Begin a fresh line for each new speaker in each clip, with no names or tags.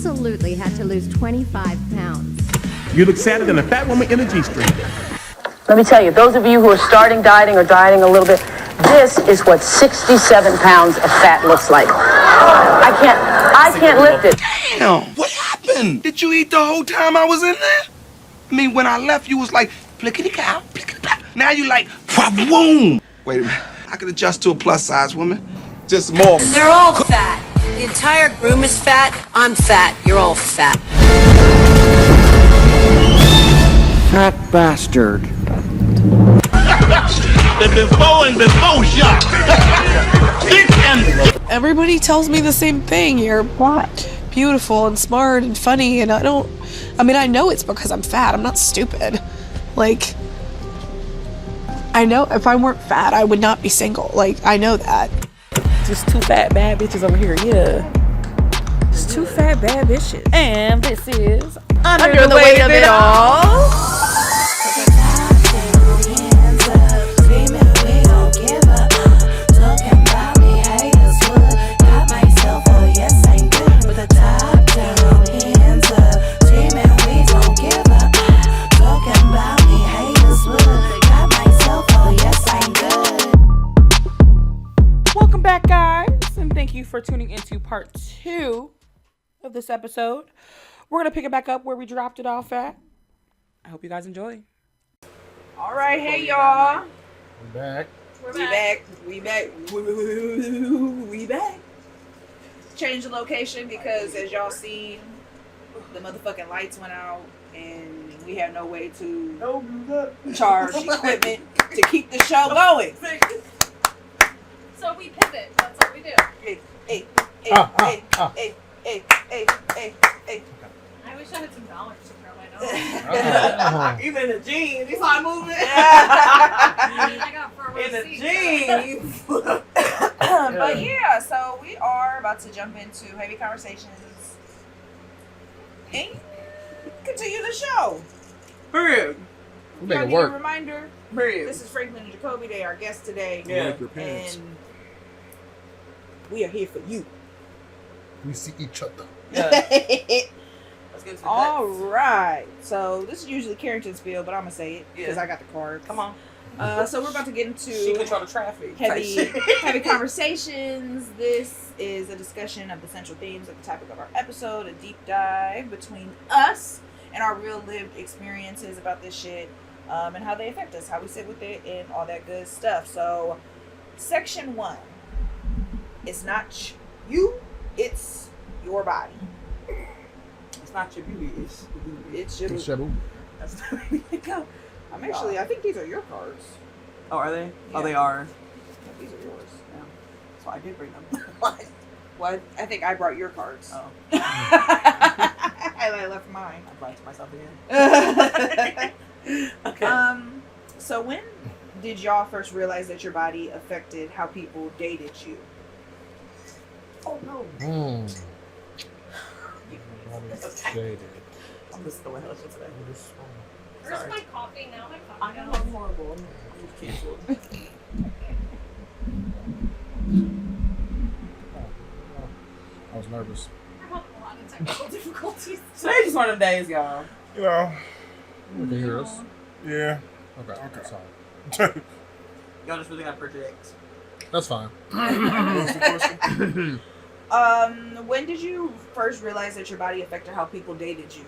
absolutely had to lose 25 pounds.
You look sadder than a fat woman in a G-string.
Let me tell you, those of you who are starting dieting or dieting a little bit, this is what 67 pounds of fat looks like. I can't lift it.
Damn, what happened? Did you eat the whole time I was in there? I mean, when I left, you was like, plickety-cow, plickety-cow. Now you like, boom. Wait a minute, I could adjust to a plus-size woman. Just more.
They're all fat. The entire room is fat. I'm fat. You're all fat.
Fat bastard.
The before and before shot.
Everybody tells me the same thing. You're beautiful and smart and funny, and I know it's because I'm fat. I'm not stupid. Like, I know if I weren't fat, I would not be single. Like, I know that.
Just two fat bad bitches over here, yeah. Just two fat bad bitches. And this is Under the Weight of It All. Welcome back, guys, and thank you for tuning into part 2 of this episode. We're going to pick it back up where we dropped it off at. I hope you guys enjoy. All right, hey, y'all.
We're back.
We back. Change the location because, as y'all seen, the motherfucking lights went out and we have no way to charge equipment to keep the show going.
So we pivot. That's what we do.
Hey.
I wish I had some dollars to throw my nose.
Even in the jeans. You saw I moving?
I got for a
In the
receipt.
jeans. But yeah, so we are about to jump into heavy conversations and continue the show.
We make it work.
A reminder, this is Franklin and Jacobi. They are our guests today.
Yeah.
And we are here for you.
We see each other.
Let's get to all right. So this is usually Carrington's field, but I'm gonna say it because I got the card. Come on. So we're about to get into
She control the traffic.
heavy conversations. This is a discussion of the central themes of the topic of our episode, a deep dive between us and our real lived experiences about this shit, and how they affect us, how we sit with it, and all that good stuff. So, section 1. It's not you, it's your body.
It's not your beauty,
it's your
Shabu.
That's the way we go. I think these are your cards.
Oh, are they?
Yeah.
Oh, they are.
Yeah, these are yours.
Yeah. So I did bring them.
Well, I think I brought your cards.
Oh.
I left mine.
I brought it to myself again.
Okay. So when did y'all first realize that your body affected how people dated you?
Oh no.
Shaded.
I'm just going to today.
Where's my coffee now? My
I
coffee
know
now.
I'm horrible. I'm canceled.
I was nervous.
We're having a lot of technical difficulties.
Today's just one of them days, y'all.
You know. You can hear us.
Yeah.
Okay. Sorry.
Y'all just really got to project.
That's fine.
When did you first realize that your body affected how people dated you?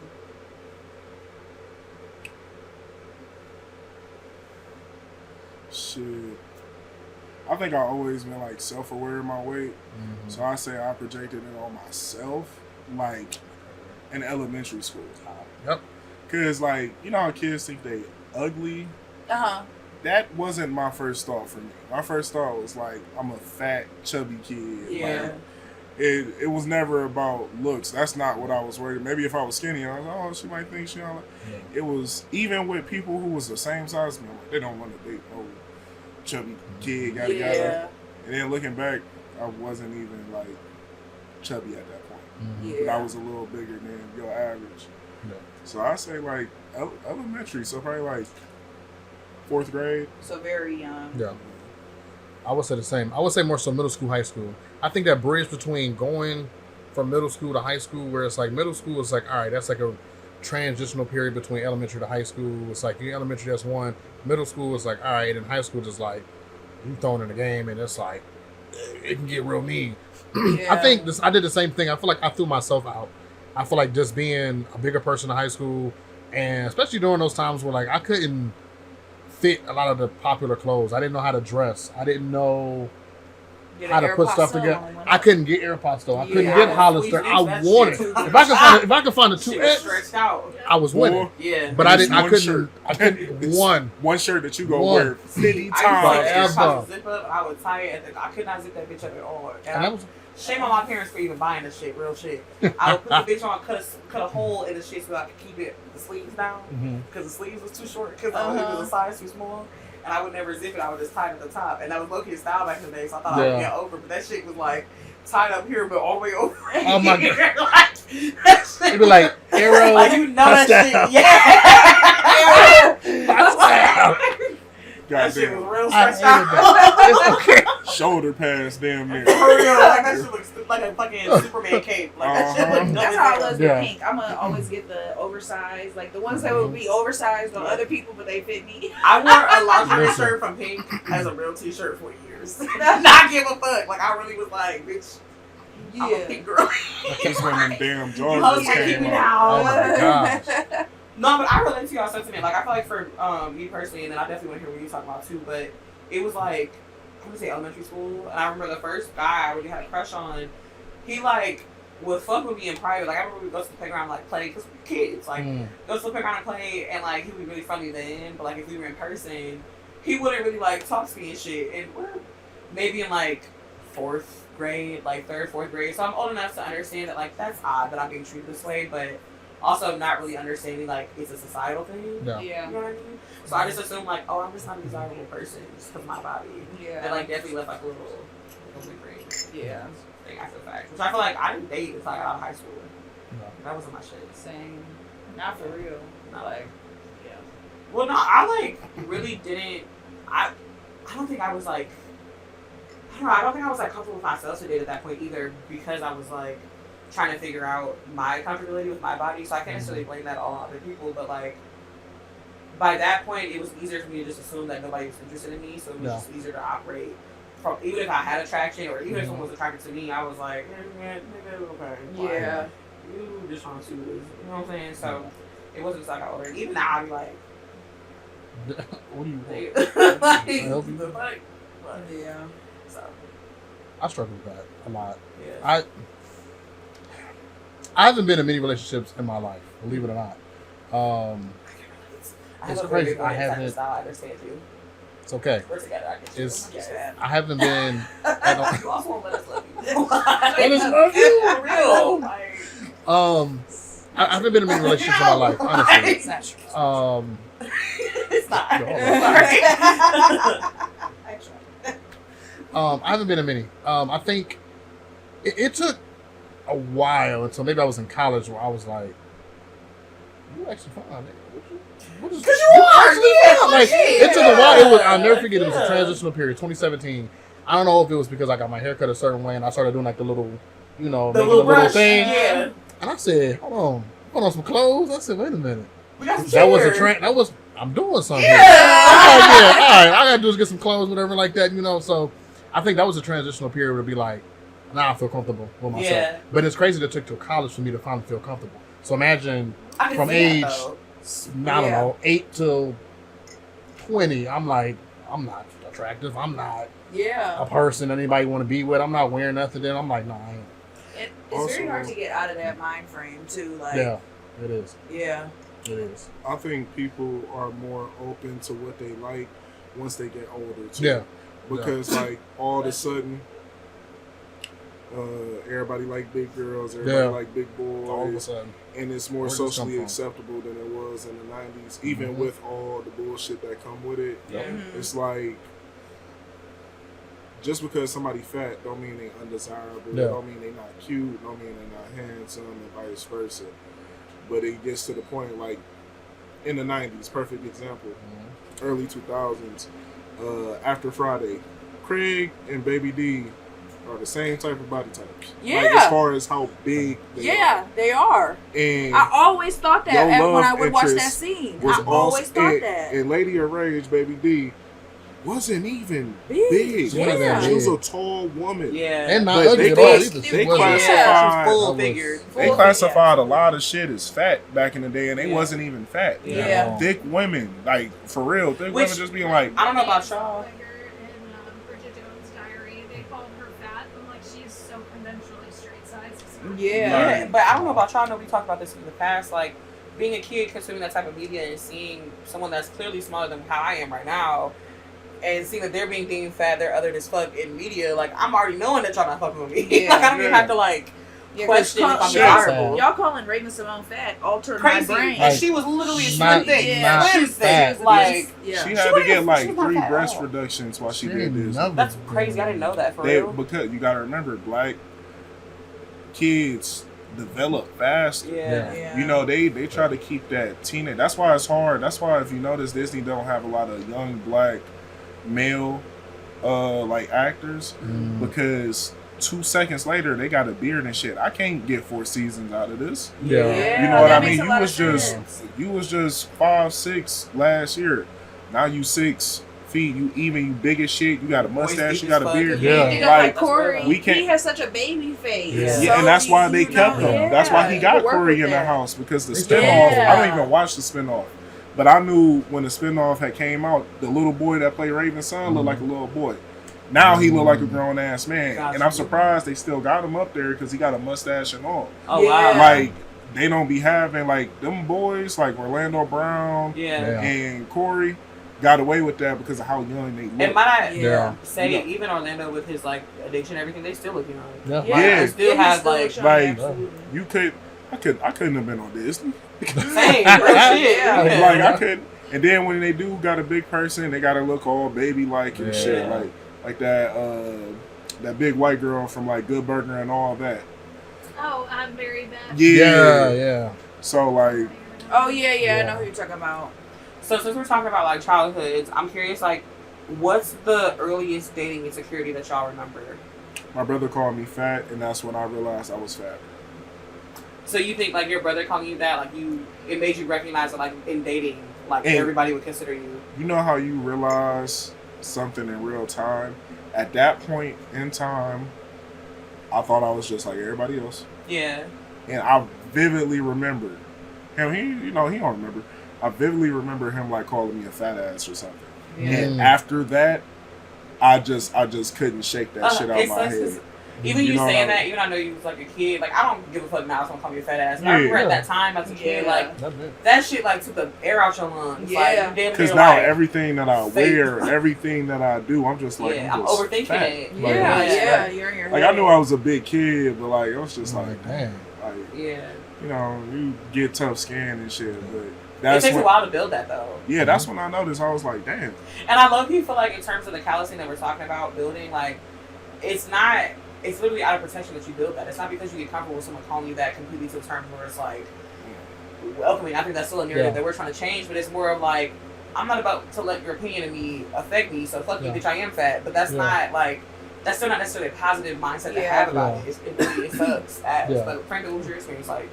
Shit. I think I always been like self-aware of my weight.
Mm-hmm.
So I say I projected it on myself like in elementary school.
Yep.
Cause like, you know how kids think they ugly?
Uh-huh.
That wasn't my first thought for me. My first thought was like, I'm a fat, chubby kid.
Yeah.
Like, it was never about looks. That's not what I was worried. Maybe if I was skinny, I was like, oh, she might think she don't like. It was even with people who was the same size as me. I'm like, they don't want to date no chubby kid. Yada. And then looking back, I wasn't even like chubby at that point.
Mm-hmm.
But I was a little bigger than your average.
Yeah.
So I say like elementary. So probably like 4th grade.
So very young.
Yeah. I would say the same. I would say more so middle school, high school. I think that bridge between going from middle school to high school, where it's like middle school is like, all right, that's like a transitional period between elementary to high school. It's like in elementary, that's one. Middle school is like, all right, and high school just like you thrown in the game, and it's like it can get real mean.
Yeah.
I think I did the same thing. I feel like I threw myself out. I feel like just being a bigger person in high school, and especially during those times where like I couldn't fit a lot of the popular clothes. I didn't know how to dress. I didn't know how to put stuff together. I couldn't get AirPods. I couldn't get Hollister. I wanted. If I could find a 2X, I was winning.
Yeah.
But I didn't. I couldn't.
One shirt that you go wear 50 times.
I would zip up. I would tie it. I could not zip that bitch up at all. Shame on my parents for even buying this shit. Real shit. I would put the bitch on, cut a hole in the shit so I could keep the sleeves down because the sleeves was too short because it was a size too small. And I would never zip it. I would just tie it at the top. And that was low-key style back in the day, so I thought I would get over. But that shit was like tied up here, but all the way over.
Oh my god!
It'd
be like arrow.
Like you know that shit. Yeah. That shit was real stretched out.
Okay.
Shoulder pads, damn near.
For real, like that shit looks like a fucking Superman cape. Like that shit looked.
That's how I was with pink. I'm gonna always get the oversized, like the ones that would be oversized on other people, but they fit me.
I wore a lingerie shirt from Pink as a real t-shirt for years. Not give a fuck. Like I really was like, bitch. I'm a pink girl.
That's when them damn
Jordans
Jordans
came
came
out.
Oh my gosh.
No, but I relate to y'all sentiment. Like I feel like for me personally, and then I definitely want to hear what you talk about too. But it was like I'm gonna say elementary school, and I remember the first guy I really had a crush on. He like would fuck with me in private. Like I remember we would go to the playground and, like play because we were kids. Like go to the playground and play, and like he would be really funny then. But like if we were in person, he wouldn't really like talk to me and shit. And we're maybe in like 4th grade, like 3rd, 4th grade. So I'm old enough to understand that like that's odd that I'm being treated this way, but also not really understanding like it's a societal thing.
Yeah.
Yeah.
You know what I mean? So I just assumed like, oh, I'm just not a desirable person just because of my body.
Yeah.
And like definitely left like a little ring.
Yeah.
Thing after the fact. Which I feel like I didn't date until I got out of high school.
No.
That wasn't my shit.
Same. Not for real.
Not
Like, yeah.
Well, no, I like really didn't. I don't think I was like. I don't know. I don't think I was like comfortable with myself to date at that point either because I was like trying to figure out my comfortability with my body. So I can't necessarily blame that all on other people, but like by that point, it was easier for me to just assume that nobody was interested in me. So it was just easier to operate from even if I had attraction or even if someone was attracted to me, I was like, okay.
Yeah.
Like, you just want to, you know what I'm saying? So it wasn't just like I ordered. Even now, I'd be like,
what do you want?
like,
help you?
Yeah.
So
I struggle with that a lot.
Yeah.
I haven't been in many relationships in my life, believe it or not. It's crazy. I haven't.
Style. I understand you.
It's okay.
We're together. I get you.
I haven't been.
You also won't let us love you.
Let us love you.
For real. Like,
I haven't been in many relationships in my life, honestly.
It's not true.
it's not.
I haven't been in many. I think it took a while until maybe I was in college where I was like, "You actually fine, nigga. What is
Because you are.
Like it took a while. I'll never forget. It was a transitional period, 2017. I don't know if it was because I got my hair cut a certain way and I started doing like the little, making a little thing.
Yeah.
And I said, hold on, some clothes. I said, wait a minute.
Was
a trend. I'm doing something.
Yeah.
I'm like, yeah, all right. I gotta do is get some clothes, whatever, like that. So I think that was a transitional period to be like, now I feel comfortable with myself.
Yeah.
But it's crazy that it took to college for me to finally feel comfortable. So imagine from age, I don't know, 8 to 20, I'm like, I'm not attractive. I'm not a person anybody want to be with. I'm not wearing nothing. Then I'm like, no, I ain't.
It's very hard to get out of that mind frame too. Like,
Yeah, it is.
Yeah.
It is.
I think people are more open to what they like once they get older too.
Yeah.
Because like all of a sudden, everybody like big girls, everybody like big boys.
All of a sudden.
And it's more socially acceptable than it was in the 90s, even with all the bullshit that come with it. It's like, just because somebody fat don't mean they undesirable, don't mean they not cute, don't mean they not handsome, and vice versa. But it gets to the point, like, in the 90s, perfect example, early 2000s, after Friday, Craig and Baby D are the same type of body types.
Yeah.
Like, as far as how big they are.
they are.
And
I always thought that
your
when I
love
would watch that
interest
scene.
was
I always thought
and,
that.
And Lady of Rage, Baby D, wasn't even
Big.
big.
Yeah.
She was a tall woman.
Yeah.
And not
But
ugly
they
at all
class-
either. She
they
wasn't-
classified-
She's full
I was-
figured.
They classified a lot of shit as fat back in the day, and they
Yeah.
wasn't even fat.
Yeah.
Thick women, like, for real, thick
Which-
women just being like,
I don't know about y'all.
In Bridget Jones' Diary, they called her fat. I'm like, she's so conventionally straight sized.
Yeah.
Yeah, but I don't know about y'all. I know we talked about this in the past. Like, being a kid consuming that type of media and seeing someone that's clearly smaller than how I am right now, and seeing that they're being deemed fat, they're other as fuck in media, like, I'm already knowing that y'all not fucking with me.
Yeah,
like, I don't even have to, like, question if I'm desirable.
Y'all calling Raven Simone fat altered
Crazy.
my brain.
And she was literally a
Not-
slim thing.
not
Slim
fat.
thing. Like,
Yeah.
she had to get like
she's not
3
fat at
breast
all.
reductions while she
She
did
ain't
this.
never
that's
been
crazy. I didn't know that for
They,
real.
because you gotta remember, black kids develop fast.
Yeah.
You know, they try to keep that teenage. That's why it's hard. That's why if you notice, Disney don't have a lot of young black male like actors because 2 seconds later they got a beard and shit. I can't get 4 seasons out of this.
Yeah.
You know what
that
I
makes
mean?
a
You
lot
was
of
just
sense.
you was just 5'6" last year. Now you 6 feet. You even, you big as shit. You got a mustache. You got a beard.
Yeah.
You think of,
Like,
like Corey,
we can't-
he has such a baby face.
Yeah.
Yeah, and that's why they kept him.
Yeah,
That's why he
you
got
can work
Corey
with
in the
that.
house, because the
They
spinoff.
Yeah.
I don't even watch the spinoff, but I knew when the spinoff had came out, the little boy that played Raven's son looked like a little boy. Now he look like a grown ass man,
Gotcha.
and I'm surprised they still got him up there because he got a mustache and all.
Oh,
Yeah.
wow.
Like, they don't be having like them boys like Orlando Brown
Yeah.
and Corey got away with that because of how young they look.
And might I
Yeah.
say,
You know.
even Orlando with his like addiction and everything, they still look young.
Yeah.
Like,
Yeah.
they still
he
have
still
like
looks young,
like,
absolutely.
you I couldn't have been on Disney.
same real shit.
Yeah.
Like I couldn't. And then when they do got a big person, they gotta look all baby like and shit,
Yeah.
like that big white girl from like Good Burger and all that.
Oh, I'm very bad.
Yeah.
So like,
Oh yeah, I
Yeah.
know who you're talking about.
So since we're talking about like childhoods, I'm curious, like, what's the earliest dating insecurity that y'all remember?
my brother called me fat, and that's when I realized I was fat.
So you think like your brother calling you that, like it made you recognize that like in dating, like
And-
everybody would consider you.
You know how you realize something in real time? At that point in time, I thought I was just like everybody else.
Yeah.
And I vividly remember him. He don't remember. I vividly remember him like calling me a fat ass or something.
Yeah.
And after that, I just couldn't shake that shit out
It
my
sucks 'cause
head.
even you
know what I
saying
mean?
that, even I know you was like a kid, like I don't give a fuck now if someone call me a fat ass. But
Yeah.
I remember at that time as a kid,
Yeah.
like that shit like took the air out your lungs.
Yeah.
Like, you damn
Because
near,
now
like,
everything that I
fake.
wear, everything that I do, I'm just like,
yeah, I'm
just
overthinking
fat.
it.
Like,
Yeah,
I'm just
yeah,
fat.
you're in your
Like
head.
I knew I was a big kid, but like it was just like,
Damn.
like
Yeah.
you know, you get tough skin and shit. But
It
that's
takes
when,
a while to build that though.
yeah, that's when I noticed. I was like, damn.
And I love you for like in terms of the callousing that we're talking about building, like it's literally out of protection that you build that. It's not because you get comfortable with someone calling you that completely to a term where it's like welcoming. I think that's still a narrative that we're trying to change, but it's more of like I'm not about to let your opinion of me affect me, so fuck you, bitch, I am fat. But that's not like that's still not necessarily a positive mindset to have about it. It sucks ass.
Yeah.
But frankly, what was your experience like?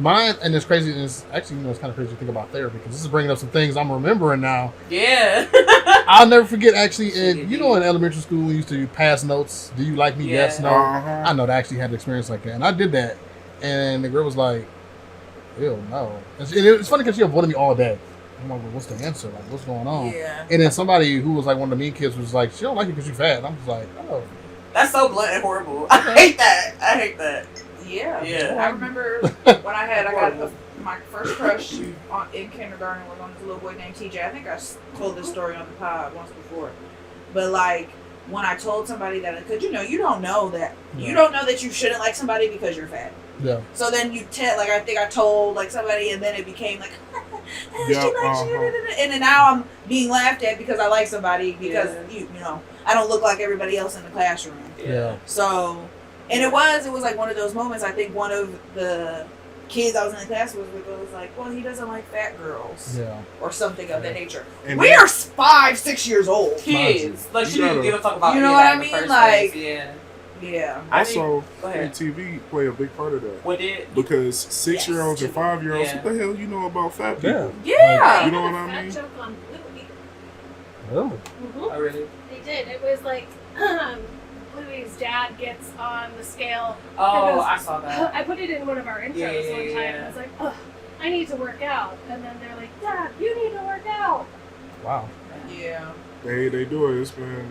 Mine, and it's crazy, and it's actually, it's kind of crazy to think about therapy, because this is bringing up some things I'm remembering now.
Yeah.
I'll never forget, actually, in elementary school, we used to pass notes. Do you like me?
Yeah.
Yes, no.
Uh-huh.
I know that I actually had an experience like that, and I did that, and the girl was like, ew, no. And it's funny because she avoided me all day. I'm like, well, what's the answer? Like, what's going on?
Yeah.
And then somebody who was like one of the mean kids was like, she don't like you because you're fat. And I'm just like, oh.
That's so blunt and horrible. I hate that.
Yeah.
Yeah.
I remember when I got my first crush in kindergarten was on this little boy named TJ. I think I told this story on the pod once before. But like when I told somebody that, because you don't know that you shouldn't like somebody because you're fat.
Yeah.
So then you like I think I told like somebody, and then it became like she
Yep,
likes you, and then now I'm being laughed at because I like somebody because you know I don't look like everybody else in the classroom.
Yeah.
So, and it was like one of those moments. I think one of the kids I was in the class with was like, well, he doesn't like fat girls.
Yeah.
Or something of that nature.
And
We are 5-6 years old.
Kids. Like, she
You
didn't
gotta-
give a fuck about
You know
any of
what
that
I
in the
mean?
first
Like,
place. Yeah.
Yeah.
Also,
Go ahead.
TV play a big part of that.
What did?
Because 6-year-olds and 5-yearolds,
Yeah.
what the hell you know about fat people?
Yeah.
You know what I mean?
Fat joke on Bluey.
Oh.
Mhm.
Oh, really?
They did. It was like Bluey's dad gets on the scale.
Oh,
and goes,
I saw that.
I put it in one of our intros
Yeah, yeah,
one time.
yeah.
And I was like, ugh, I need to work out. And then they're like, Dad, you need to work out.
Wow.
Yeah.
They do it. It's been.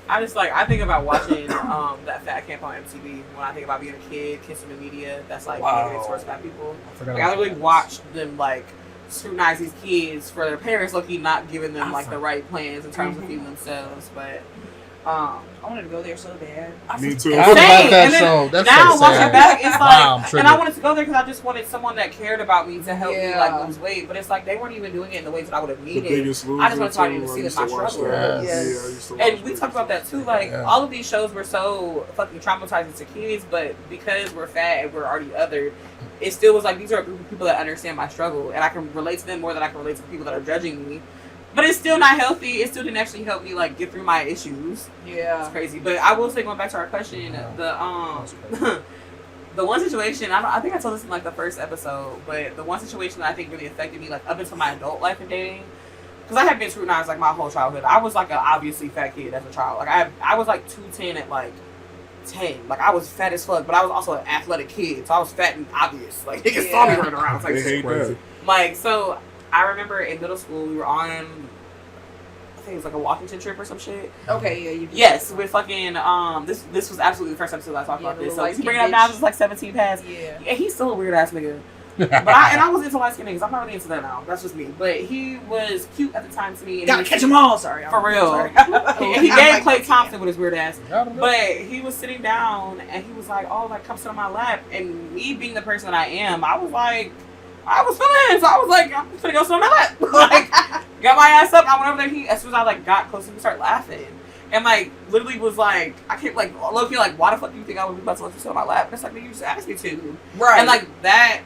I just like, I think about watching that fat camp on MTV when I think about being a kid, consuming media that's like catered towards fat people. Like, I literally watched them like scrutinize these kids for their parents lucky not giving them like the right plans in terms of feeding themselves. But
I wanted to go there so bad.
Me too.
What about that
and then
show? That's
now
so
watching
sad.
back, it's like,
Wow, I'm
and
triggered.
I wanted to go there because I just wanted someone that cared about me to help me
Yeah.
like lose weight. But it's like they weren't even doing it in the ways that I would have
The
needed.
Biggest Loser.
I just wanted somebody
too.
to
I
see
used
that
to
my
watch
struggle.
that.
Yes.
Yeah, I used to watch
And we
Biggest
talked about that too. Like
Yeah.
all of these shows were so fucking traumatizing to kids, but because we're fat and we're already othered, it still was like these are a group of people that understand my struggle, and I can relate to them more than I can relate to the people that are judging me. But it's still not healthy. It still didn't actually help me like get through my issues.
Yeah.
It's crazy. But I will say, going back to our question, the the one situation, I think I told this in like the first episode, but the one situation that I think really affected me like up until my adult life and dating, because I had been scrutinized like my whole childhood. I was like an obviously fat kid as a child. Like I was like 210 at like 10. Like I was fat as fuck, but I was also an athletic kid, so I was fat and obvious. Like niggas saw me running around. It's like
They hate that.
like, so I remember in middle school we were on, I think it was like a Washington trip or some shit.
Okay, yeah, you did.
Yes, with fucking this was absolutely the first episode I talked
Yeah,
about
the
this.
little
So he's
light-skinned
bringing it up now.
bitch.
Just like 17 past.
Yeah.
Yeah, he's still a weird ass nigga. But I was into light skinned niggas. I'm not really into that now. That's just me. But he was cute at the time to me. And
Gotta catch them all. Sorry.
for real.
Sorry.
And he
I'm
gave
like,
Clay
yeah.
Thompson with his weird ass. But he was sitting down and he was like, "Oh, like come sit on my lap." And me being the person that I am, I was like, I was feeling it. So I was like, I'm gonna go sit on my lap. Like, got my ass up. I went over there. He, as soon as I like got close, he started laughing. And like literally was like, I can't like low key like, why the fuck do you think I would be about to let you sit on my lap? And it's like, man, you just asked me to.
Right.
And like that,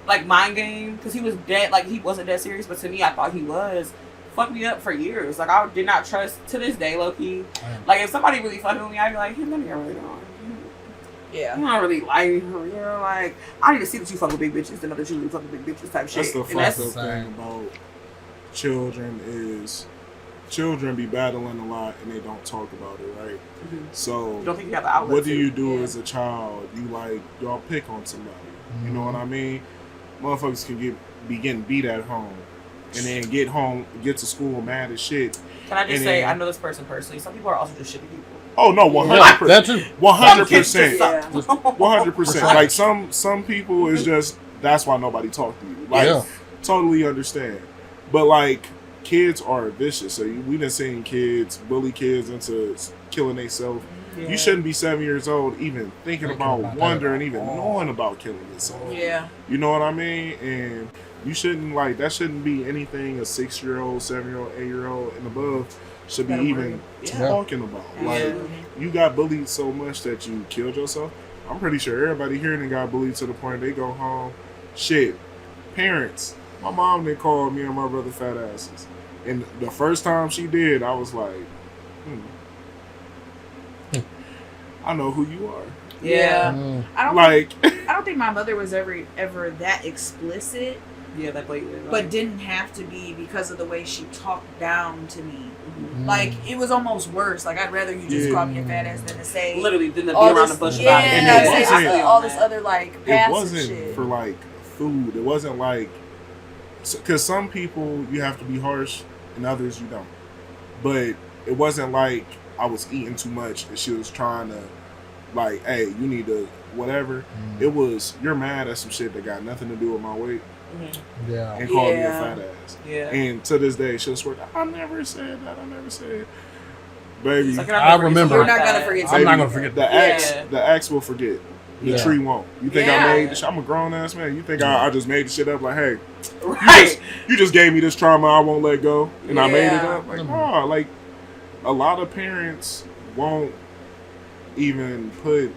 like mind game, because he was dead. Like he wasn't dead serious, but to me, I thought he was. Fucked me up for years. Like I did not trust to this day, low key. Like if somebody really fucking with me, I'd be like, hey, let me get really on.
Yeah.
You don't really like me for real. Like I need to see that you fuck with big bitches, to know that you really fuck with big bitches type shit.
That's the
And
fucked up thing about children is children be battling a lot and they don't talk about it, right?
Mm-hmm.
So
You don't think you have the outlet
what do
to?
you do
Yeah.
as a child? You like y'all pick on somebody. You know what I mean? Motherfuckers can be getting beat at home and then get home, get to school mad as shit.
Can I just
and
say,
then-
I know this person personally. Some people are also just shitty people.
Oh no, 100%.
That's it.
100%.
Yeah.
100%. Like some people is just that's why nobody talk to you. Like
Yeah.
totally understand. But like kids are vicious. So we done seen kids bully kids into killing themselves.
Yeah.
You shouldn't be 7 years old even thinking about
about that
wondering,
at
even
all.
knowing about killing yourself.
Yeah.
You know what I mean? And you shouldn't like that shouldn't be anything a 6-year-old, 7-year-old, 8-year-old and above should be
Gotta
even
worry.
Yeah.
talking about. Like
Yeah.
you got bullied so much that you killed yourself. I'm pretty sure everybody here done got bullied to the point they go home. Shit. Parents. My mom didn't call me and my brother fat asses. And the first time she did, I was like, I know who you are.
Yeah.
Mm.
I don't
Like
I don't think my mother was ever that explicit,
Yeah, that blatant.
but didn't have to be because of the way she talked down to me.
Mhm.
Like it was almost worse. Like I'd rather you just
Yeah.
call me a fat ass than to say
literally didn't be
all
around
this,
the bush
yeah,
about it.
And
I
it
say
wasn't-
I feel all this other like
it
passive
wasn't
shit.
for like food. It wasn't like because some people you have to be harsh and others you don't. But it wasn't like I was eating too much and she was trying to like, hey, you need to whatever. It was you're mad at some shit that got nothing to do with my weight
Yeah.
and called me a
Yeah.
fat ass.
Yeah.
And to this day she'll swear I never said that. I never said baby.
It's like,
I remember.
You're not gonna forget
I'm not
baby,
gonna forget
the
that.
axe.
Yeah.
The axe will forget. The
Yeah.
tree won't. You think
Yeah.
I made this? I'm a grown ass man. You think I just made the shit up? Like, hey,
Right.
you just gave me this trauma. I won't let go, and I made it
Yeah.
up. Like, oh, like a lot of parents won't even put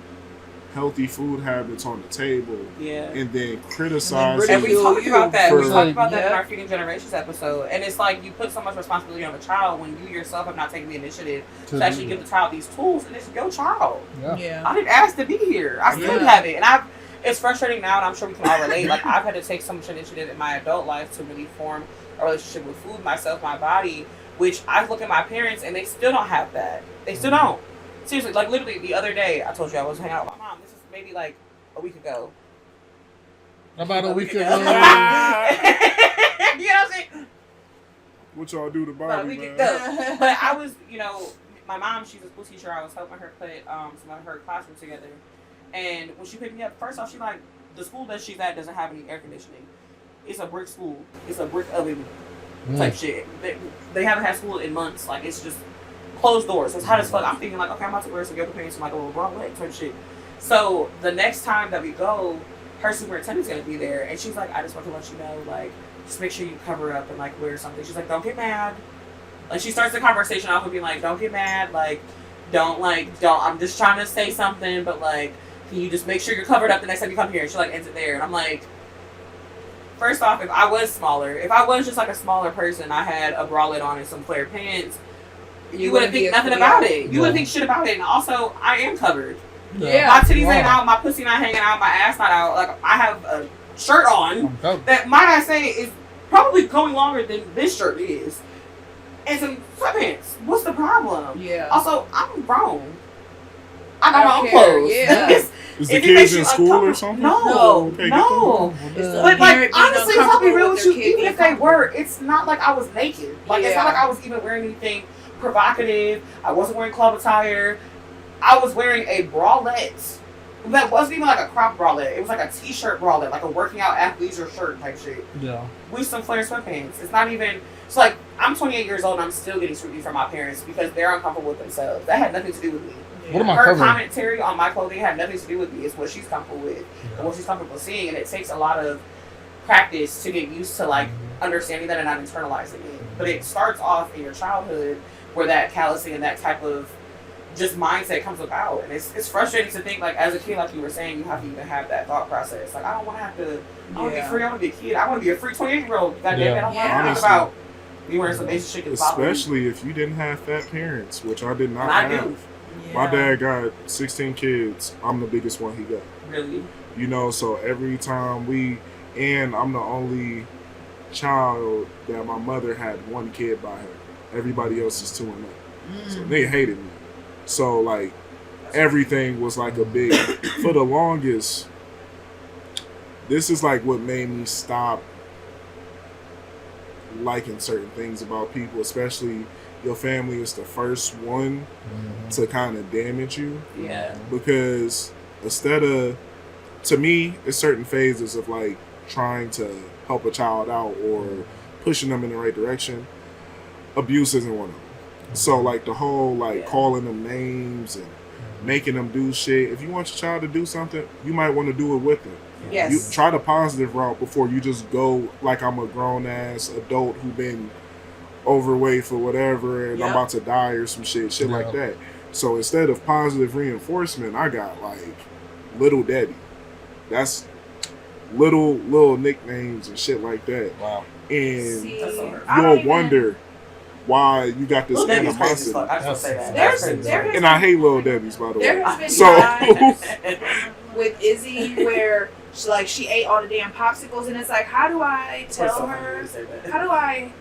healthy food habits on the table,
Yeah.
and then criticize.
And we talked about that. We
for-
talked about that in our Feeding Generations episode. And it's like you put so much responsibility on the child when you yourself have not taken the initiative to actually give the child these tools, and it's your child.
Yeah.
I didn't ask to be here. I still have it, and it's frustrating now, and I'm sure we can all relate. Like I've had to take so much initiative in my adult life to really form a relationship with food, myself, my body. Which I look at my parents, and they still don't have that. They still don't. Seriously, like literally the other day, I told you I was hanging out with my mom. This is maybe like a week ago.
About a week ago.
You know what I'm saying?
What y'all do to
About a
Bobby,
week
man?
ago. But I was, my mom, she's a school teacher. I was helping her put some of her classrooms together. And when she picked me up, first off, she like, the school that she's at doesn't have any air conditioning. It's a brick school. It's a brick oven type shit. They haven't had school in months. Like, it's just closed doors. So it's hot as fuck. I'm thinking, like, okay, I'm about to wear some yoga pants and, like, a little bralette type shit. So the next time that we go, her superintendent's going to be there. And she's like, I just want to let you know, like, just make sure you cover up and, like, wear something. She's like, don't get mad. Like, she starts the conversation off with being like, don't get mad. Like, don't, I'm just trying to say something, but, like, can you just make sure you're covered up the next time you come here? And she, like, ends it there. And I'm like, first off, if I was just like a smaller person, I had a bralette on and some flare pants, you wouldn't think nothing about it. You wouldn't think shit about it. And also, I am covered.
Yeah.
My titties ain't out, my pussy not hanging out, my ass not out. Like, I have a shirt on that, might I say, is probably going longer than this shirt is. And some sweatpants. What's the problem?
Yeah.
Also, I'm grown. I got my own
care.
clothes.
Yeah.
Is the kids in school or something?
No,
Okay,
no. But like, honestly, I'll be real with you. Even if they were, it's not like I was naked. Like, it's not like I was even wearing anything provocative. I wasn't wearing club attire. I was wearing a bralette that wasn't even like a crop bralette. It was like a t-shirt bralette, like a working out athleisure shirt type shit.
Yeah.
With some flare sweatpants. It's not even. It's like, I'm 28 years old and I'm still getting scrutiny from my parents because they're uncomfortable with themselves. That had nothing to do with me.
What am I
Her
covering?
commentary on my clothing had nothing to do with me. It's what she's comfortable with and what she's comfortable seeing. And it takes a lot of practice to get used to, like, understanding that and not internalizing it. But it starts off in your childhood where that callousing and that type of just mindset comes about. And it's frustrating to think, like, as a kid, like you were saying, you have to even have that thought process. Like, I don't want to have to, I want to be free. I want to be a kid. I want to be a free 28-year-old. God damn it. I don't want to think about you wearing some basic shit.
Especially if you didn't have fat parents, which I did not
And I
have.
do.
My dad got 16 kids. I'm the biggest one he got.
Really?
So every time I'm the only child that my mother had one kid by her. Everybody else is 2 and up. So they hated me. So, like, everything was like a big, for the longest, this is like what made me stop liking certain things about people, especially your family is the first one to kind of damage you.
Yeah.
Because instead of, to me, it's certain phases of like trying to help a child out or pushing them in the right direction. Abuse isn't one of them. So like the whole like calling them names and making them do shit. If you want your child to do something, you might want to do it with them.
Yes.
You try the positive route before you just go like I'm a grown ass adult who been overweight for whatever and I'm about to die or some shit like that. So instead of positive reinforcement, I got like Little Daddy. That's little nicknames and shit like that.
Wow.
And
I
you'll wonder why you got this animosity.
I just want to say that.
And I hate Little Debbie's, by the way.
There has been
So
times with Izzy where she ate all the damn popsicles, and it's like, how do I tell her? How do I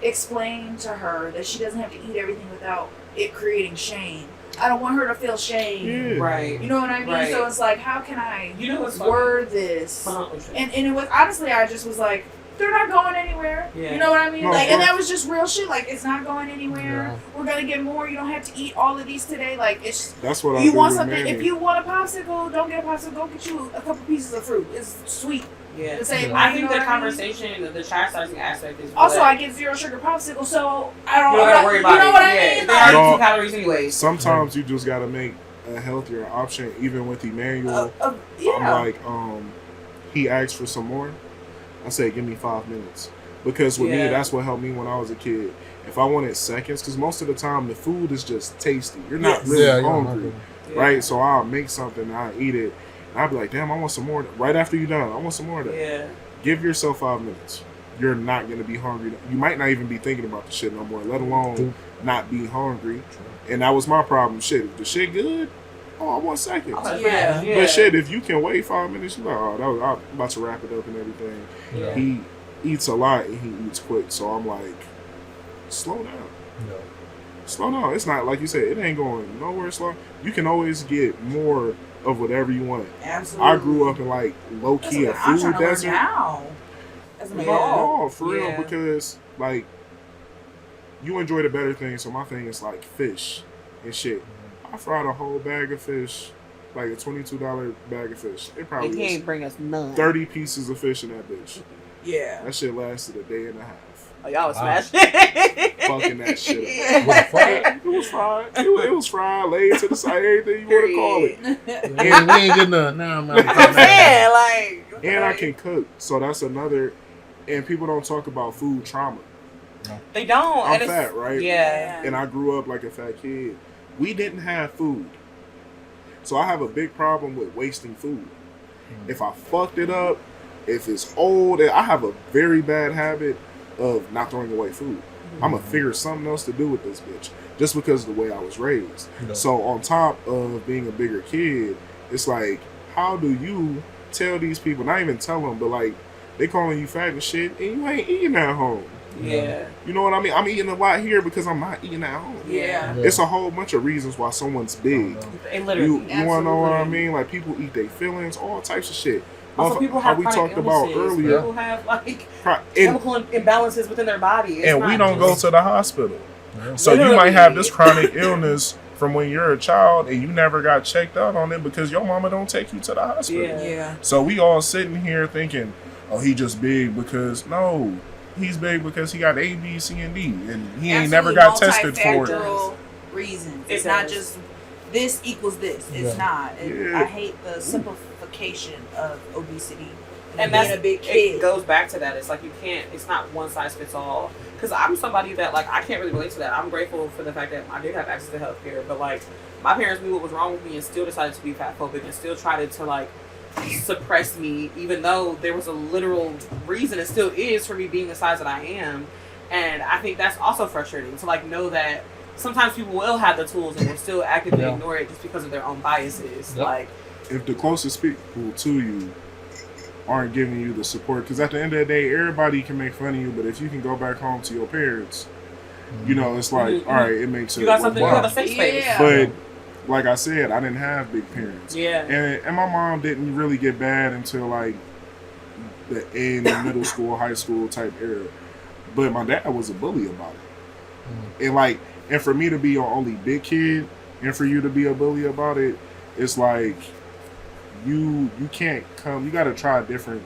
explain to her that she doesn't have to eat everything without it creating shame? I don't want her to feel shame.
Yeah.
Right.
You know what I mean?
Right.
So it's like, how can I
what's
word this? And it was, honestly, I just was like, they're not going anywhere.
Yeah.
You know what I mean?
No,
Like, and that was just real shit. Like, it's not going anywhere.
Yeah.
We're gonna get more. You don't have to eat all of these today. Like, it's.
that's what I
You
do
want
with
something?
Manny.
If you want a popsicle, don't get a popsicle. Go get you a couple pieces of fruit. It's sweet.
Yeah.
The same way,
I
you
think
know
the
what I mean?
conversation, the chastising aspect is
Also,
what,
I get zero sugar popsicle, so I don't.
you don't gotta worry about
you know
it.
what I
Yeah.
mean?
They already
No.
2 calories anyways.
Sometimes you just gotta make a healthier option. Even with Emmanuel,
yeah.
I'm like, he asked for some more. I said, give me 5 minutes. Because with me, that's what helped me when I was a kid. If I wanted seconds, because most of the time the food is just tasty. You're not really
you're
hungry. right? So I'll make something and I'll eat it. And I'll be like, damn, I want some more. Right after you're done, I want some more of that.
Yeah.
Give yourself 5 minutes. You're not going to be hungry. You might not even be thinking about the shit no more, let alone not be hungry. And that was my problem. Shit, if the shit good, oh, 1 second.
Yeah.
But shit, if you can wait 5 minutes, you're like, oh, I'm about to wrap it up and everything.
Yeah.
He eats a lot and he eats quick. So I'm like, slow down.
No.
Slow down. It's not, like you said, it ain't going nowhere slow. You can always get more of whatever you want.
Absolutely.
I grew up in like low-key a
I'm
food
trying to learn
desert.
now. As an adult.
No, for real, because like you enjoy the better things. So my thing is like fish and shit. I fried a whole bag of fish, like a $22 bag of fish. It probably
And he
was
ain't bring us none.
30 pieces of fish in that bitch.
Yeah.
That shit lasted a day and a half.
Oh, y'all was
Wow.
smashing.
Fucking that shit.
Was it fried?
It was fried. It was fried, laid to the side, everything you want to call it.
We ain't getting none. Nah, man.
I'm saying, like.
And I can cook, so that's another. And people don't talk about food trauma.
They don't.
I'm
and it's-
fat, right?
Yeah.
And I grew up like a fat kid. We didn't have food. So I have a big problem with wasting food. If I fucked it up, if it's old, I have a very bad habit of not throwing away food. I'm going to figure something else to do with this bitch just because of the way I was raised.
No.
So on top of being a bigger kid, it's like, how do you tell these people, not even tell them, but like, they calling you fat and shit, and you ain't eating at home.
Yeah.
You know what I mean? I'm eating a lot here because I'm not eating at home.
Yeah.
It's a whole bunch of reasons why someone's big.
It literally.
You want to know what I mean? Like, people eat their feelings, all types of shit.
Also, people have
how we
chronic
talked about
illnesses.
earlier.
People have like
and,
chemical imbalances within their body. It's
and we
not
don't go
just-
to the hospital. So you
Literally.
might have this chronic illness from when you're a child and you never got checked out on it because your mama don't take you to the hospital.
Yeah.
So we all sitting here thinking, oh, he just big because, no, he's big because he got A, B, C, and D. And he ain't never got tested for it.
Multifactorial reasons. It's
It
not
does.
just this equals this. It's
Yeah.
not.
Yeah.
I hate the simplification of obesity
And
being
that's
a big kid.
It goes back to that. It's like you can't. It's not one size fits all. Because I'm somebody that like I can't really relate to that. I'm grateful for the fact that I did have access to healthcare, but like my parents knew what was wrong with me and still decided to be fat phobic and still tried to like suppress me, even though there was a literal reason. It still is for me being the size that I am, and I think that's also frustrating to like know that sometimes people will have the tools and will still actively ignore it just because of their own biases.
Yep.
Like
If the closest people to you aren't giving you the support, because at the end of the day, everybody can make fun of you, but if you can go back home to your parents, you know, it's like, all right, it makes it
you got something. You
worthwhile.
have a safe space.
Yeah.
But like I said, I didn't have big parents.
Yeah.
And my mom didn't really get bad until like the end of middle school, high school type era. But my dad was a bully about it. And like, and for me to be your only big kid and for you to be a bully about it, it's like you can't come, you gotta try different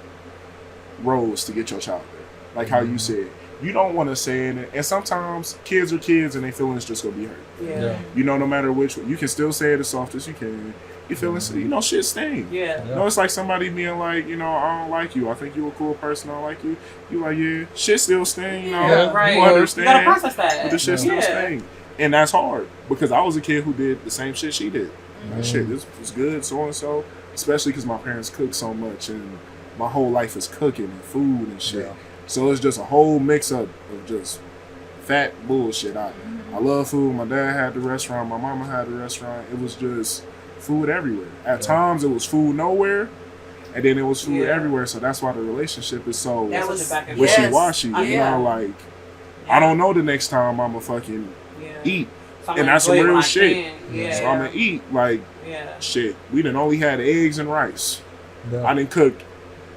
roads to get your child there. Like how you said. You don't want to say it, and sometimes kids are kids and their feelings just gonna be hurt.
Yeah.
You know, no matter which one, you can still say it as soft as you can. You feeling, you know, shit sting.
Yeah.
You know, it's like somebody being like, you know, I don't like you. I think you a cool person. I don't like you. You like, yeah, shit still sting. You know,
Yeah, right.
you understand.
You gotta process that.
But the shit still sting, and that's hard because I was a kid who did the same shit she did. Like, shit, this was good, so and so. Especially because my parents cook so much, and my whole life is cooking and food and shit.
Yeah.
So it's just a whole mix up of just fat bullshit. I love food. My dad had the restaurant. My mama had the restaurant. It was just food everywhere. At times it was food nowhere, and then it was food everywhere. So that's why the relationship is so wishy-washy. You know, like, I don't know the next time I'ma fucking eat.
So
and that's some
enjoy
real
what I
shit.
can. Yeah.
So I'm gonna eat like shit. We done only had eggs and rice.
Yeah.
I done cooked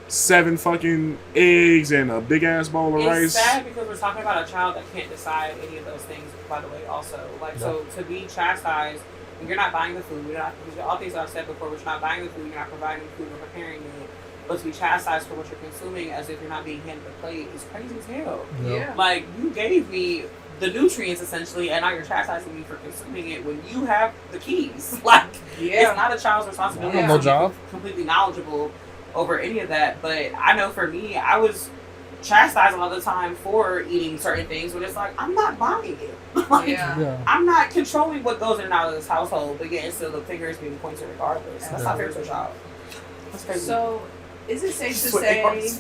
7 fucking eggs and a big ass bowl of
It's
rice.
sad because we're talking about a child that can't decide any of those things, by the way, also. Like, so to be chastised when you're not buying the food, because all things that I've said before, which you're not buying the food, you're not providing the food or preparing it, but to be chastised for what you're consuming as if you're not being handed the plate is crazy as hell.
Yeah.
Like, you gave me the nutrients essentially, and now you're chastising me for consuming it when you have the keys. Like, it's not a child's responsibility
I have no
to
job.
be completely knowledgeable over any of that. But I know for me, I was chastised all the time for eating certain things, but it's like, I'm not buying it. Like,
Yeah.
I'm not controlling what goes in and out of this household, but yet still the finger is being pointed regardless. That's not fair to a child. That's crazy.
So, is it safe to
Sweat
say
hearts.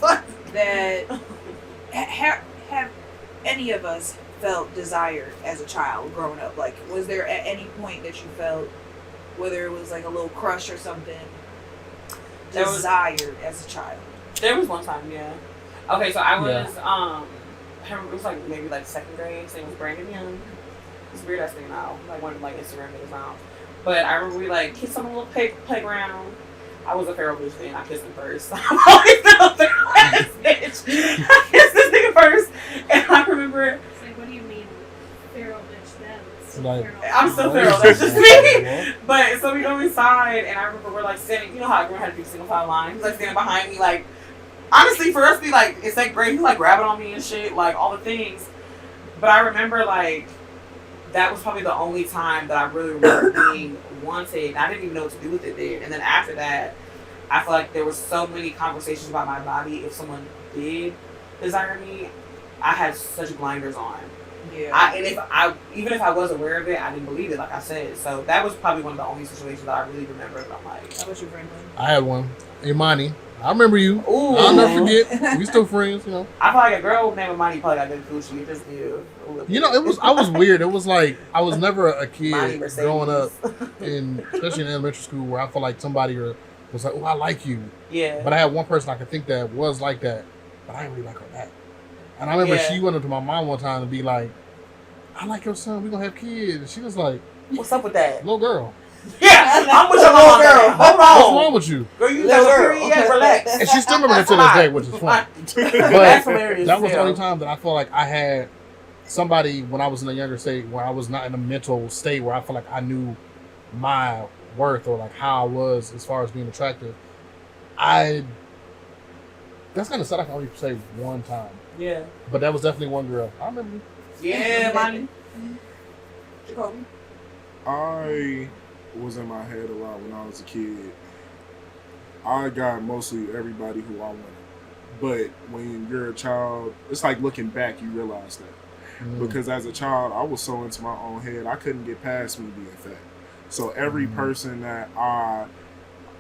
that have any of us felt desired as a child growing up? Like, was there at any point that you felt, whether it was like a little crush or something, desired as a child?
There was one time, yeah. Okay, so I was, I remember it was like maybe like second grade. His name was Brandon Young. It's weird ass thing now. Like one of like Instagram videos now. But I remember we like kissed on a little playground. I was a Pharaoh bitch fan. I kissed him first. I'm always been a Pharaoh ass bitch. I kissed this nigga first, and I remember.
It's like, what do you mean, Pharaoh bitch? Then it's
Like,
Pharaoh.
I'm still Pharaoh. That's just me. But so we go inside, and I remember we're like standing. You know how everyone had to do single file line. He's like standing behind me, like. Honestly, for us to be like, it's like great. He's like grabbing on me and shit, like all the things. But I remember like that was probably the only time that I really remember being wanted. I didn't even know what to do with it then. And then after that, I feel like there was so many conversations about my body. If someone did desire me, I had such blinders on.
Yeah.
Even if I was aware of it, I didn't believe it. Like I said, so that was probably one of the only situations that I really remember. That I'm like,
how about you, Franklin?
I had one. Imani. I remember you.
Ooh.
I'll never forget. We still friends, you know.
I feel like a girl named Imani probably got good coochie. It just knew.
You know, I was weird. It was like I was never a
Imani
kid
Mercedes.
growing up, especially in elementary school, where I felt like somebody was like, "Oh, I like you."
Yeah.
But I had one person I could think that was like that, but I didn't really like her back. And I remember she went up to my mom one time and be like, "I like your son. We gonna have kids." And she was like,
"What's up with that,
little girl?"
Yeah, I'm with your little girl. Hold on.
What's wrong with you?
Girl, you got a period yet? Relax.
And she still remember that to this day, which is funny.
That's hilarious.
That was the only time that I felt like I had somebody when I was in a younger state where I was not in a mental state where I felt like I knew my worth or like how I was as far as being attractive. That's kind of sad. I can only say one time.
Yeah.
But that was definitely one girl. I remember.
Yeah, Monty. Jacobi.
I was in my head a lot when I was a kid. I got mostly everybody who I wanted. But when you're a child, it's like looking back, you realize that. Because as a child, I was so into my own head, I couldn't get past me being fat. So every person that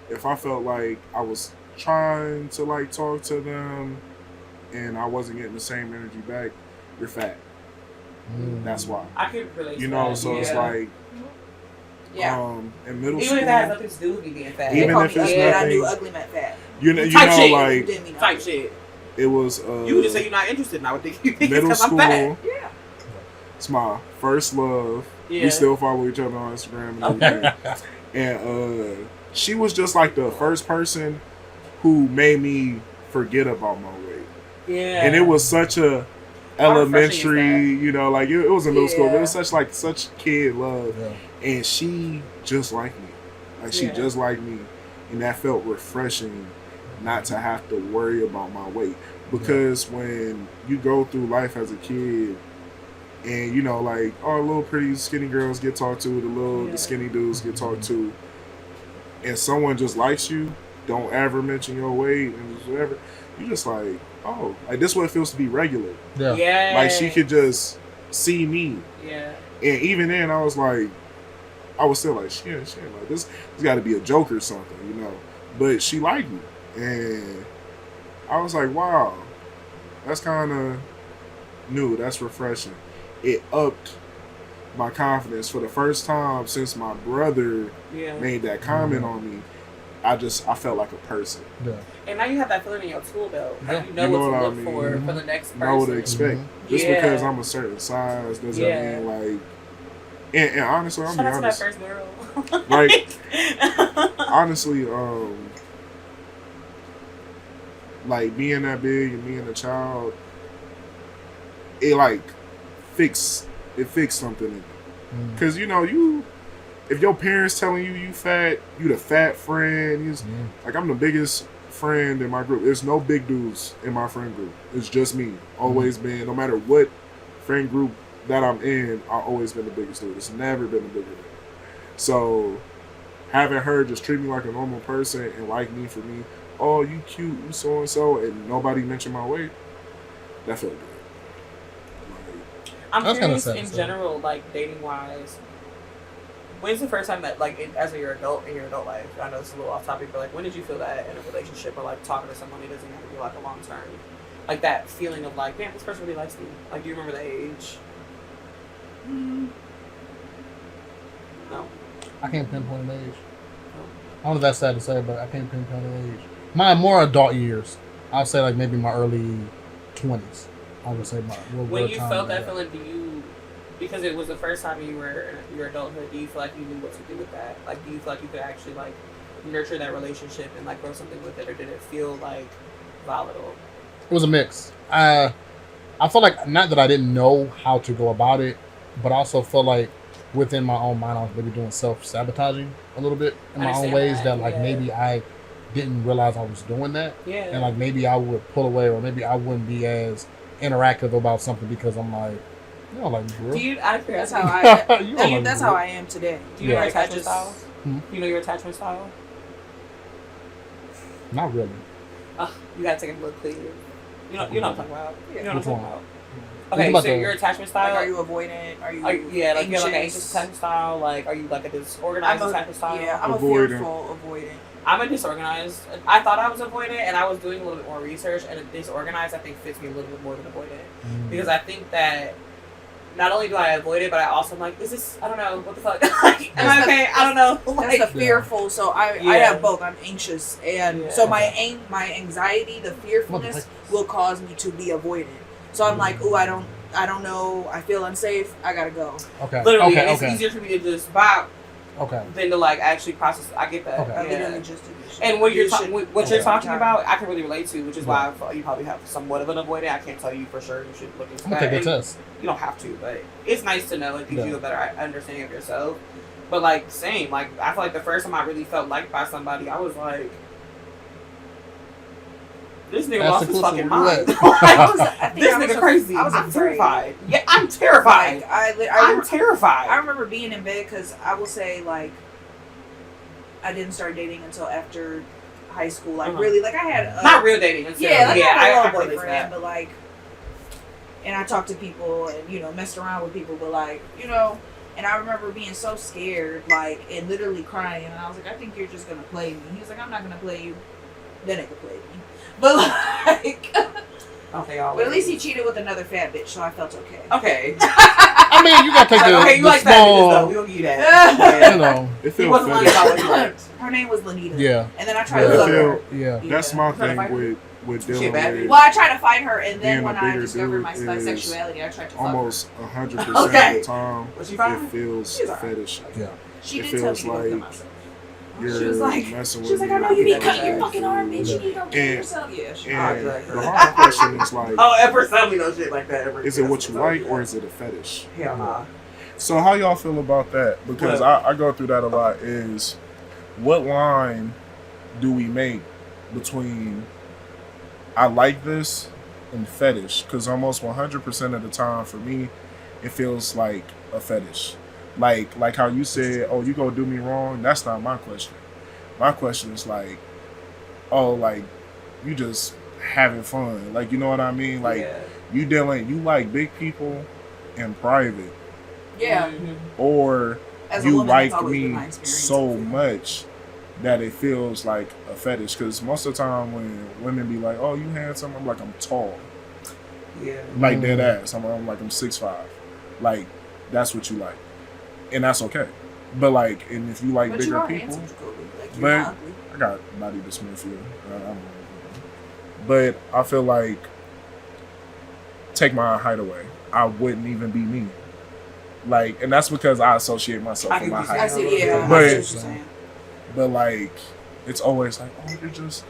if I felt like I was trying to like talk to them and I wasn't getting the same energy back, you're fat. That's why.
I could relate to
You know,
that.
so it's like, in middle
even
school,
if that has nothing to do with me being fat.
even if it's nothing,
I knew ugly meant fat.
you know, like
type shit.
It was.
You would just say you're not interested, and I would think you think
middle
it's 'cause
school.
I'm fat. Yeah.
It's my first love.
Yeah.
We still follow each other on Instagram and everything. And she was just like the first person who made me forget about my weight.
Yeah.
And it was such a elementary, you know, like it was in middle school, but it was such kid love.
Yeah.
And she just like me. Like she just like me. And that felt refreshing not to have to worry about my weight. Because when you go through life as a kid and you know, like, oh, little pretty skinny girls get talked to, the skinny dudes get talked to, and someone just likes you, don't ever mention your weight and just whatever, you just like, oh, like this is what it feels to be regular.
Yeah.
Like she could just see me.
Yeah.
And even then I was still like, shit, like this gotta be a joke or something, you know. But she liked me. And I was like, wow, that's kinda new, that's refreshing. It upped my confidence for the first time since my brother made that comment on me. I felt like a person.
Yeah.
And now you have that feeling in your tool belt. Like you know
You know
what to
what
look
I mean?
for the next person.
Know what to expect. Just because I'm a certain size doesn't mean like. And honestly, I'm
Shout out
honest.
to that first girl.
Like, honestly, like being that big and being a child, it like fixed something in me. Cause you know if your parents telling you fat, you the fat friend. Like I'm the biggest friend in my group. There's no big dudes in my friend group. It's just me. Always been. No matter what friend group that I'm in, I've always been the biggest dude. It's never been the bigger dude. So having her just treat me like a normal person and like me for me, oh, you cute, you so and so, and nobody mentioned my weight. That felt good.
I'm
I was gonna
curious
say,
in
so.
general, like dating wise. When's the first time that, like, as your adult life? I know it's a little off topic, but like, when did you feel that in a relationship or like talking to someone who doesn't have to be like a long term, like that feeling of like, damn, this person really likes me. Like, do you remember the age? No.
I can't pinpoint an age. I don't know if that's sad to say, but I can't pinpoint an age. My more adult years, I'll say like maybe my early 20s. I would say my.
When you felt that feeling, do you, because it was the first time you were in your adulthood, do you feel like you knew what to do with that? Like, do you feel like you could actually like nurture that relationship and like grow something with it, or did it feel like volatile?
It was a mix. I feel like, not that I didn't know how to go about it, but I also feel like within my own mind I was maybe doing self-sabotaging a little bit in my own ways that like maybe I didn't realize I was doing that.
Yeah.
And like maybe I would pull away, or maybe I wouldn't be as interactive about something because I'm like, you know, like, bro.
Do you, out of
That's
curiosity,
how that's how I am today.
do you know your
Like, I
attachment style? You know your attachment style?
Not really.
You gotta take a look clear. You know what I'm talking about. You know what I'm
Which
talking
one?
about.
What
Okay,
about
so
the-
your attachment style.
Like, are you avoidant? Are you
yeah, like you're like an
anxious?
anxious attachment style. Like, are you like a disorganized attachment style?
Yeah, I'm
Avoidant.
a fearful avoidant.
I'm a disorganized. I thought I was avoidant, and I was doing a little bit more research. And a disorganized, I think, fits me a little bit more than avoidant, because I think that not only do I avoid it, but I also am like, is this? I don't know what the fuck. Like, am I okay? I don't know.
That's
Like,
the fearful. So I have both. I'm anxious, and so my anxiety, the fearfulness, will cause me to be avoidant. So I'm like, ooh, I don't know. I feel unsafe. I gotta go.
Okay.
Literally,
Okay.
it's easier for me to just bop
Okay.
than to like actually process. I get that.
Okay.
I
Yeah.
literally just do this shit.
And what you're
Do this shit.
what you're
Okay.
talking about, I can really relate to, which is why I feel you probably have somewhat of an avoidant. I can't tell you for sure. You should look into
I'm
that.
gonna take a
And
test.
You don't have to, but it's nice to know. It gives
Yeah.
you a better understanding of yourself. But like, same. Like, I feel like the first time I really felt liked by somebody, I was like, this nigga lost his fucking mind. This nigga crazy.
I was
I'm
afraid.
terrified. Yeah, I'm terrified.
Like,
I'm terrified.
I remember being in bed because I will say, like, I didn't start dating until after high school. Like, really, like, I had
not real dating. Until,
yeah, like, I had a
I
little
realized
boyfriend, but like, and I talked to people and messed around with people, but like, and I remember being so scared, like, and literally crying, and I was like, I think you're just gonna play me. He was like, I'm not gonna play you. That nigga played me, but like.
Okay,
But at least he cheated with another fat bitch, so I felt okay.
Okay.
I mean, you gotta take the,
okay, you
the
like
small,
that, though. We'll give you that.
you know.
It
He
feels
wasn't lying about what he liked.
Her name was Lanita.
Yeah.
And then I tried to love her.
Yeah.
That's my
Trying to fight
thing with
She a
dealing
bad
with
bitch?
Well, I tried to fight her, and then
being
when
a
I
bigger
discovered my
dude is
sexuality, I tried to fuck her.
almost 100%
Okay.
of the time.
Was she fine?
It feels
She's alright.
fetish.
Yeah.
She
It
did tell me
feels
to go kill
like
myself.
you're
She was like,
messing with
she was like, I
me.
know you be
Yeah.
cutting your fucking arm, bitch. You need to go kill
And-
yourself. Yeah, she
And
right.
the hard question is like,
Oh, ever tell me no shit like that. Ever.
is it what you like or is it a fetish?
Hell nah.
So how y'all feel about that? Because I go through that a lot. Is what line do we make between I like this and fetish? Because almost 100% of the time for me, it feels like a fetish. Like how you said, oh, you gonna do me wrong? That's not my question. My question is like, oh, like you just having fun. Like, you know what I mean? Like you like big people in private.
Yeah.
Or
As a
you
woman, that's
like
always been my
me
experience.
so much that it feels like a fetish. Because most of the time when women be like, oh, you handsome, I'm like, I'm tall.
Yeah.
Like dead ass. I'm like, I'm 6'5". Like, that's what you like. And that's okay. But like, and if you like
But
bigger
you are
people,
handsome, Jacobi. Like, you're
but
not ugly.
I got body dysmorphia. But I feel like, take my height away, I wouldn't even be me. Like, and that's because I associate myself with my height.
I see, yeah. I see what
But,
you're saying.
but like, it's always like, oh, you're just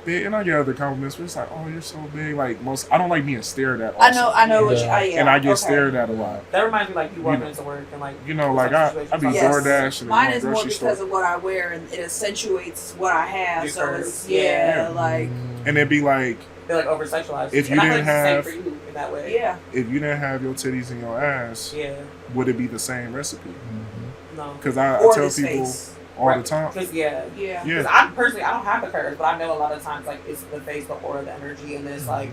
big. And I get other compliments, but it's like, oh, you're so big. Like, I don't like being stared at. Also.
I know what you, yeah.
And I get
okay.
stared at a lot.
That reminds me like you walking into work and like
Like I be DoorDash and
mine
going
is more
grocery
because
store.
of what I wear and it accentuates what I have.
Your
So
curves.
it's
Yeah.
like
And it'd be like,
they're like over sexualized.
if you
and I feel
didn't
like
have,
it's the same for you in that way.
yeah.
if you didn't have your titties and your ass, would it be the same recipe?
No.
Because I
Or
tell
this
people
face.
all the time.
Because
Yeah.
Because I personally, I don't have the curves, but I know a lot of times like it's the face, the aura, the energy, and this like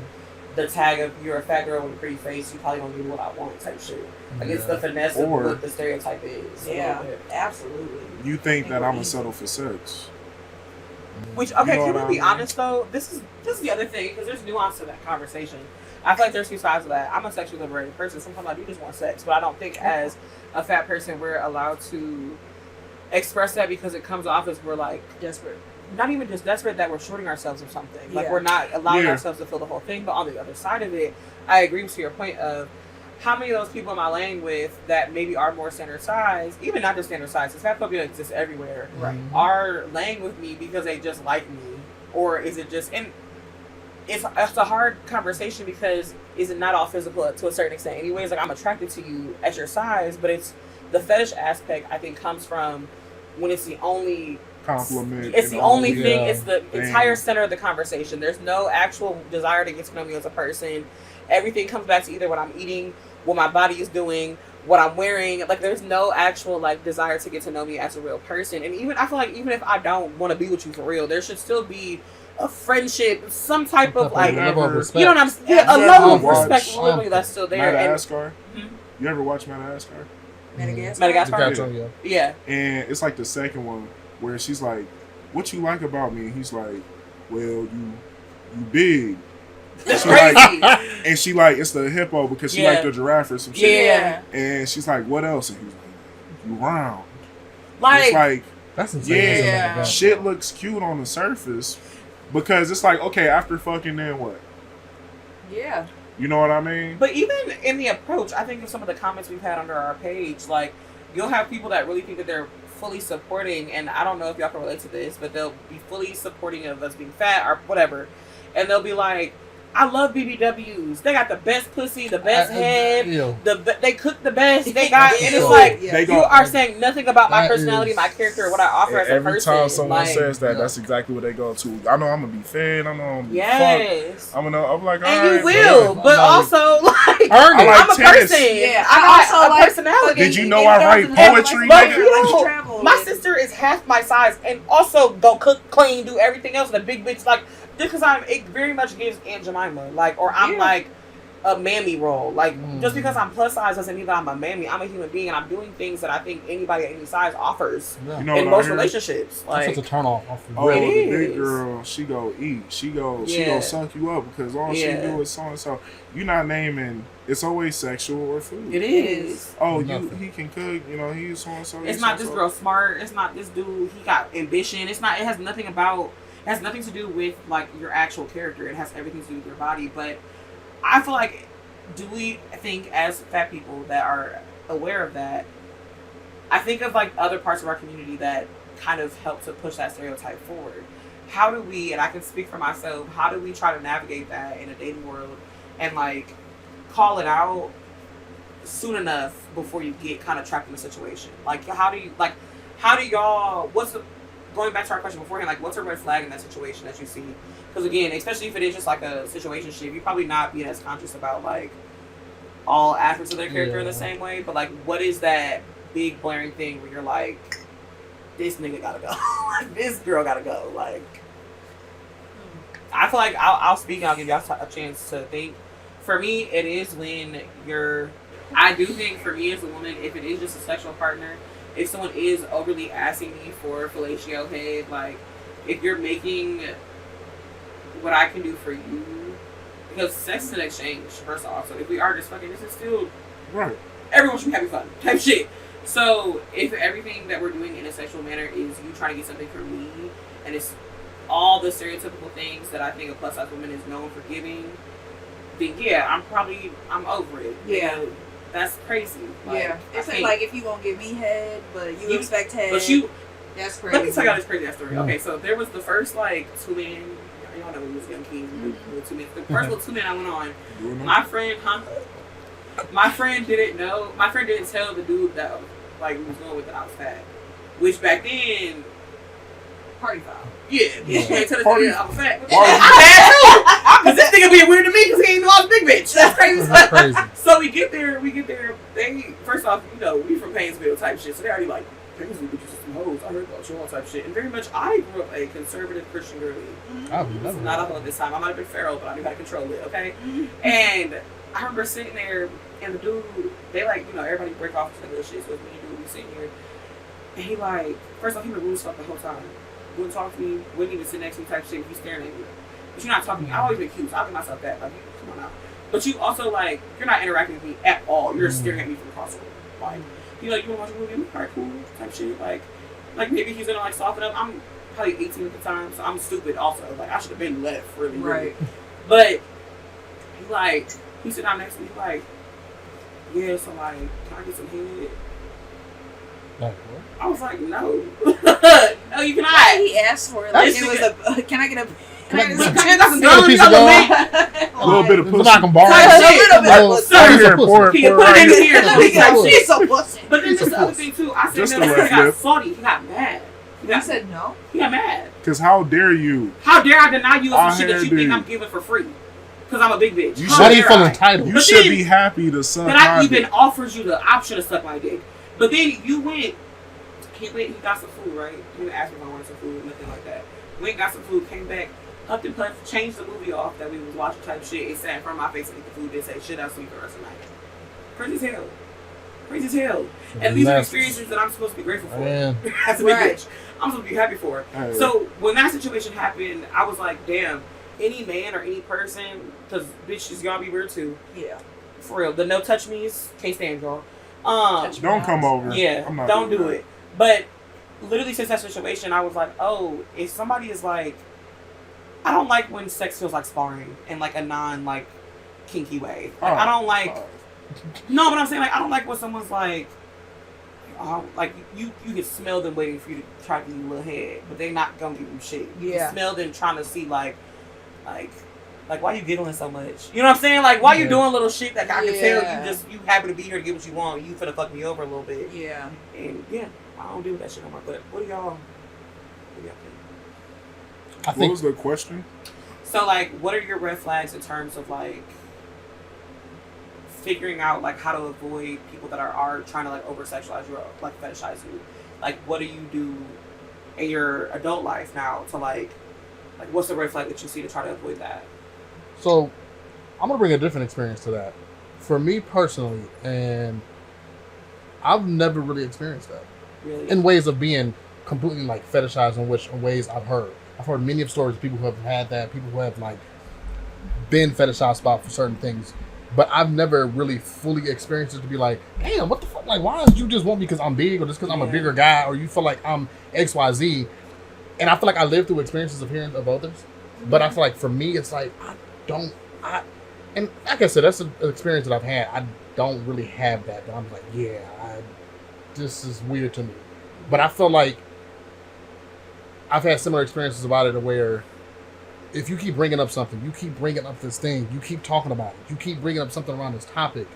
the tag of you're a fat girl with a pretty face, you probably don't give me what I want type shit. Like it's the finesse of
Or-
what the stereotype is. a
Yeah,
little bit.
absolutely.
You think that I'm gonna settle for sex?
Which okay,
You know
can
what
we be
I mean?
honest though? This is the other thing because there's nuance to that conversation. I feel like there's two sides of that. I'm a sexually liberated person. Sometimes I do just want sex, but I don't think as a fat person we're allowed to express that because it comes off as we're like
Desperate.
not even just desperate that we're shorting ourselves of something. Like
Yeah.
we're not allowing
Yeah.
ourselves to feel the whole thing. But on the other side of it, I agree to your point of how many of those people am I laying with that maybe are more standard size, even not just standard size, because fat phobia exists everywhere,
Right.
are laying with me because they just like me? Or is it just, and it's a hard conversation because is it not all physical to a certain extent anyways? Like I'm attracted to you at your size, but it's the fetish aspect I think comes from when it's the only
Compliment.
it's
and
the
all
only
that.
thing. It's the
Damn.
entire center of the conversation. There's no actual desire to get to know me as a person. Everything comes back to either what I'm eating, what my body is doing, what I'm wearing. Like there's no actual like desire to get to know me as a real person. And even I feel like even if I don't want to be with you for real, there should still be a friendship, some type of like,
level of respect.
you know what I'm saying?
Yeah,
A level of
watch,
respect, literally, that's still there. And,
Madagascar.
Mhm.
You ever watch Madagascar?
Madagascar.
Yeah.
Yeah.
And it's like the second one where she's like, "What you like about me?" And he's like, "Well, you big."
That's
She like,
crazy.
and she like, it's the hippo because she
Yeah.
like the giraffe or some shit.
Yeah.
And she's like, "What else?" And he's like, "You round."
Like,
it's like,
That's insane.
yeah, shit looks cute on the surface because it's like, okay, after fucking, then what?
Yeah.
You know what I mean?
But even in the approach, I think of some of the comments we've had under our page, like you'll have people that really think that they're fully supporting, and I don't know if y'all can relate to this, but they'll be fully supporting of us being fat or whatever, and they'll be like, I love BBWs. They got the best pussy, the best head, they cook the best. They got, and it's like you are saying nothing about my personality, my character, or what I offer as a
Every
person.
time someone
like,
says that, that's exactly what they go to. I know I'm gonna be fed. I know I'm gonna be
yes.
fucked. I'm like,
and
all
you
right,
will,
bro.
but also like
I like
I'm a
tennis.
person.
Yeah,
I
I
got
also
a
like
personality.
Did you know I write poetry,
But
nigga?
you know, my sister is half my size and also go cook, clean, do everything else. The big bitch, like, just because it very much gives Aunt Jemima, like, or I'm like a mammy role. Like, just because I'm plus size doesn't mean that I'm a mammy. I'm a human being and I'm doing things that I think anybody at any size offers
Yeah.
You know
in
what I
most
hear?
relationships. Like,
That's such a turn off.
Oh,
It
the big
is.
girl, she go eat. She go
Yeah.
suck you up because all she
Yeah.
do is so and so. You're not naming. It's always sexual or food.
it is.
Oh,
Nothing.
he can cook. You know, he's so and so.
It's not this girl smart. It's not this dude. He got ambition. It's not. It has nothing about. It has nothing to do with like your actual character. It has everything to do with your body. But I feel like, do we think as fat people that are aware of that? I think of like other parts of our community that kind of help to push that stereotype forward. How do we? And I can speak for myself. How do we try to navigate that in a dating world and like call it out soon enough before you get kind of trapped in a situation? Like, how do y'all, going back to our question beforehand, like, what's a red flag in that situation that you see? Because again, especially if it is just like a situationship, you probably not being as conscious about like all aspects of their character in the same way, but like, what is that big blaring thing where you're like, this nigga gotta go, like, this girl gotta go? Like, I feel like I'll speak and I'll give y'all a chance to think. For me, it is when I do think for me as a woman, if it is just a sexual partner, if someone is overly asking me for fellatio head, like, if you're making what I can do for you, because sex is an exchange, first off, so if we are just fucking, this is still,
right.
Everyone should be having fun, type shit. So, if everything that we're doing in a sexual manner is you trying to get something from me, and it's all the stereotypical things that I think a plus size woman is known for giving, then yeah, I'm over it.
Yeah.
You know, that's crazy. Like,
Yeah.
I
It's
can't-
like if you gonna give me head, but you expect head.
But you,
that's crazy.
let me tell y'all this crazy ass story. Okay, so there was the first like 2 men. Y'all know we was young kids. The 2 men. The first little 2 men I went on. My friend didn't know. My friend didn't tell the dude that like we was going with that I was fat. Which back then,
party foul.
yeah, you can't tell the
Party-
dude that I was fat.
Party-
I'm bad too. Cause this nigga being weird to me because he ain't know I was a big bitch. That's crazy.
That's crazy.
So we get there. They first off, you know, we from Painesville type shit. So they already like Crazy bitches some hoes. I heard about you all type shit. And very much, I grew up a conservative Christian girly. Not a hoe this time. I might have been feral, but I knew how to control it, okay? And I remember sitting there, and the dude, they like, you know, everybody break off to the shit. So it's me and dude, we sitting here. And he like, first off, he been rude stuff the whole time. Wouldn't talk to me, wouldn't even sit next to me type shit. He's staring at me. But you're not talking to me. I've always been cute, so I'll give myself that. Like, come on now. But you also, like, you're not interacting with me at all. You're staring at me from across the room. Like, you like, you want to watch a movie? I'm like, all right, cool, type shit. Like maybe he's gonna like soften up. I'm probably 18 at the time, so I'm stupid also. Like, I should have been left, really.
Right.
But he sit down next to me, like, yeah, so like, can I get some head?
Like what?
I was like, no. No, you cannot.
Why he asked for it? Like, it was a, can I get a... Can I get some
a little bit of pussy.
Not gonna borrow.
She's so pussy.
But then just the other thing too, I said no, he got salty. He got mad.
You said no?
He got mad.
Because how dare you?
How dare I deny you some shit that you think I'm giving for free? Because I'm a big bitch.
Why do you feel entitled?
You should be happy to suck
that I even offered you the option to suck my dick. But then you went, he got some food, right? He didn't ask me if I wanted some food, nothing like that. Went, got some food, came back, up and puffed, changed the movie off that we was watching type shit. It sat in front of my face and ate the food. They say, shit, I'll sleep the rest of the night. Crazy as hell. Crazy as hell. And these are experiences that I'm supposed to be grateful for. As a big bitch. I'm supposed to be happy for. So when that situation happened, I was like, damn, any man or any person, because bitches, y'all be weird too. Yeah. For real. The no touch me's, can't stand y'all.
Don't come over.
Yeah,
I'm not
don't do
that.
it. But literally since that situation, I was like, oh, if somebody is like, I don't like when sex feels like sparring in like a non like kinky way. Like, I don't like. No, but I'm saying like I don't like when someone's like you can smell them waiting for you to try to give you a little head, but they're not gonna give you shit. You can smell them trying to see like why you giggling so much? You know what I'm saying? Like why you doing little shit that I can tell you happy to be here to get what you want. You finna fuck me over a little bit. Yeah. And yeah, I don't do that shit no more. But what do y'all think?
What was the question?
So, like, what are your red flags in terms of, like, figuring out, like, how to avoid people that are trying to, like, over-sexualize you or, like, fetishize you? Like, what do you do in your adult life now to, like, what's the red flag that you see to try to avoid that?
So, I'm going to bring a different experience to that. For me personally, and I've never really experienced that.
Really?
In ways of being completely, like, fetishized in ways I've heard. I've heard many of stories of people who have had that, people who have like been fetishized about for certain things, but I've never really fully experienced it to be like, damn, what the fuck? Like, why is you just want me because I'm big, or just because I'm a bigger guy, or you feel like I'm XYZ? And I feel like I lived through experiences of hearing of others, but I feel like for me, it's like and like I said, that's an experience that I've had. I don't really have that, but I'm like, yeah, this is weird to me. But I feel like I've had similar experiences about it where if you keep bringing up something, you keep bringing up this thing, you keep talking about it, you keep bringing up something around this topic,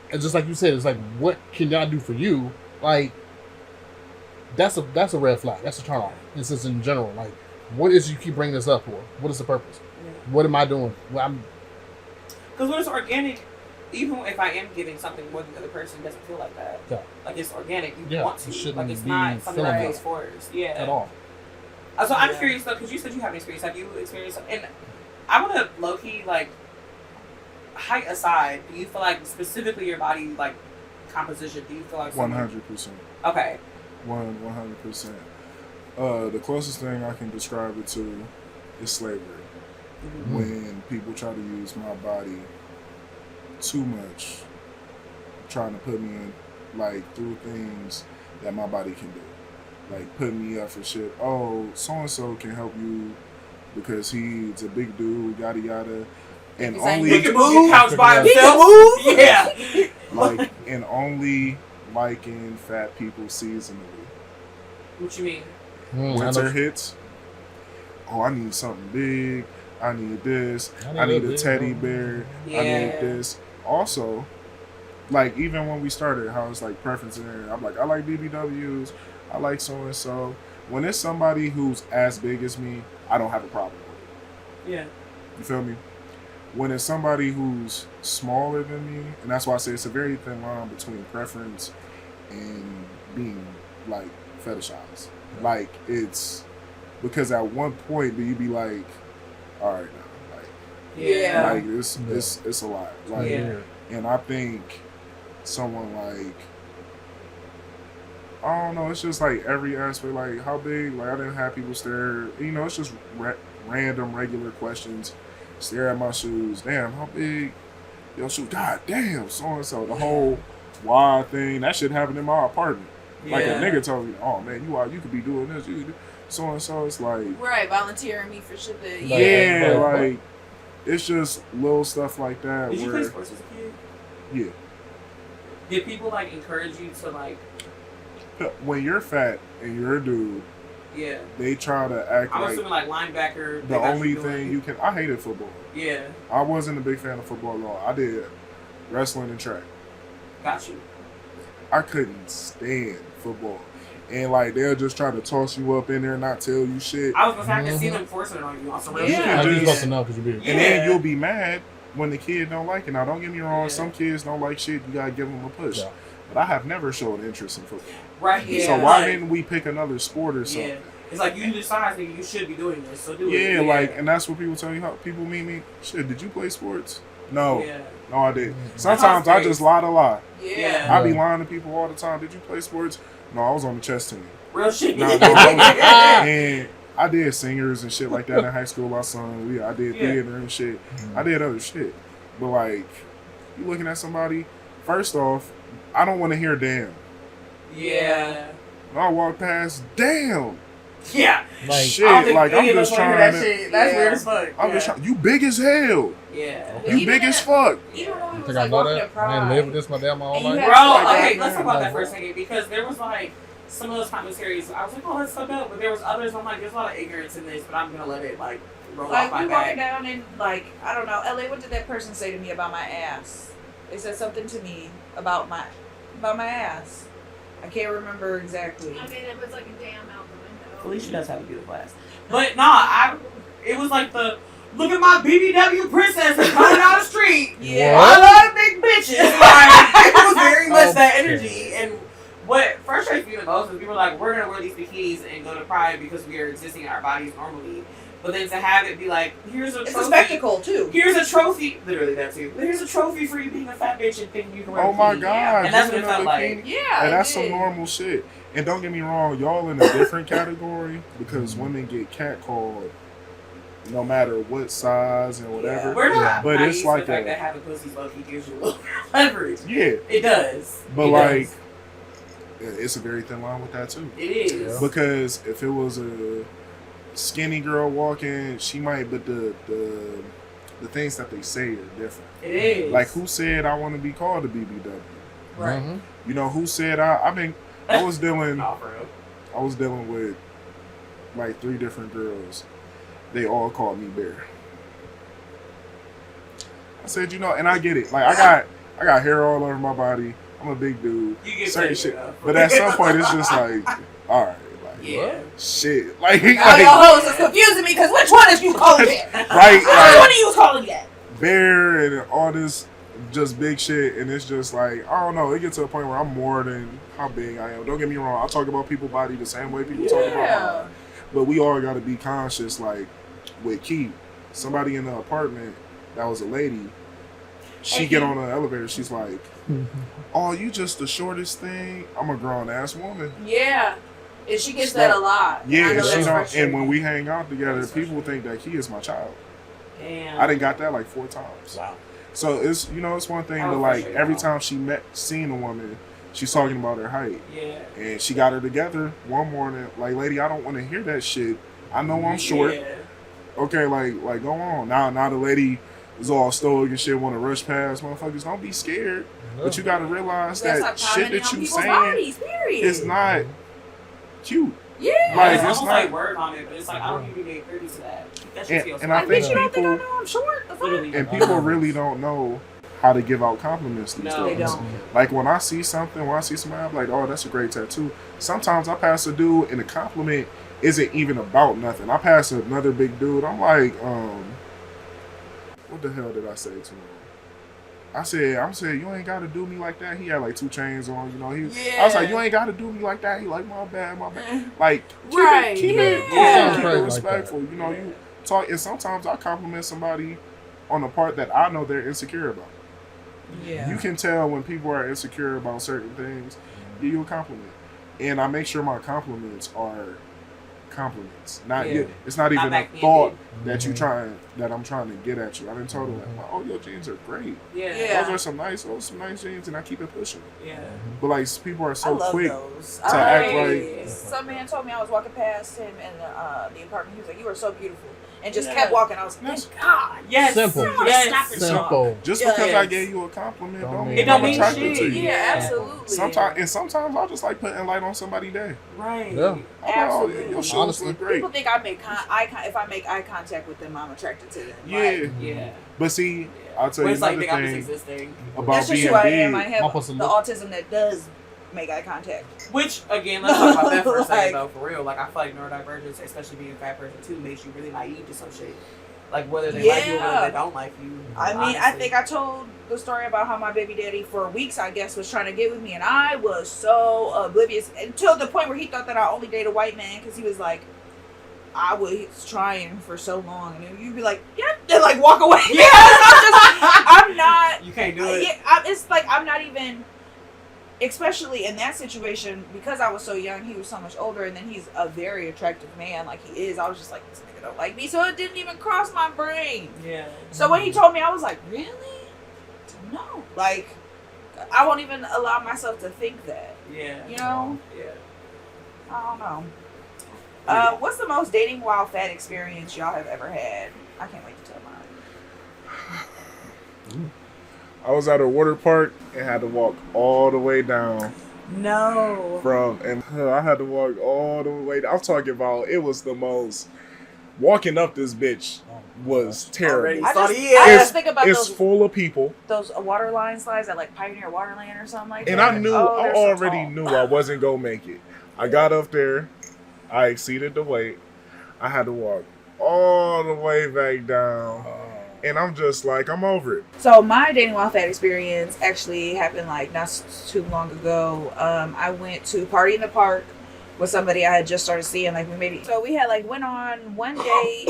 and just like you said, it's like, what can y'all do for you? Like, that's a red flag. That's a turn off. This is in general. Like, what is you keep bringing this up for? What is the purpose? Yeah. What am I doing?
Because when it's organic, even if I am giving something more than the other person, doesn't feel like that. Yeah. Like, it's organic. You want to. Like, it's not something that feels forced. Yeah. At all. So I'm curious though, because you said you have an experience. Have you experienced? And I want to low key, like, height aside, do you feel like specifically your body, like, composition? Do you feel like
100%?
Okay.
100%. The closest thing I can describe it to is slavery. Mm-hmm. When people try to use my body too much, trying to put me in, like, through things that my body can do. Like, putting me up for shit. Oh, so-and-so can help you because he's a big dude, yada yada. And only...
He can move couch by himself. Yeah.
Like, and only liking fat people seasonally.
What you mean?
Winter hits. Oh, I need something big. I need this. I need a teddy bear. Yeah. I need this. Also, like, even when we started, how it's like preference in there. I'm like, I like BBWs. I like so-and-so. When it's somebody who's as big as me, I don't have a problem with it.
Yeah.
You feel me? When it's somebody who's smaller than me, and that's why I say it's a very thin line between preference and being like fetishized. Like it's because at one point do you be like, all right now, like like it's a lot. Like and I think someone like I don't know, it's just like every aspect, like how big, like I didn't have people stare, you know, it's just random regular questions. Stare at my shoes, damn, how big your shoes, god damn, so and so, the whole wide thing, that shit happened in my apartment. Like a nigga told me, oh man, you could be doing this, you could do so and so. It's like
volunteering me for shit that
like it's just little stuff like that.
Did you play sports as a kid?
Yeah.
Did people like encourage you to like?
When you're fat and you're a dude, they try to act
I'm
like
assuming like linebacker.
The only thing you can. I hated football.
Yeah.
I wasn't a big fan of football at all. I did wrestling and track.
Got you.
I couldn't stand football. And like they'll just try to toss you up in there and not tell you shit.
I was gonna say I can see them forcing it on you on some real shit.
You're supposed to know because you're big.
And then you'll be mad when the kid don't like it. Now don't get me wrong, some kids don't like shit. You gotta give them a push. Yeah. But I have never showed interest in football.
Right. Yeah.
So why didn't we pick another sport or something?
Yeah. It's like you decide that you should be doing this, so do it.
Yeah, like, and that's what people tell you. How people meet me. Shit, did you play sports? No.
Yeah.
No, I didn't. Sometimes I just lie to lie.
Yeah.
I be lying to people all the time. Did you play sports? No, I was on the chess team.
Real shit.
And I did singers and shit like that in high school. I sung. I did theater and shit. I did other shit. But like, you looking at somebody. First off, I don't want to hear damn.
Yeah.
When I walk past, damn.
Yeah.
Like, shit. Like I'm just trying to.
Shit. That's weird as fuck.
I'm just trying. You big as hell.
Yeah.
You big as fuck.
Even when we was
I
like
know
walking
that.
to Pride.
I ain't lived with this my damn my whole life.
Bro, okay, let's talk about that for a second because there was like some of those commentaries. I was like, oh, that's so dope, but there was others. I'm like, there's a lot of ignorance in this, but I'm gonna let it like roll off my
we
back.
walking down and like I don't know, LA. What did that person say to me about my ass? They said something to me about my ass. I can't remember exactly.
I mean, it was like a damn out the window.
Felicia does have a beautiful ass, but nah, it was like the. Look at my BBW princess coming down the street.
Yeah.
I love big bitches. Like, it was very much that energy. And what frustrates me the most is people are like, we're going to wear these bikinis and go to Pride because we are existing in our bodies normally. But then to have it be like, here's a trophy.
It's a spectacle, too.
Here's a trophy. Literally, that too. But here's a trophy for you being a fat bitch and thinking you can wear a
Oh my
bikini.
god.
And that's what it felt like.
Yeah.
And that's some normal shit. And don't get me wrong, y'all in a different category because women get catcalled. No matter what size and whatever,
We're not
but it's like
the fact that having pussy low-key gives you a little leverage.
Yeah,
it does.
But it's a very thin line with that too.
It is
because if it was a skinny girl walking, she might, but the things that they say are different.
It is
like who said I want to be called a BBW?
Right.
Mm-hmm. You know who said I was dealing. I was dealing with like 3 different girls. They all called me Bear. I said, you know, and I get it. Like I got hair all over my body. I'm a big dude.
You get
certain shit. But at some point, it's just like, all right, like shit. Like,
y'all hoes is confusing me because which one is you calling it?
Right?
Which one are you calling it?
Bear and all this just big shit, and it's just like I don't know. It gets to a point where I'm more than how big I am. Don't get me wrong. I talk about people's body the same way people talk about mine. But we all got to be conscious, like. With Keith, somebody in the apartment that was a lady, she get on the elevator, she's like, oh, you just the shortest thing? I'm a grown ass woman.
Yeah. And she gets that a lot.
Yeah, and she don't, and when we hang out together, people think that he is my child.
Damn.
I done got that like 4 times. Wow. So it's it's one thing to like every time she seen a woman, she's talking about her height.
Yeah.
And she got her together one morning, like, lady, I don't want to hear that shit. I know I'm short.
Yeah.
Okay, like go on. Now the lady is all stoic and shit, want to rush past motherfuckers. Don't be scared. No. But you got to realize that shit that you saying is not cute.
Yeah,
like,
it's
it's
almost
not,
like word on it, but it's like I don't even get privy to that. That shit feels
and I think
you don't think I know I'm short?
And people really don't know how to give out compliments these days.
They don't.
Like when I see something, when I see somebody, I'm like, oh, that's a great tattoo. Sometimes I pass a dude and the compliment isn't even about nothing. I pass another big dude. I'm like, what the hell did I say to him? I said, you ain't gotta do me like that. He had like 2 chains on, you know. I was like, you ain't gotta do me like that. He like, my bad. Like, keep it respectful. You know, you talk. And sometimes I compliment somebody on the part that I know they're insecure about.
Yeah.
You can tell when people are insecure about certain things. Give you a compliment, and I make sure my compliments are compliments. It's not even a thought that I'm trying to get at you. I didn't tell them, like, oh, your jeans are great.
Yeah.
Those are some nice jeans, and I keep it pushing.
Yeah.
But like people are so quick
those.
to act like.
Some man told me I was walking past him in the apartment. He was like, "You are so beautiful," and just kept walking. I was like, "Thank God."
Yes.
Simple. Simple.
Just because I gave you a compliment, don't mean
it don't
I'm
mean
attracted
shit.
to you.
Yeah, absolutely.
Sometimes I just like putting light on somebody's day.
Right.
Yeah.
Absolutely.
Your shoes look great.
People think I make if I make eye contact with them, I'm attracted to them.
Yeah. But see, I'll tell you
it's like
another
they
thing about
that's just
being
who I
big.
am. I have the autism that does make eye contact.
Which, again, let's talk about that for a second, though, for real. Like, I feel like neurodivergence, especially being a fat person, too, makes you really naive to some shit. Like, whether they like you or whether they don't like you.
I mean, I think I told the story about how my baby daddy, for weeks, I guess, was trying to get with me, and I was so oblivious until the point where he thought that I only date a white man, because he was like, I was trying for so long, and you'd be like, yeah, and like walk away. Yeah, I'm not.
You can't do it.
Yeah, it's like I'm not even. Especially in that situation, because I was so young, he was so much older, and then he's a very attractive man, like he is. I was just like, this nigga don't like me, so it didn't even cross my brain.
Yeah.
So when he told me, I was like, really? No. Like, I won't even allow myself to think that.
Yeah.
You know?
Yeah.
I don't know. What's the most dating while fat experience y'all have ever had? I can't wait to tell mine.
I was at a water park and had to walk all the way down.
No.
I had to walk all the way down. I'm talking about, it was the most. Walking up this bitch was terrible.
I just think about
it's
those,
full of people.
Those water line slides at like Pioneer Waterland or something like
and
that.
I knew, I already knew I wasn't gonna make it. I got up there, I exceeded the weight. I had to walk all the way back down. And I'm just like, I'm over it.
So my dating while fat experience actually happened like not too long ago. I went to Party in the Park with somebody I had just started seeing. So we had like went on one date.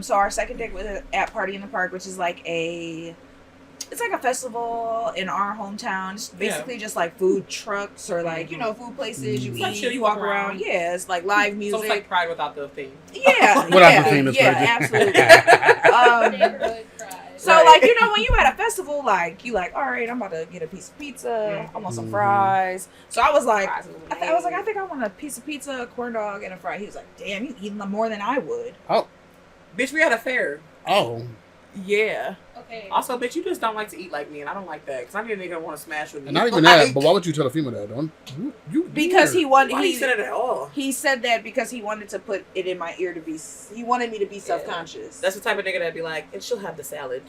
So our second date was at Party in the Park, which is like it's like a festival in our hometown. It's basically just like food trucks or like, you know, food places you eat, you walk around. Yeah, it's like live music.
So it's like Pride without the theme.
Yeah.
Without the theme is
absolutely. So like, you know, when you at a festival, like you like, all right, I'm about to get a piece of pizza. I want some fries. So I was like, I think I want a piece of pizza, a corn dog, and a fry. He was like, damn, you eating more than I would.
Oh.
Bitch, we had a fair.
Oh.
Yeah.
Okay.
Also, bitch, you just don't like to eat like me, and I don't like that because I need a nigga want to smash with me.
And not even that, but why would you tell a female that? Don't you?
Because he wanted.
Why he said it at all?
He said that because he wanted to put it in my ear to be. He wanted me to be self-conscious.
That's the type of nigga that'd be like, and she'll have the salad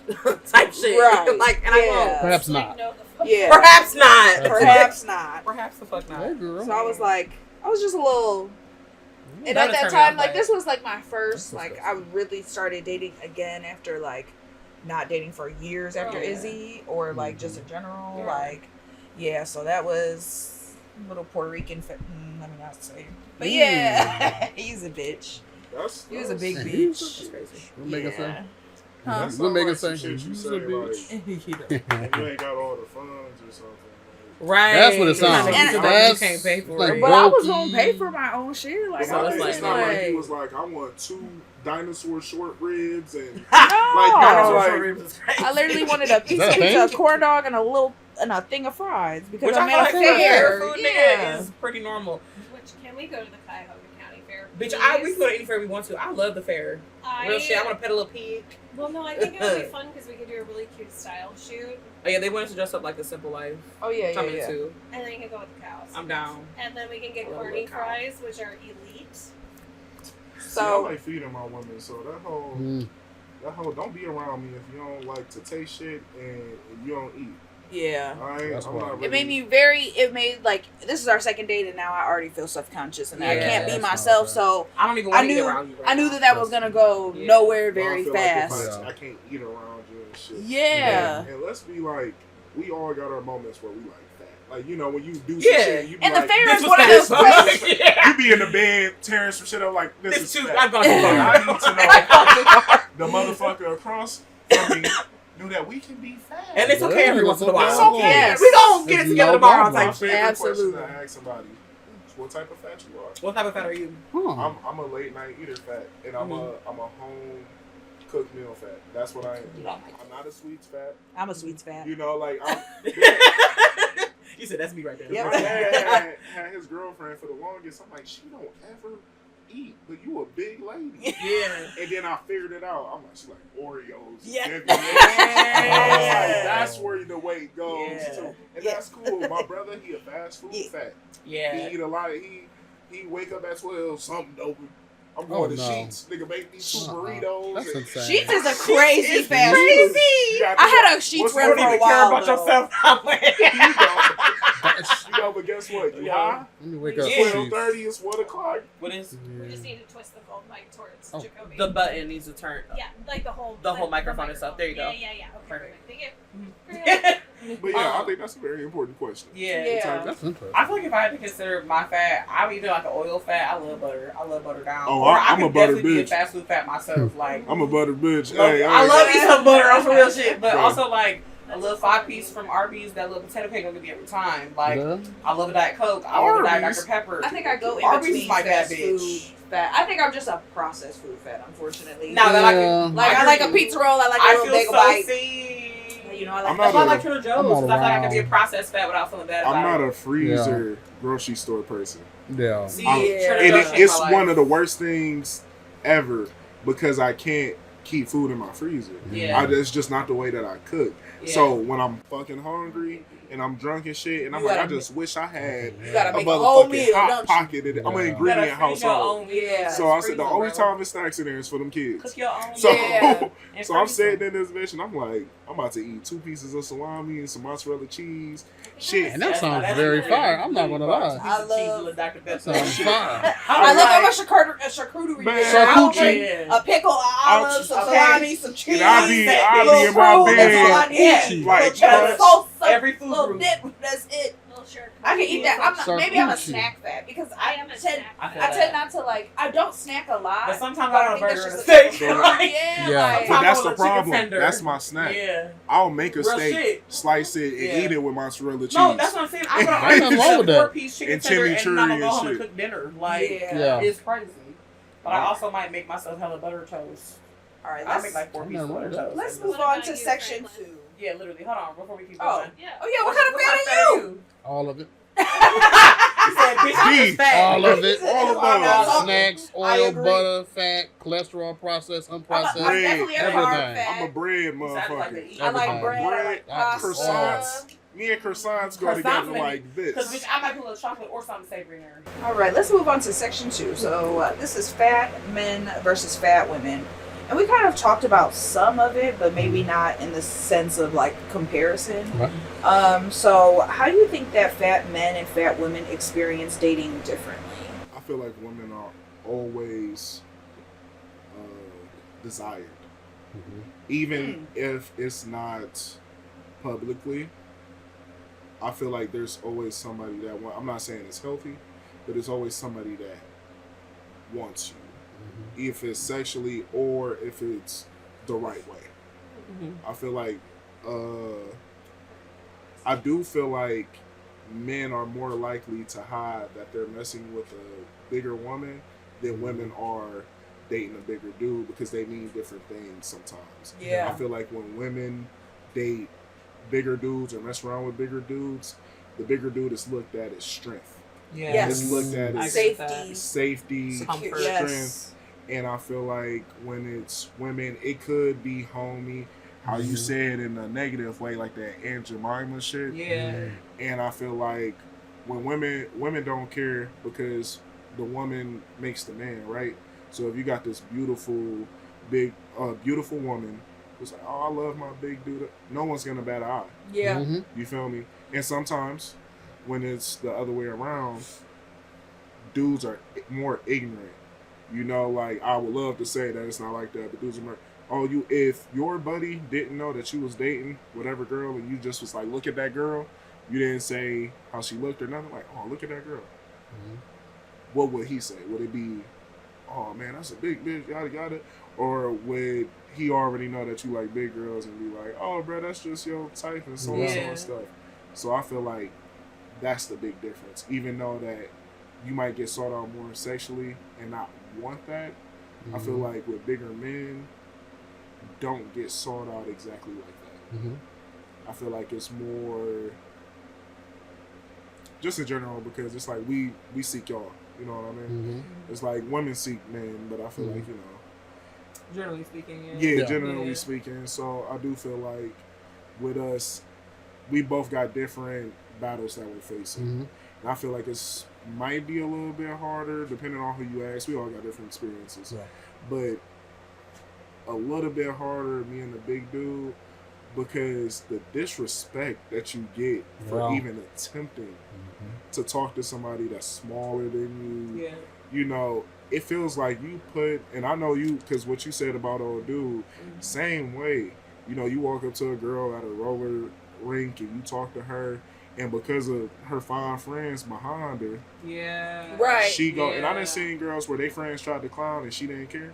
type shit.
Right.
Like, and I won't.
Perhaps not.
Yeah.
Perhaps not.
Perhaps not.
Perhaps the fuck not.
Hey, girl.
So I was like, I was just a little. And at that time, like this was like my first, like I really started dating again after like not dating for years after Izzy or like just in general, like so that was a little Puerto Rican. Let me not say, but yeah, he's a bitch. He was a big bitch.
That's crazy. What Megan say?
Huh?
What Megan say?
He's a bitch. You ain't got all the funds or something.
Right.
That's what it sounds like.
That's you can't pay for
like
it.
But I was gonna pay for my own shit. Like
So
I was
it's
like,
not like he was like, I want 2 dinosaur short ribs and
no.
Dinosaur short ribs is crazy.
I literally wanted a piece of pizza, a corn dog, and a thing of fries because
Which
I'm
I
at a
feel like
fair.
food nigga is pretty normal.
Which, can we go to the Cuyahoga County Fair?
Bitch,
please?
we can go to any fair we want to. I love the fair. Real shit. I want to pet a little pig.
Well, no, I think it would be fun because we could do a really cute style shoot.
Oh yeah, they want us to dress up like The Simple Life.
Oh yeah,
Which I'm
yeah.
into.
And then you can go with the cows.
I'm down.
And then we can get
I love
corny
a cow.
fries, which are elite.
See, I like feeding my women, so that whole don't be around me if you don't like to taste shit and you don't eat.
Yeah.
That's
I'm not
It made me like, this is our second date and now I already feel self-conscious and I can't be
that's
myself,
not
so
I don't even want to eat around you.
I knew that was gonna go nowhere very
feel
fast.
Like if I can't eat around you and shit.
Yeah.
And let's be like, we all got our moments where we like fat. Like, you know, when you do some
Yeah.
shit, you be
And
like,
the fair
this
is
was
one of
fat
those
as fuck.
questions.
Yeah.
you be in the bed tearing some shit up like, this is
too.
fat.
I'm gonna go.
I need to know the motherfucker across from me knew that we can be fat.
And it's okay every once in a while.
It's okay.
Yes.
We gonna get it together tomorrow.
My
Type shit.
favorite
Absolutely.
question to ask somebody is, what type of fat you are?
What type of fat are you?
I'm a late night eater fat, and I'm a home cooked meal fat. That's what I am. I'm not a sweets fat.
I'm a sweets fat.
You know, like I'm.
You said that's me right there.
Yep.
My dad had his girlfriend for the longest. I'm like, she don't ever eat, but you a big lady.
Yeah.
And then I figured it out. I'm like, she like Oreos.
Yeah.
And like, that's where the weight goes to, and that's cool. My brother, he a fast food fat.
Yeah.
He eat a lot of he wake up at 12, something open. I'm going to Sheets. Nigga, make me 2 burritos.
That's
and-
insane.
Sheets is a crazy
Sheets is
fast
crazy.
food.
You gotta
I
do
had
that.
a Sheets
What's
run
funny
for a
to
while.
Care about
though.
yourself.
You know, but guess what? You high?
Let me wake up.
12:30 is 1 o'clock.
What is
We just need to twist the gold mic towards Jacobi.
the button needs to turn?
Yeah, like the whole
microphone itself. There you go.
Yeah. Okay,
Perfect.
Thank you.
But yeah, I think that's a very important question.
Yeah.
That's interesting.
I feel like if I had to consider my fat, I'm either like an oil fat. I love butter. I love butter down.
Oh,
or
I'm
I
a
could
butter
definitely be a
bitch.
fast food fat myself. Like
I'm a butter bitch.
I
Hey,
love me some butter on some real shit, but
Bro.
also like a little 5-piece from Arby's. That little potato cake I'm gonna get every time. Like I love a Diet Coke. I love a Diet
Arby's?
Dr Pepper.
I think I go in
Arby's
between
is my bad
fast
bitch.
food fat. I think I'm just a processed food fat, unfortunately.
Now that I can,
Like I like a pizza roll. I like a
I
little
feel
bagel
so
bite.
seen.
You know, I
I'm
like.
That's why I
not
like
a-
Trader Joe's.
I'm all
Because I feel like I can be a
around.
processed fat without feeling bad about
I'm not
it.
a freezer grocery store person.
Yeah.
See,
Yeah.
Trader Joe's changed
It's
my
one
life.
of the worst things ever because I can't keep food in my freezer.
Yeah.
It's just not the way that I cook.
Yeah.
So when I'm fucking hungry and I'm drunk and shit, and I'm
You
like, I
gotta
just wish I had
You gotta
a
make a whole
motherfucking
meal,
hot
don't you?
pocket. I'm an
Yeah.
You
ingredient
gotta freeze your
household.
own, yeah.
So I said the
freeze
only
them, bro.
time it snacks in there is for them kids.
Cook your own.
So,
Yeah.
And
so I'm
freeze
sitting
them.
in this bitch and I'm like, I'm about to eat 2 pieces of salami and some mozzarella cheese. Shit.
And that
That's
sounds
that's
very
really-
fire. I'm not gonna
really
lie.
fire.
I
Cheese
love-
with Dr. Pepper.
That sounds fire.
I love how
like-
much charcuterie.
Man,
Charcuterie.
A pickle, olives, some
Okay.
salami, some cheese.
And I be in my
fruit, that's all I
bed,
need.
like,
Little cheddar
crunch.
sauce,
Every food
little
group.
dip. That's it.
Little shirt.
I can eat that. I'm not, maybe I'm a
Charcuterie.
snack fat because
I am a
tend
snack.
I feel
I
that.
tend not to like. I don't snack a lot.
But sometimes
but
I want a
think
burger and a
that's just
steak.
So-
Like,
Yeah,
Yeah.
like,
But that's
I
the
want a chicken
problem.
tender.
That's my snack.
Yeah.
I'll make a
Real
steak,
shit.
slice it, and
Yeah.
eat it with mozzarella cheese.
No, that's what I'm saying. I'm
Ain't nothing wrong
gonna
with
order
that.
a 4-piece chicken
And
tender and
chimichurri
I'm gonna
and
go home and
shit.
cook dinner. Like,
Yeah.
it's crazy. But I also might make myself hella butter toast.
all right,
I
let's,
make like 4 pieces of
wrong
butter
with that.
toast.
let's
And
move
What
on
about
to
you,
section
Franklin?
2.
Yeah, literally. Hold on before we keep
Oh.
going.
Yeah.
Oh yeah, what kind of
What
fat are you?
All of it.
He said, bitch, I'm
Beef.
just fat.
All of it.
All of
All
those.
Snacks,
I
oil,
agree.
butter, fat, cholesterol, processed,
I'm
unprocessed.
definitely a carb
everything.
fat.
I'm a bread
Sounds like
motherfucker.
the eat.
I like
Everything.
bread. I like
Bread,
pasta.
croissants. Me and croissants go
Croissants
together
maybe.
like
Because
this.
bitch, I might put a little chocolate or something savory in there.
All right, let's move on to section 2. So this is fat men versus fat women. And we kind of talked about some of it, but maybe not in the sense of like comparison.
Right.
So how do you think that fat men and fat women experience dating differently?
I feel like women are always desired. Even if it's not publicly, I feel like there's always somebody that I'm not saying it's healthy, but there's always somebody that wants you. If it's sexually or if it's the right way. I feel like I do feel like men are more likely to hide that they're messing with a bigger woman than women are dating a bigger dude because they mean different things sometimes.
Yeah.
I feel like when women date bigger dudes or mess around with bigger dudes, the bigger dude is looked at as strength.
Yeah.
Yes.
It's looked at
I
as
agree with that.
Safety.
safety,
Comfort.
strength.
Yes.
And I feel like when it's women, it could be homie, how you said in a negative way, like that Aunt Jemima shit.
Yeah.
And I feel like when women don't care because the woman makes the man, right? So if you got this beautiful, beautiful woman who's like, oh, I love my big dude, no one's gonna bat an eye.
Yeah.
Mm-hmm.
You feel me? And sometimes when it's the other way around, dudes are more ignorant. You know, like I would love to say that it's not like that, but dudes are more, oh, if your buddy didn't know that you was dating whatever girl and you just was like, look at that girl, you didn't say how she looked or nothing, like, oh, look at that girl.
Mm-hmm.
What would he say? Would it be, oh man, that's a big bitch, yada yada? Or would he already know that you like big girls and be like, oh bro, that's just your type and so and so and stuff? So I feel like that's the big difference. Even though that you might get sought out more sexually and not want that, I feel like with bigger men, don't get sought out exactly like that.
Mm-hmm.
I feel like it's more just in general because it's like we seek y'all. You know what I mean?
Mm-hmm.
It's like women seek men, but I feel like, you know.
Generally speaking,
Generally speaking. So I do feel like with us, we both got different battles that we're facing.
Mm-hmm.
And I feel like it's might be a little bit harder depending on who you ask. We all got different experiences.
Right.
But a little bit harder being the big dude because the disrespect that you get for even attempting to talk to somebody that's smaller than you.
Yeah.
You know, it feels like you put, and I know you, because what you said about old dude, same way. You know, you walk up to a girl at a roller rink and you talk to her, and because of her 5 friends behind her,
right,
she go. And I done seen girls where they friends tried to clown and she didn't care.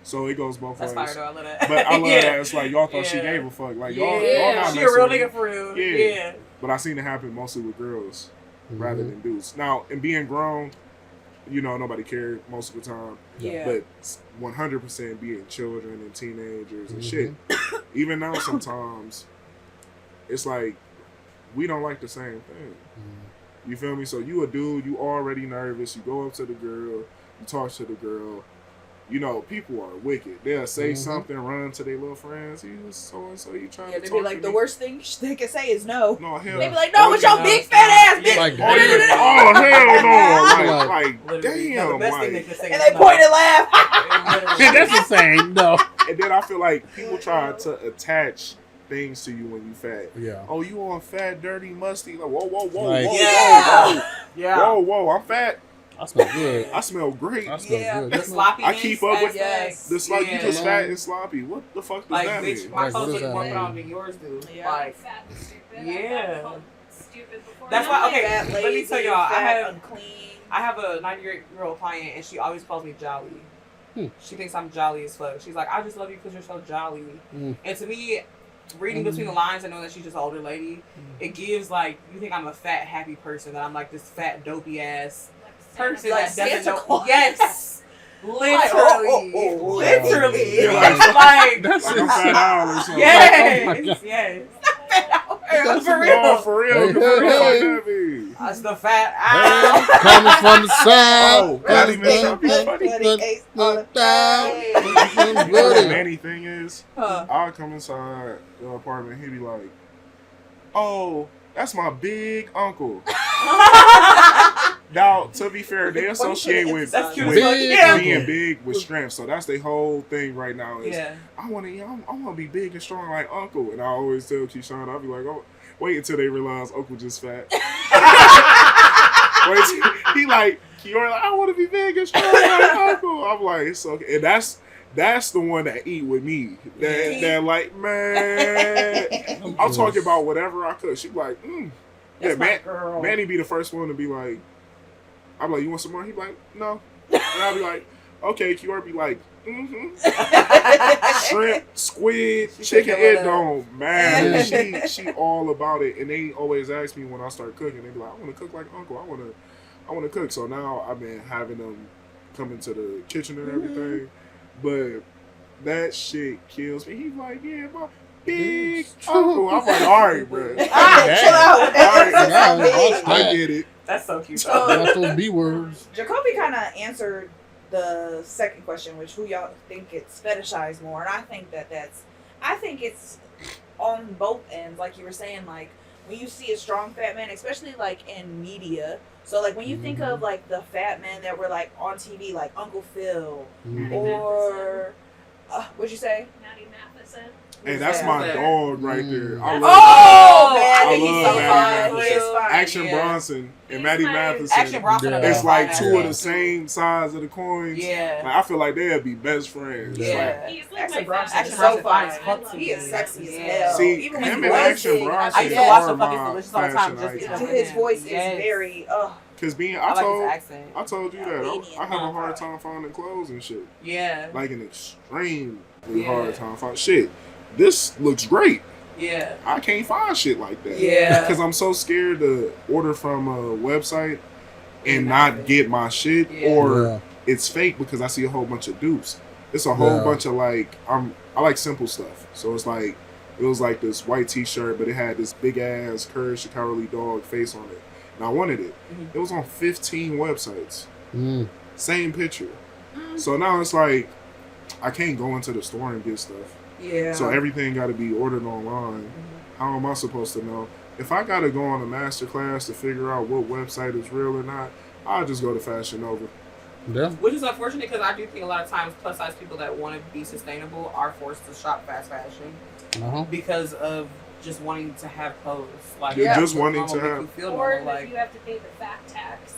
So it goes both ways.
That's fire though. I love that.
But I love that. It's like y'all thought she gave a fuck. Like y'all not
she
messing
a real
with
nigga
her.
for real.
Yeah. But I seen it happen mostly with girls rather than dudes. Now, and being grown, you know, nobody cared most of the time.
Yeah.
But 100% being children and teenagers and shit. Even now, sometimes it's like we don't like the same thing. You feel me? So you a dude, you already nervous. You go up to the girl, you talk to the girl. You know, people are wicked. They'll say something, run to their little friends. You so and so, you trying to
they
talk
be like,
to
the
me?
worst thing they can say is no.
No, hell.
They be like, no, with your big fat ass, bitch.
Like,
oh hell no! Like
Literally,
damn,
the best
like,
thing they can say
And
is
they
no.
point and laugh.
That's the same. No.
and then I feel like people try to attach things to you when you fat.
Yeah.
Oh, you on fat, dirty, musty? Like, whoa, whoa, whoa,
Like,
whoa,
Yeah.
whoa,
Yeah.
whoa, whoa! I'm fat.
I smell good.
I smell great.
I smell good.
The sloppiness.
I keep up with
aspect.
this. Like you just
Yeah.
fat and sloppy. What the fuck does
Like,
that
bitch,
mean?
my
Like, what
clothes
does
look
that
more put
mean?
on than yours do.
Yeah.
Like,
Fat and stupid.
Yeah.
I called stupid before.
That's
And
why-
I'm like,
okay,
Fat,
let me
lazy,
tell y'all, I
fat,
have-
unclean.
I have a 90-year-old client, and she always calls me jolly. She thinks I'm jolly as fuck. She's like, I just love you because you're so jolly. And to me, reading between the lines and knowing that she's just an older lady, it gives, like, you think I'm a fat, happy person, that I'm, like, this fat, dopey-ass person
Like
that doesn't
Santa
know.
Claus.
Yes. Literally.
oh.
Literally.
Yeah, like-
Like,
That's
Like I'm fat owl or something.
yes.
Oh my God.
Yes.
That's
For
Oh,
real.
for real.
Hey,
What the fuck
hey,
that mean?
That's the fat owl.
Coming from the south.
Oh, that even sound funny.
Bloody ace on the
You know what the manny thing is?
Huh.
I'll come inside the apartment, he'd be like, oh, that's my big uncle. Now, to be fair, they associate with,
That's cute
with
as fuck.
big
Yeah.
being big with strength. So that's the whole thing right now is,
Yeah.
I want to be big and strong like Uncle. And I always tell Keyshawn, I'll be like, oh, wait until they realize Uncle just fat. Wait till, he like, Kiora, like, I want to be big and strong like Uncle. I'm like, it's okay. And that's the one that eat with me. That like, man, I'm talking about whatever I cook. She be like, yeah,
That's my
man,
girl.
Manny be the first one to be like, I'm like, you want some more? He be like, no. And I'll be like, okay. Kiora be like, shrimp, squid, chicken, it don't matter. She all about it. And they always ask me when I start cooking, they be like, I want to cook like Uncle. I want to cook. So now I've been having them come into the kitchen and everything. But that shit kills me. He's like, yeah, my big Uncle. I'm like, all right, bro.
All right, chill out.
All right,
Yeah,
I get it.
That's so cute.
That's those B words.
Jacobi kind of answered the second question, which who y'all think it's fetishized more, and I think it's on both ends. Like you were saying, like when you see a strong fat man, especially like in media. So like when you think of like the fat men that were like on TV, like Uncle Phil or What'd you say?
Maddie Matheson.
Hey, that's my dog right there. I love
Oh, man,
I
he's
love
so
Maddie
fine. He is fine.
Action Bronson and Maddie Matheson.
Action Bronson.
It's like two of
Yeah.
the same size of the coins.
Yeah.
Like, I feel like they'd be best friends.
Yeah.
He's like
Action
my
Bronson
favorite.
is so
fine.
fine. He is sexy as hell.
See,
Even
him
when
and
he's
Action
voicing,
Bronson
I used to watch
are
the fucking
my
Delicious all the time
fashion
just because
icons.
of
his
him.
voice is
Yes.
very.
Cause being,
I like his accent.
I told you that
Armenian,
I have a hard time finding clothes and shit.
Yeah.
Like an extremely hard time finding shit. This looks great.
Yeah.
I can't find shit like that.
Yeah.
Because I'm so scared to order from a website and not get my shit, or it's fake because I see a whole bunch of dupes. It's a whole bunch of like I like simple stuff. So it's like it was like this white T-shirt, but it had this big ass Courage the Cowardly Dog face on it, and I wanted it. It was on 15 websites. Same picture. So now it's like I can't go into the store and get stuff.
Yeah.
So everything got to be ordered online. How am I supposed to know? If I got to go on a master class to figure out what website is real or not, I'll just go to Fashion Nova.
Yeah.
Which is unfortunate because I do think a lot of times plus size people that want to be sustainable are forced to shop fast fashion because of just wanting to have clothes. Like
just wanting to have.
Or
normal,
that you have to pay the fat tax.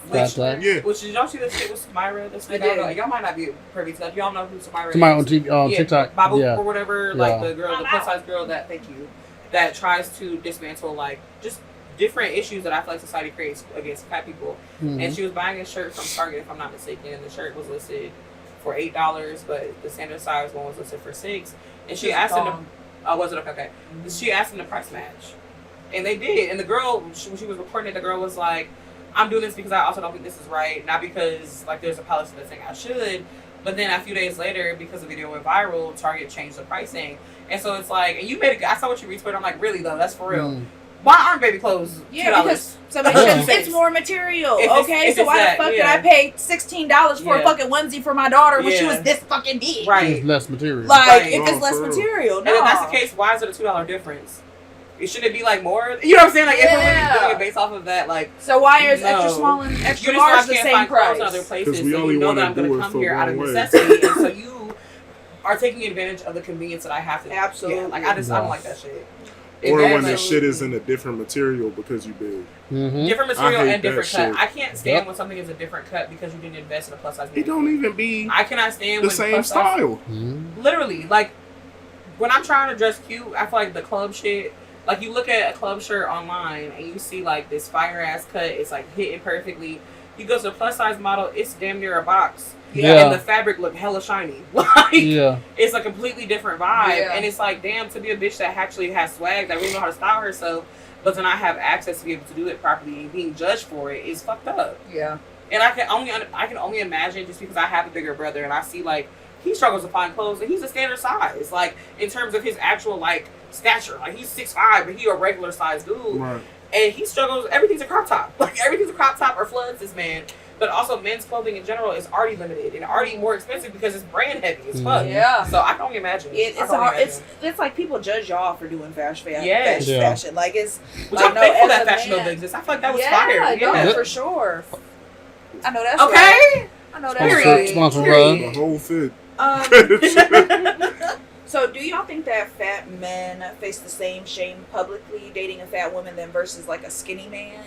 Which did y'all see this shit with Samira? This week? Y'all might not be privy to that. Y'all know who Samira is.
Samira on TikTok.
Babu
Yeah.
or whatever. Like the girl, the plus size girl that that tries to dismantle like just different issues that I feel like society creates against fat people. And she was buying a shirt from Target, if I'm not mistaken, and the shirt was listed for $8, but the standard size one was listed for $6. And she asked him, was it okay? She asked him to price match, and they did. And the girl, when she was recording it, the girl was like, "I'm doing this because I also don't think this is right, not because like there's a policy that's saying I should." But then a few days later, because the video went viral, Target changed the pricing, and so it's like, and you made it. I saw what you retweeted. I'm like, really though, that's for real. Why aren't baby clothes $2?
Yeah, because somebody said it's more material.
If
so why the fuck did I pay $16 for a fucking onesie for my daughter when she was this fucking big?
Right.
It's less material.
Like, if it's less material, no.
And if that's the case, why is it a $2 difference? It shouldn't be like more. You know what I'm saying? Like if we're really doing it based off of that, like
so why is extra small and extra large the same price?
In other places,
we
so
only
you know
wanna
that I'm going
do
to
it
come
for
here out of
one way.
necessity, and so you are taking advantage of the convenience that I have to.
Absolutely.
Yeah, like I don't like that shit.
Or when the shit is in a different material because you big.
Different material
I hate
and different
that
cut.
shit.
I can't stand when something is a different cut because you didn't invest in a plus size.
It don't even be
I cannot stand
the
when
same
plus size-
style.
Literally, like when I'm trying to dress cute, I feel like the club shit. Like you look at a club shirt online and you see like this fire ass cut. It's like hitting perfectly. You go to the plus size model, it's damn near a box.
Yeah.
And the fabric look hella shiny. Like it's a completely different vibe.
Yeah.
And it's like, damn, to be a bitch that actually has swag, that really know how to style herself, but then I have access to be able to do it properly and being judged for it is fucked up.
Yeah.
And I can only imagine just because I have a bigger brother and I see like he struggles to find clothes and he's a standard size. Like in terms of his actual like stature. Like he's 6'5", but he a regular size dude.
Right.
And he struggles, everything's a crop top. Like everything's a crop top or floods this man. But also men's clothing in general is already limited and already more expensive because it's brand heavy as fuck.
Yeah.
So I can only imagine.
It's hard. It's like people judge y'all for doing fashion.
Yes.
Fashion. Like it's.
Which
like,
I'm thankful
as
that
a
Fashion
man-
Nova exists. I feel like that was
yeah,
fire.
no, for sure. I know that's
Okay.
right. I know that's right.
Sponsor
The whole fit.
So do y'all think that fat men face the same shame publicly dating a fat woman than versus like a skinny man?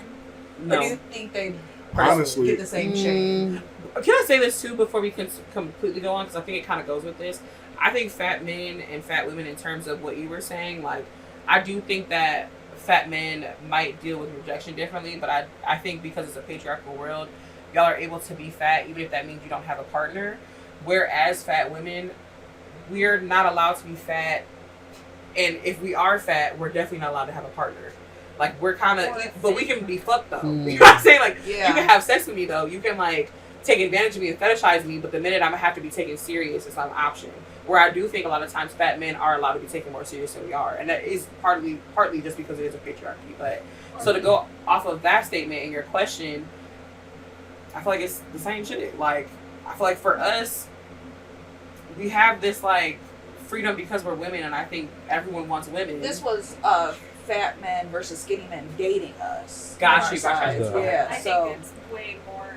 No.
Or do you think they
Honestly.
get the same shame?
Can I say this too before we can completely go on? Because I think it kind of goes with this. I think fat men and fat women, in terms of what you were saying, like I do think that fat men might deal with rejection differently, but I think because it's a patriarchal world, y'all are able to be fat even if that means you don't have a partner. Whereas fat women, we're not allowed to be fat, and if we are fat, we're definitely not allowed to have a partner. Like we're kind of, but we can be fucked though. You know what I'm saying? Like you can have sex with me though. You can like take advantage of me and fetishize me, but the minute I'm gonna have to be taken serious, it's not an option. Where I do think a lot of times fat men are allowed to be taken more serious than we are, and that is partly just because it is a patriarchy. But so to go off of that statement and your question, I feel like it's the same shit. Like I feel like for us, we have this like freedom because we're women, and I think everyone wants women.
This was fat men versus skinny men dating us.
Gotcha.
Yeah.
I
So
think it's way more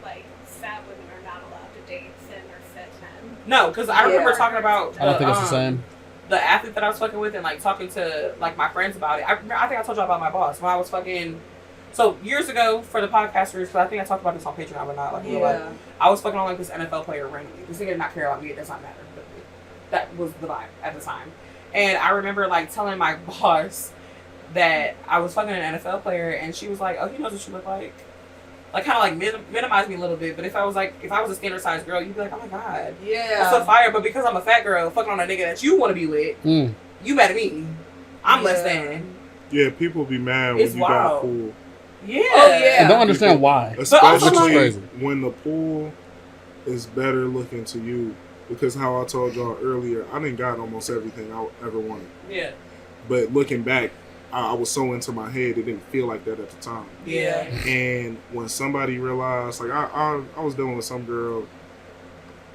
like fat women are not allowed to date thin or fit men.
No, because I remember talking about
I don't think it's the same.
The athlete that I was fucking with and like talking to like my friends about it. I think I told y'all about my boss when I was fucking. So years ago for the podcasters, because I think I talked about this on Patreon, but not like I was fucking on like this NFL player randomly. This nigga did not care about me. It does not matter. But that was the vibe at the time. And I remember like telling my boss that I was fucking an NFL player, and she was like, "Oh, he knows what you look like." Like kind of like minimize me a little bit, but if I was a standard sized girl, you'd be like, "Oh my god, that's so fire." But because I'm a fat girl fucking on a nigga that you want to be with, you mad at me? I'm less than.
Yeah, people be mad when you got pool.
Yeah. Oh yeah.
I don't understand why.
Especially when the pool is better looking to you, because how I told y'all earlier, I didn't got almost everything I ever wanted.
Yeah.
But looking back, I was so into my head, it didn't feel like that at the time.
Yeah.
And when somebody realized, like I was dealing with some girl,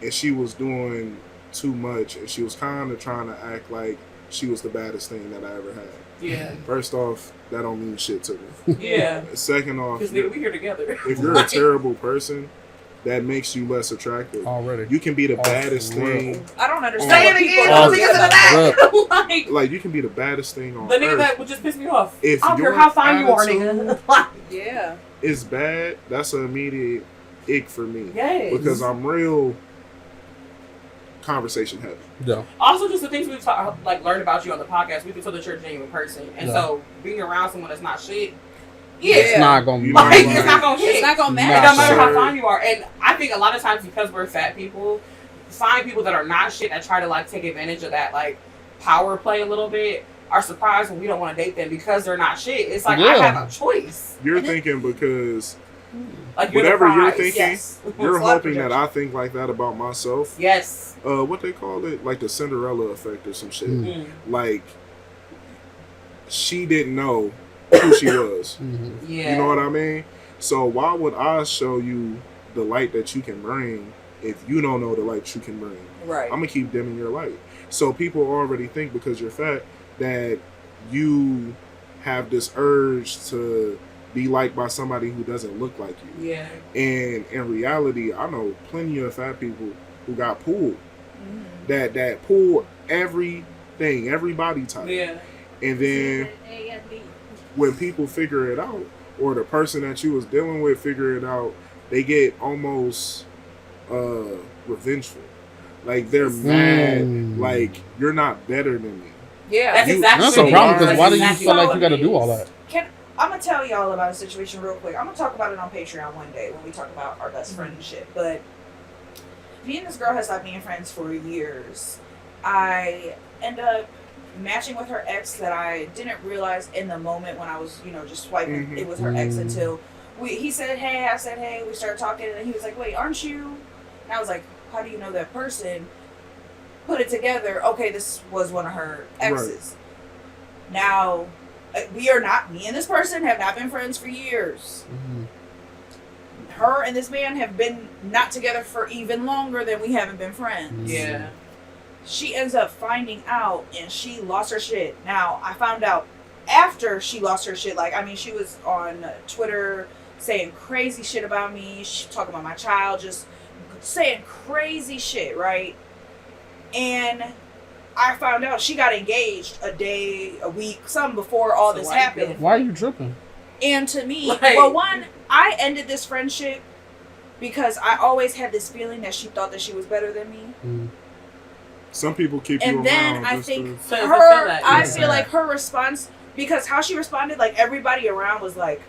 and she was doing too much, and she was kind of trying to act like she was the baddest thing that I ever had.
Yeah.
First off, that don't mean shit to me.
Yeah.
Second off,
because we here together.
If you're a terrible person, that makes you less attractive.
Already.
You can be the baddest thing.
I don't understand. Say it again.
Like you can be the baddest thing on
the nigga
earth.
that would just piss me off.
If
I don't care how fine you are, nigga.
Yeah.
It's bad. That's an immediate ick for me.
Yes.
Because I'm real conversation heavy.
Yeah.
Also, just the things we've learned about you on the podcast, we can tell that you're a genuine person, and so being around someone that's not shit. Yeah.
It's not gonna be.
It's not gonna hit.
It's not gonna matter.
It doesn't matter how fine you are. And I think a lot of times because we're fat people, find people that are not shit that try to like take advantage of that like power play a little bit are surprised when we don't want to date them because they're not shit. It's like I have a choice.
You're thinking because
like
whatever you're thinking,
yes.
you're hoping that I think like that about myself.
Yes.
What they call it, like the Cinderella effect or some shit. Like she didn't know who she was.
Yeah.
You know what I mean? So why would I show you the light that you can bring if you don't know the light you can bring?
Right.
I'm gonna keep dimming your light. So people already think because you're fat that you have this urge to be liked by somebody who doesn't look like you.
Yeah.
And in reality, I know plenty of fat people who got pulled. That pull everything, every body type.
Yeah.
And then when people figure it out, or the person that you was dealing with figure it out, they get almost revengeful. Like they're mad, like you're not better than me.
Yeah,
that's exactly.
That's a problem because why do you feel like you got to do all that?
I'm gonna tell y'all about a situation real quick. I'm gonna talk about it on Patreon one day when we talk about our best friend and shit. But me and this girl has stopped being friends for years. I end up matching with her ex that I didn't realize in the moment when I was, just swiping. It was her ex until he said, hey, I said, hey, we started talking, and he was like, wait, aren't you? And I was like, how do you know that person? Put it together. Okay, this was one of her exes. Right. Now, me and this person have not been friends for years. Her and this man have been not together for even longer than we haven't been friends.
Yeah.
She ends up finding out and she lost her shit. Now, I found out after she lost her shit. She was on Twitter saying crazy shit about me. She talking about my child, just saying crazy shit, right? And I found out she got engaged a day, a week, something before all this happened.
Why are you tripping?
And to me, I ended this friendship because I always had this feeling that she thought that she was better than me.
Some people keep you around.
And then I think I feel like her response, because how she responded, like everybody around was like,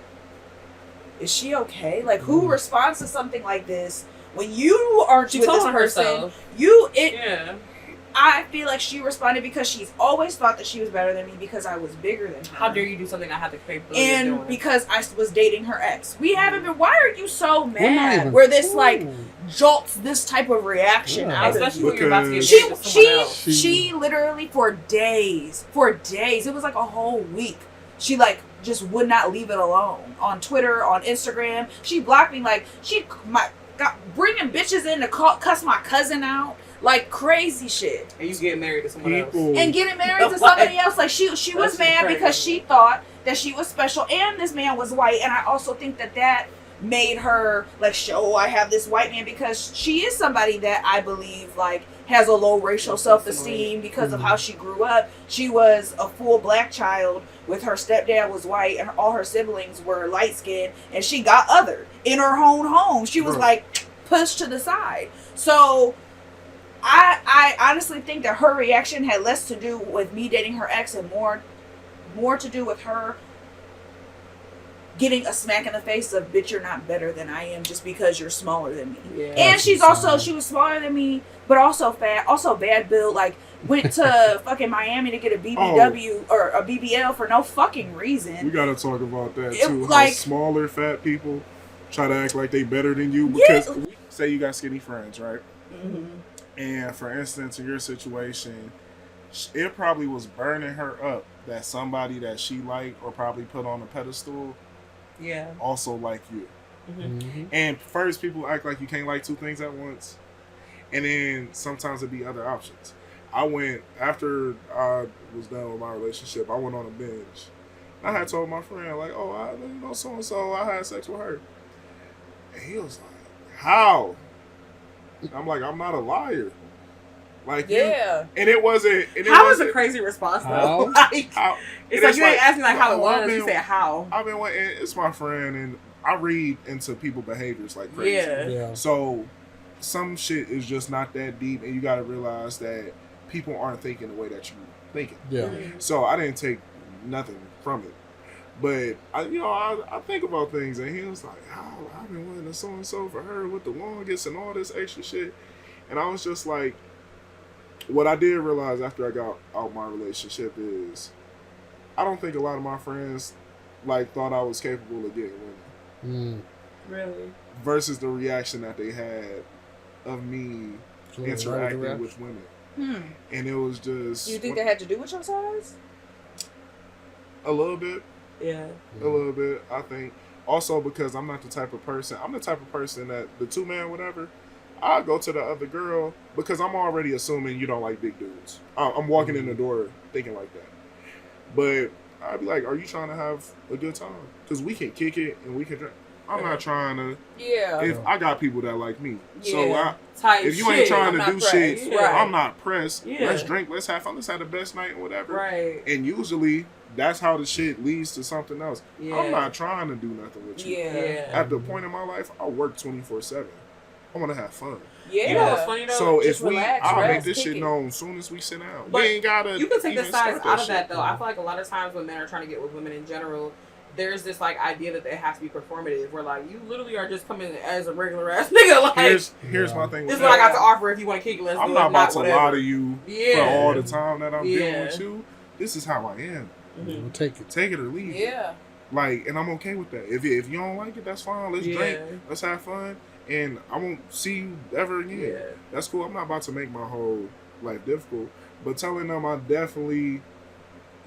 is she okay? Like who responds to something like this when you aren't with this person? I feel like she responded because she's always thought that she was better than me because I was bigger than her.
How dare you do something I had the capability of doing?
And because I was dating her ex. We haven't been. Why are you so mad? Where this jolts this type of reaction out
especially
of you?
when you're about to get married to someone else.
She literally for days, it was like a whole week. She just would not leave it alone. On Twitter, on Instagram, she blocked me. Got bringing bitches in to cuss my cousin out. Like crazy shit.
And you get married to someone else.
And getting married to somebody else. Like she was mad because she thought that she was special and this man was white. And I also think that made her show I have this white man, because she is somebody that I believe has a low racial self-esteem because of how she grew up. She was a full black child with her stepdad was white and all her siblings were light-skinned, and she got other in her own home. She was like pushed to the side. So I honestly think that her reaction had less to do with me dating her ex and more to do with her getting a smack in the face of, bitch, you're not better than I am just because you're smaller than me.
Yeah.
And she was smaller than me, but also fat, also bad build, like went to fucking Miami to get a BBW or a BBL for no fucking reason.
We gotta talk about that
It,
too.
like-
how smaller fat people try to act like they better than you because say you got skinny friends, right?
Mm-hmm.
And for instance, in your situation, it probably was burning her up that somebody that she liked or probably put on a pedestal also like you.
Mm-hmm.
And first, people act like you can't like two things at once. And then sometimes it'd be other options. After I was done with my relationship, I went on a binge. I had told my friend, like, oh, I know so-and-so, I had sex with her. And he was like, how? I'm like, I'm not a liar. Like,
yeah.
And it wasn't.
How is a crazy response, though? Like,
how?
It's like you ain't asked me like how it was.
You
You said how.
I've been waiting. It's my friend, and I read into people behaviors like crazy.
Yeah.
So some shit is just not that deep, and you got to realize that people aren't thinking the way that you thinking.
Yeah.
So I didn't take nothing from it, but I think about things, and he was like, "Oh, I've been wanting to so and so for her with the longest and all this extra shit," and I was just like. What I did realize after I got out my relationship is I don't think a lot of my friends thought I was capable of getting women.
Really?
Versus the reaction that they had of me interacting with women. And it was just...
You think that had to do with your size?
A little bit.
Yeah.
A little bit, I think. Also because I'm not the type of person... I'm the type of person that the two-man whatever... I'll go to the other girl because I'm already assuming you don't like big dudes. I'm walking in the door thinking like that. But I'd be like, are you trying to have a good time? Because we can kick it and we can drink. I'm not trying to.
Yeah.
If I got people that like me.
Yeah.
So if you ain't trying to do shit,
right.
I'm not pressed.
Yeah.
Let's drink, let's have fun, let's have the best night and whatever.
Right.
And usually that's how the shit leads to something else.
Yeah.
I'm not trying to do nothing with you.
Yeah.
At the point in my life, I work 24/7. I want to have fun.
Yeah. You know what's funny though?
So
Just
if I'll
rest,
make this shit
it.
known as soon as we sit down.
But
we ain't gotta.
You can take the size out of that
shit.
though. I feel like a lot of times when men are trying to get with women in general, there's this idea that they have to be performative. Where you literally are just coming as a regular ass nigga.
Here's my thing.
This is what I got to offer. If you want to kick it, let's
I'm
do
not
it.
about to
whatever.
lie to you for all the time that I'm dealing with you. This is how I am.
Mm-hmm. Take it
or leave it.
Yeah.
And I'm okay with that. If you don't like it, that's fine. Let's drink. Let's have fun. And I won't see you ever again.
Yeah.
That's cool. I'm not about to make my whole life difficult. But telling them I definitely,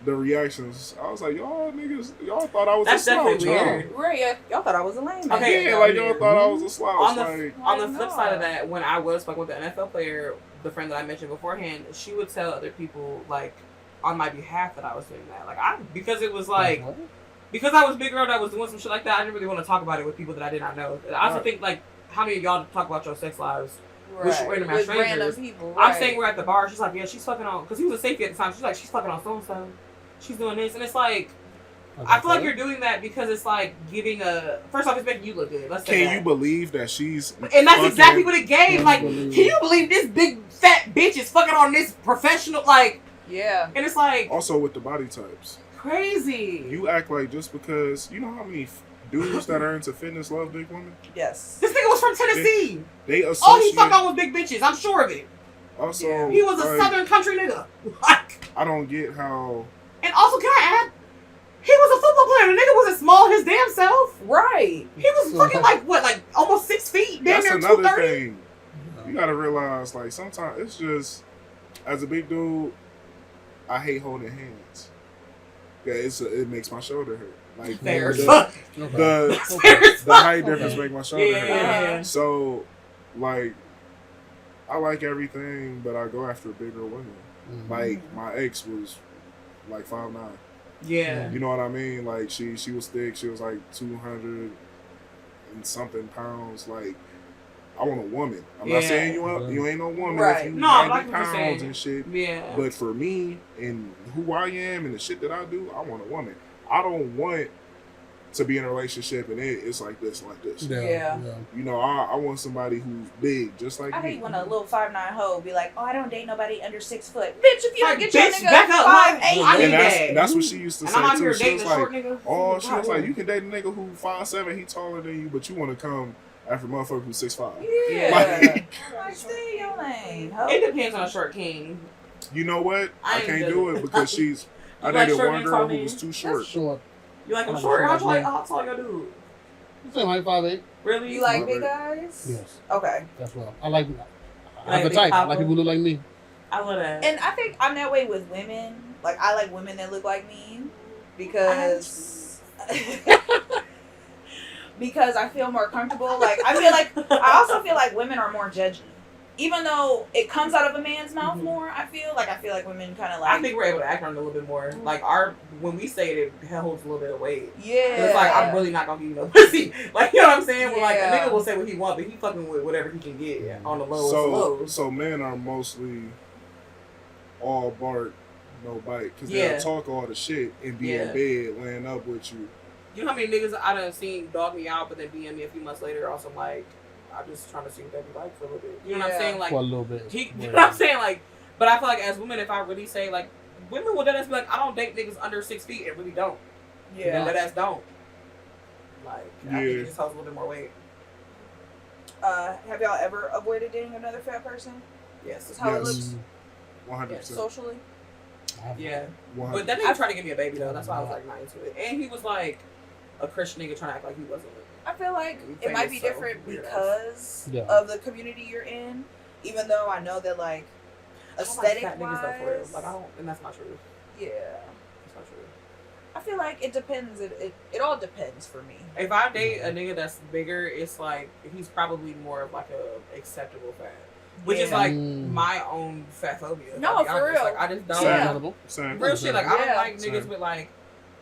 the reactions, I was like, y'all niggas, y'all thought I was
That's
a slouch.
definitely weird.
Right, yeah. Y'all thought I was a lame.
Okay,
y'all thought I was a slouch.
On the flip side of that, when I was with the NFL player, the friend that I mentioned beforehand, she would tell other people on my behalf that I was doing that. Because it was because I was a big girl that was doing some shit like that, I didn't really want to talk about it with people that I did not know. I also think how many of y'all talk about your sex lives with random strangers?
People,
I'm saying we're at the bar. She's like, yeah, she's fucking on, because he was a safety at the time. She's like, she's fucking on so and so. She's doing this, and it's like, I feel like you're doing that because it's giving a. First off, it's making you look good. Let's say
Can you believe that she's?
And that's exactly what it gave. Can you believe this big fat bitch is fucking on this professional?
Yeah.
And it's
Also with the body types.
Crazy.
You act like just because you know how many dudes that are into fitness love big women.
Yes.
This nigga was from Tennessee.
They
all he fucked on was big bitches. I'm sure of it.
Also,
he was a southern country nigga.
I don't get how.
And also, can I add? He was a football player. The nigga wasn't small his damn self.
Right.
He was fucking almost 6 feet. Damn
That's
near
another
230.
thing. You gotta realize, sometimes it's just, as a big dude, I hate holding hands. Yeah, it makes my shoulder hurt.
Fair.
The height difference make my shoulder hurt. So, I like everything, but I go after bigger women.
Mm-hmm.
My ex was 5'9".
Yeah.
You know what I mean? She was thick. She was 200 and something pounds. I want a woman. I'm not saying you ain't no woman
Right.
if you
No,
90
like what you're
pounds
saying.
and shit.
Yeah.
But for me and who I am and the shit that I do, I want a woman. I don't want to be in a relationship and it's like this, like this.
Yeah.
You know, I want somebody who's big, just like
I
me.
hate when a little 5'9" hoe be like, "Oh, I don't date nobody under 6 foot." Bitch, if you don't get your
Bitch,
nigga
back up.
5'8",
I need
And that's what she used to
And
say
I'm out
too.
here
She
dating
was
a
like,
short nigga.
"Oh, she was like, you can date a nigga who 5'7", he taller than you, but you want to come after a motherfucker who's 6'5".
Yeah.
Like,
Like, stay in your lane, ho.
It depends on a short king.
you know what? I
ain't
can't
good.
do it because she's. I
like
dated
short
one
and
girl
tall
who
men?
was too short.
Short.
You like
I
him
like
short?
short men.
How tall your dude?
You say like 5'8"?
Really?
You like
Not
big
big.
guys?
Yes.
Okay.
That's what I like. I
Like
have a
big
type. I
papa?
like people who look like me.
I love that.
And I think I'm that way with women. Like, I like women that look like me because because I feel more comfortable. Like, I also feel like women are more judgy. Even though it comes out of a man's mouth more, I feel like women kind of like.
I think we're able to act on it a little bit more. Like when we say it, it holds a little bit of weight.
Yeah.
It's like, I'm really not gonna give you no pussy. Like, you know what I'm saying? Well, like, a
Yeah.
nigga will say what he wants, but he fucking with whatever he can get on the lowest lows.
So men are mostly all bark, no bite, because
Yeah.
they'll talk all the shit and be in bed laying up with you.
You know how many niggas I done seen dog me out, but then DM me a few months later, also like, I'm just trying to see what they be like for a little bit. You know what I'm saying? Like,
For a little bit.
you know what I'm saying? Like, but I feel like as women, if I really say, like, women will deadass be like, I don't date niggas under 6 feet. It really don't.
Yeah.
And deadass don't. Like, I think
Yeah.
it just holds a little bit more weight.
Have y'all ever avoided dating another fat person?
Yes.
Is how it looks
100%.
socially?
Yeah.
100%.
But that nigga tried to give me a baby, though. That's why I was, like, not into it. And he was, like, a Christian nigga trying to act like he wasn't.
I feel like it might be
so
different
weird.
because
Yeah.
of the community you're in. Even though I know that, like,
I don't like
aesthetic
fat niggas, though, for real.
wise,
Like, I don't, and that's not true.
yeah.
That's not true.
I feel like it depends. It all depends for me.
If I date a nigga that's bigger, it's like he's probably more of like a acceptable fat, which is
Yeah.
like my own fat phobia. if
No,
I be
for
honest.
real.
Like I just don't.
Yeah.
Same.
Real shit. Like I don't
Yeah.
like niggas
Same.
with like.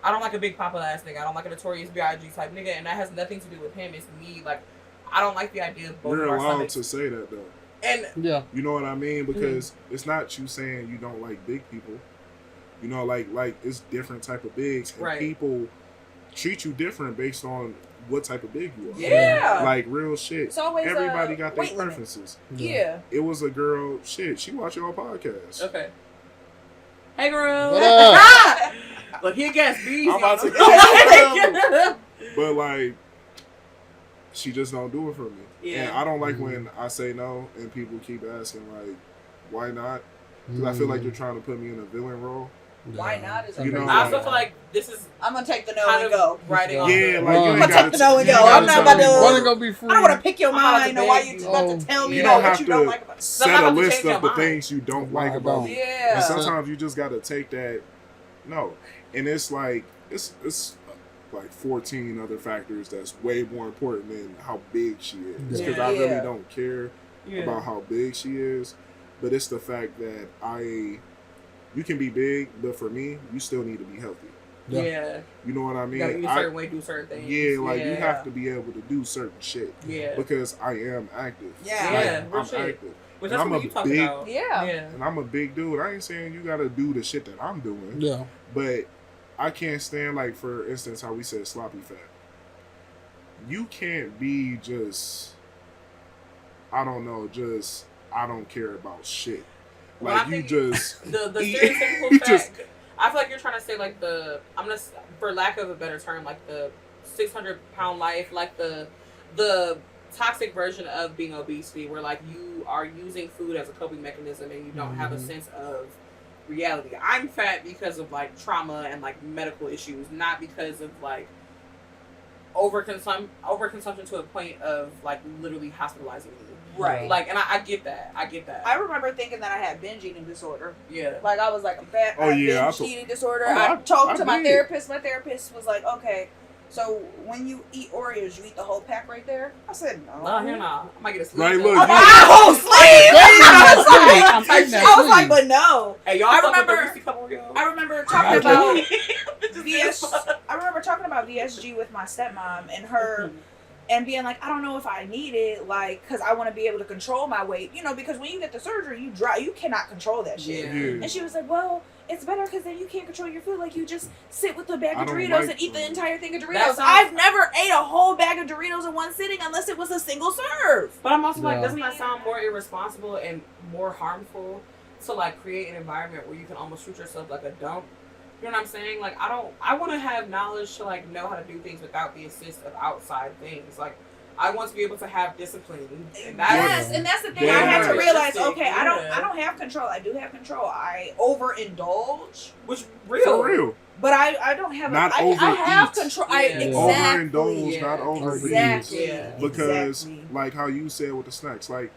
I don't like a big papa ass nigga. I don't like a notorious B.I.G. type nigga, and that has nothing to do with him. It's me. Like I don't like the idea of both
You're
of our
allowed
stomachs.
to say that though.
And
Yeah.
You know what I mean? Because it's not you saying you don't like big people. You know, like it's different type of bigs, and
Right.
people treat you different based on what type of big you are.
Yeah.
Like real shit.
It's always
Everybody got their
weight limit.
preferences.
Yeah.
It was a girl. Shit, she watched your podcast.
okay. Hey girl.
What up?
Look, he gets bees.
I'm about to
go.
But like, she just don't do it for me.
Yeah.
And I don't like when I say no and people keep asking like, why not? Because I feel like you're trying to put me in a villain role.
Why not? Is
You know,
I also feel like this is
I'm gonna take the no
kind
and
of
go.
writing off.
Yeah,
the-
like you
I'm
ain't
gonna
gotta
take the no and
you
go.
ain't
I'm
gotta
not about
tell me.
to-
Wasn't gonna be free.
I don't want to pick your
I'm about
mind
to
or why
beg
you
you.
about to tell me
You
that
don't
what
have
you don't
to
like about.
set
I'm
a
about to
list
change your
of the
mind.
things you don't like about me.
Yeah.
And sometimes you just gotta take that no. And it's like it's like 14 other factors that's way more important than how big she is. Because I really
Yeah.
don't care
Yeah.
about how big she is. But it's the fact that you can be big, but for me, you still need to be healthy.
Yeah.
You know what I mean?
You gotta eat a certain way, do certain things.
Yeah, like you
Yeah.
have to be able to do certain shit.
Yeah.
Because I am active.
Yeah.
Like,
Yeah, real
I'm
shit.
active.
Which
And
that's
I'm
what
a
you talk
big
about.
Yeah.
Yeah.
and I'm a big dude. I ain't saying you gotta do the shit that I'm doing.
Yeah.
But I can't stand, like, for instance, how we said sloppy fat. You can't be just, I don't know, just, I don't care about shit.
Well,
Like,
I
you
think
just.
the
you
stereotypical fat.
just-
I feel like you're trying to say like I'm gonna, for lack of a better term, like the 600-pound life, like the toxic version of being obesity, where like you are using food as a coping mechanism and you don't have a sense of reality. I'm fat because of like trauma and like medical issues, not because of like overconsumption to a point of like literally hospitalizing me.
Right.
Like, and I get that. I get that.
I remember thinking that I had binge eating disorder.
Yeah.
Like I was like, I'm fat.
Oh,
I have
yeah, I
binge
thought-
eating disorder.
Oh,
I talked
I
to my
did.
therapist. My therapist was like, okay, so when you eat Oreos, you eat the whole pack right there? I said, no.
No, hell no. I might get a sleeve.
Like,
up.
look,
I'm
you-
like, a whole sleeve.
I'm eating that
I was like,
sleeve.
but no.
Hey, y'all
I
fuck with the
remember-
Reese's Cup Oreo?
I remember talking about
Just
VS. I remember talking about VSG with my stepmom, and her and being like, I don't know if I need it, like, because I want to be able to control my weight, you know, because when you get the surgery, you cannot control that shit.
Yeah.
And she was like, well, it's better because then you can't control your food. Like, you just sit with a bag
I
of
don't
Doritos
like
and eat the
food.
entire thing of
That
Doritos.
sounds-
I've never ate a whole bag of Doritos in one sitting unless it was a single serve.
But I'm also like,
Yeah.
doesn't that sound more irresponsible and more harmful to like create an environment where you can almost treat yourself like a dump? You know what I'm saying? Like, I want to have knowledge to like know how to do things without the assist of outside things. Like, I want to be able to have discipline. And
Yes, and that's the thing.
Yeah.
I had to realize,
Realistic,
okay, I don't
yeah.
have control. I do have control. I overindulge,
Which real.
For real.
but I don't have.
Not
I have
overeat.
control.
Yeah.
Exactly.
Overindulge, not overeat.
Exactly.
Yeah.
Because,
Exactly.
like how you said with the snacks, like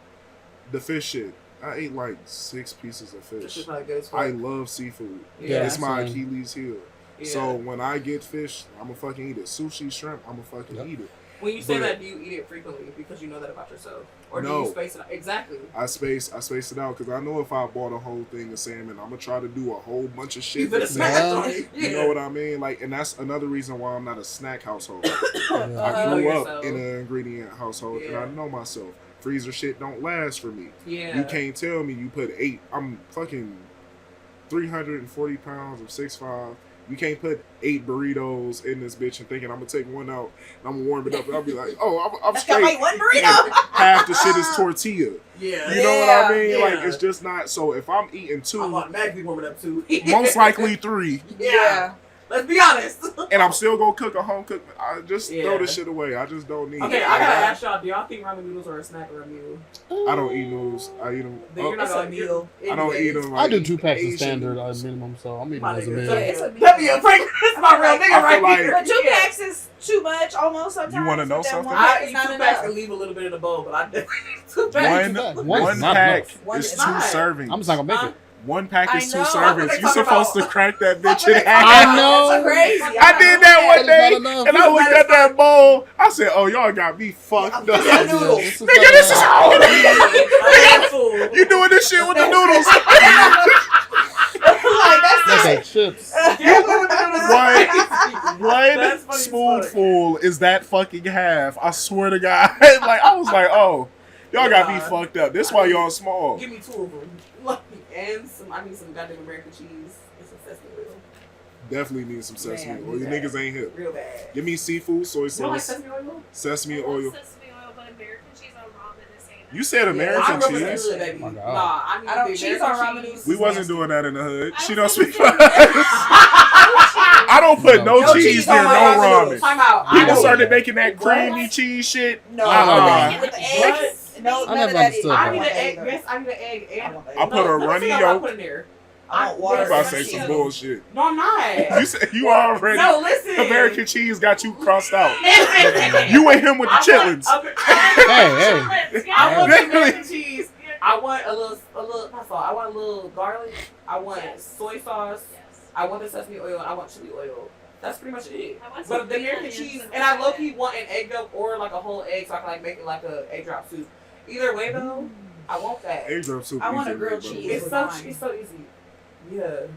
the fish shit. I ate like 6 pieces of
This
fish.
is not good as fuck.
I love seafood.
Yeah,
It's my
same.
Achilles heel.
Yeah.
So when I get fish, I'ma fucking eat it. Sushi, shrimp, I'ma fucking eat it.
When you say
But-
that, do you eat it frequently because you know that about yourself, or do
No.
you space it out? Exactly.
I space it out because I know if I bought a whole thing of salmon, I'm gonna try to do a whole bunch of
You
shit.
better
with
smash
it.
on it.
You know what I mean? Like, and that's another reason why I'm not a snack household. I
You know
grew up
yourself.
in an ingredient household, and I
Yeah.
know myself. Freezer shit don't last for me.
Yeah.
You can't tell me you put 8. I'm fucking 340 pounds of 6'5". You can't put 8 burritos in this bitch and thinking I'm gonna take one out and I'm gonna warm it up and I'll be like, oh, I'm
Got
straight.
like one burrito.
Half the shit is tortilla.
Yeah.
You know what I mean?
Yeah.
Like, it's just not. So if I'm eating 2,
I'm automatically warming up too.
most likely 3,
Yeah. Let's be honest.
and I'm still gonna cook a home cook. I just throw
Yeah.
this shit away. I just don't need
Okay,
it.
I gotta ask y'all, do y'all think ramen noodles are a snack or a meal?
I don't eat noodles. I eat them.
Then you're not
It's a
gonna
meal.
I don't eat them.
I do 2 packs of standard minimum, so I'm eating
My
as a
nigga,
meal.
It's a meal.
Let me a Franklin. That's my real nigga
I
right
feel like-
here.
But 2
Yeah.
packs is too much almost sometimes.
You wanna know
but that
something?
one pack
I
is
eat
not
2 packs
enough.
and leave a little bit in the bowl, but I definitely eat 2 packs.
One
One's not
pack
enough.
One
is
is
2
not.
servings.
I'm just not gonna make it.
One pack is 2
I know.
servings.
That's
You
what they
supposed
talk
to crack that bitch in
That's
half.
I know.
That's crazy.
I did that one
That is
day,
not enough.
and I looked at that bowl. I said, "Oh, y'all got me fucked up."
Yeah,
Nigga,
noodles.
This is
this is all.
Nigga,
You doing this shit with the noodles?
Like, that's
That's
it.
like chips.
One
That's funny as
spoonful is that fucking half. I swear to God. Like, I was like, oh, y'all got me
Yeah.
fucked up. This why y'all small.
Give me 2 of them. And some, I need some goddamn American cheese and some sesame oil.
Definitely need some sesame
Man,
oil. You
bad.
niggas ain't hip.
Real bad.
Give me seafood, soy
You don't like
sauce,
sesame oil?
sesame
I love
oil.
sesame oil, but American cheese on ramen is saying that.
You said
I
American
grew up in the
cheese.
hood, baby.
Oh my God.
Nah, I need
I don't
the
cheese on
American
ramen
cheese.
noodles.
We wasn't
nasty.
doing that in the hood.
I
She
was
don't speak for
gonna
us. I don't put no
No
cheese
cheese
near
on
no
my ramen
ramen.
noodles.
Time out.
People
I
started making that
What?
creamy cheese shit.
No,
Uh-uh.
with the eggs. No,
I
none
never
of that.
understood
I
that.
need
want
an egg.
either.
Yes, I need an egg. And
I
put a runny yolk.
Put in there.
I want water.
You about to say
Cheese.
some bullshit.
No, I'm not.
You said you already.
No, listen.
American cheese got you crossed out.
Listen.
You and him with the
I
chitlins.
Hey,
I want
Really?
American cheese. I want a little. That's all. I want a little garlic. I want soy sauce.
Yes.
I want the sesame oil. And I want chili oil. That's pretty much it.
I want some
But the American
onions
cheese,
and
and I low
garlic.
key want an egg yolk or like a whole egg, so I can like make it like a egg drop soup. Either way though, I want that.
Egg drop soup.
I want a
easy,
grilled
bro.
cheese.
It's so easy. Yeah,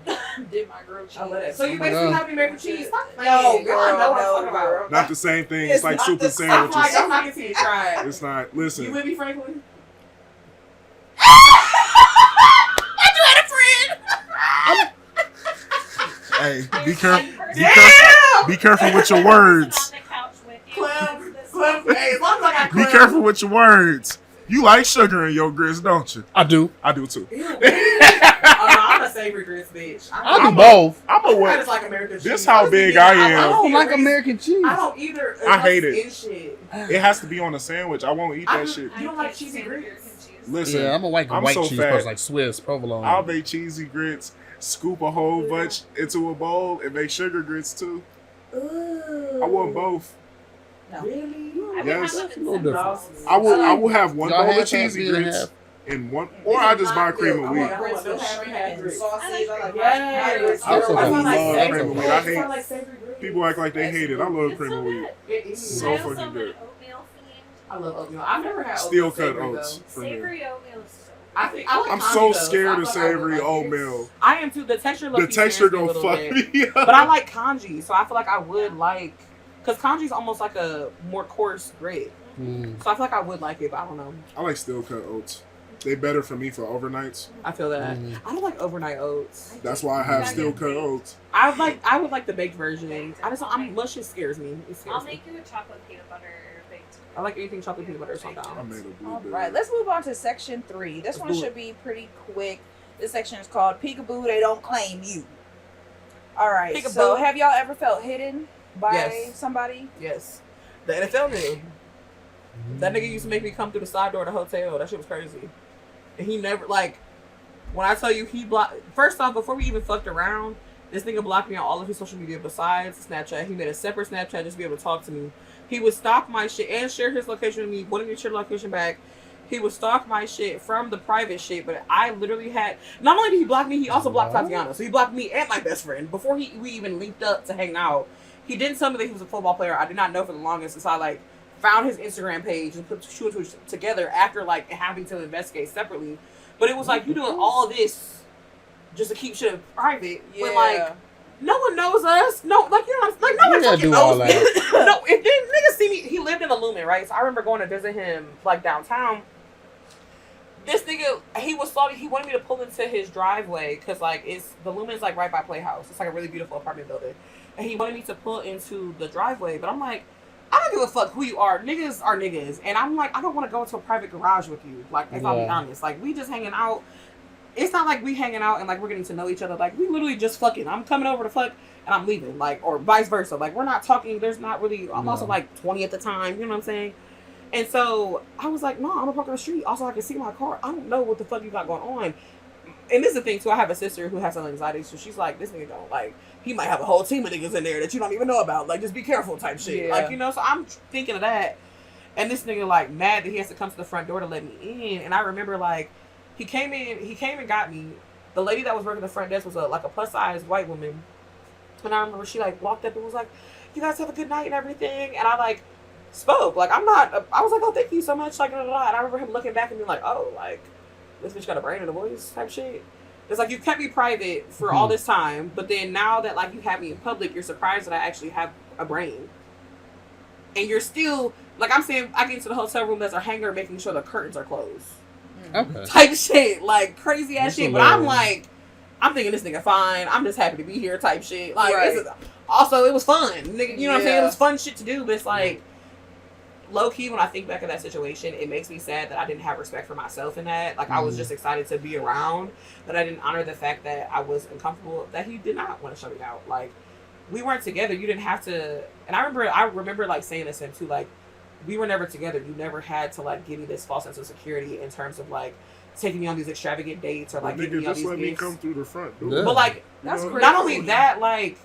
Did my grilled cheese.
I love that. So you
Oh my
basically
God.
have the American cheese. Stop
No,
playing.
girl,
I know what I'm
no,
talking
girl.
about.
Not the same thing. It's
It's
like
not
soup
the
and
same.
I'm like,
sandwiches.
I'm not gonna see you try it.
It's not.
You
Listen.
with me, Franklin?
Hey, be careful.
Damn!
Be careful with your words.
Clem, hey, as long as I got
Be
Clem.
careful with your words. You like sugar in your grits, don't you?
I do.
I do too.
Ew, I'm a savory grits bitch.
I do both.
I'm a
I
what?
just like American cheese.
This how big
I
I am.
I don't like
grits.
American cheese.
I don't either.
I hate it.
In shit.
It has to be on a sandwich. I won't eat that shit.
You don't like cheesy grits?
Listen,
Yeah, I'm a white
I'm
white
so
cheese
fat.
person, like Swiss, provolone.
I'll make cheesy grits, scoop a whole bunch into a bowl, and make sugar grits too. I want both.
Really?
Yes.
That's a little different.
I will have one
Y'all
bowl of
half-half,
cheesy
me and a
grits
half.
and one, or I just buy cream of
I
wheat.
want
Grits with
half
shrimp
and
and
grits.
sausage. I like
Yes.
I
I
fucking
love
love
cream
cream
of
of
wheat.
wheat. I hate. People act like they hate it. I love cream of wheat.
It is.
So fucking good.
I love oatmeal. I've never had
Steel
oatmeal
cut
savory,
oats
though.
for me.
Savory oatmeal is so
I think I like
I'm
congee,
so
though,
scared
I
of
feel like I would
savory
like it.
oatmeal.
I am too. The texture.
The texture gonna fuck me up.
But I like congee, so I feel like I would like Because kanji's almost like a more coarse grit.
Mm.
So I feel like I would like it, but I don't know.
I like steel cut oats. They better for me for overnights.
I feel that. I don't like overnight oats.
That's why I have steel cut oats.
I would like the baked version. Mush just scares me. It scares
I'll
me.
make you a chocolate peanut butter baked.
I like anything chocolate peanut butter, so I'm
I
down.
made a
All
blueberry.
right, let's move on to section 3. This
Let's
one
do
should
it.
be pretty quick. This section is called Peekaboo, They Don't Claim You. All right,
Peekaboo.
so have y'all ever felt hidden by
Yes.
somebody?
Yes. The NFL nigga. That nigga used to make me come through the side door of the hotel. That shit was crazy. And he never, like, when I tell you he blocked, first off, before we even fucked around, this nigga blocked me on all of his social media besides Snapchat. He made a separate Snapchat just to be able to talk to me. He would stalk my shit and share his location with me, wouldn't even share the location back. He would stalk my shit from the private shit, but I literally had, not only did he block me, he also blocked Tatiana. So he blocked me and my best friend before we even linked up to hang out. He didn't tell me that he was a football player. I did not know for the longest until I, like, found his Instagram page and put two and two together after, like, having to investigate separately. But it was like, you doing all this just to keep shit private.
Yeah.
When, like, no one knows us. No, like, you know, like, no one
gotta
fucking
do all
knows me.
that.
No, if niggas see me, he lived in the Lumen, right? So I remember going to visit him, like, downtown. This nigga, he wanted me to pull into his driveway because, like, the Lumen's, like, right by Playhouse. It's, like, a really beautiful apartment building. And he wanted me to pull into the driveway, but I'm like, I don't give a fuck who you are. Niggas are niggas. And I'm like, I don't want to go into a private garage with you. Like, if I'll be honest. Like, we just hanging out. It's not like we hanging out and, like, we're getting to know each other. Like, we literally just fucking. I'm coming over to fuck and I'm leaving. Like, or vice versa. Like, we're not talking. There's not really. I'm also, like, 20 at the time. You know what I'm saying? And so I was like, no, I'm gonna park on the street. Also, I can see my car. I don't know what the fuck you got going on. And this is the thing, too. I have a sister who has some anxiety. So she's like, this nigga don't, like, he might have a whole team of niggas in there that you don't even know about. Like, just be careful type shit.
Yeah.
Like, you know, so I'm thinking of that. And this nigga, like, mad that he has to come to the front door to let me in. And I remember, like, he came and got me. The lady that was working the front desk was a plus size white woman. And I remember she, like, walked up and was like, you guys have a good night and everything. And I, like, spoke. Like, I was like, oh, thank you so much. Like, blah, blah, blah. And I remember him looking back and being like, oh, like, this bitch got a brain and a voice type shit. It's like, you kept me private for all this time, but then now that, like, you have me in public, you're surprised that I actually have a brain. And you're still, like, I'm saying, I get into the hotel room, there's a hanger making sure the curtains are closed.
Okay.
Type shit. Like, crazy ass
That's
shit. But I'm
hilarious.
like, I'm thinking this nigga fine. I'm just happy to be here type shit. Like,
Right.
also, it was fun. Nigga, you know what I'm saying?
Yeah.
It was fun shit to do, but it's like, low-key, when I think back of that situation, it makes me sad that I didn't have respect for myself in that. Like, I was just excited to be around, but I didn't honor the fact that I was uncomfortable, that he did not want to shut me out. Like, we weren't together. You didn't have to... And I remember, like, saying this to him, too. Like, we were never together. You never had to, like, give me this false sense of security in terms of, like, taking me on these extravagant dates or, like, giving me all
just
these
let me
gifts.
come through the front door.
Yeah.
But, like,
That's
You know?
crazy.
not only that, like,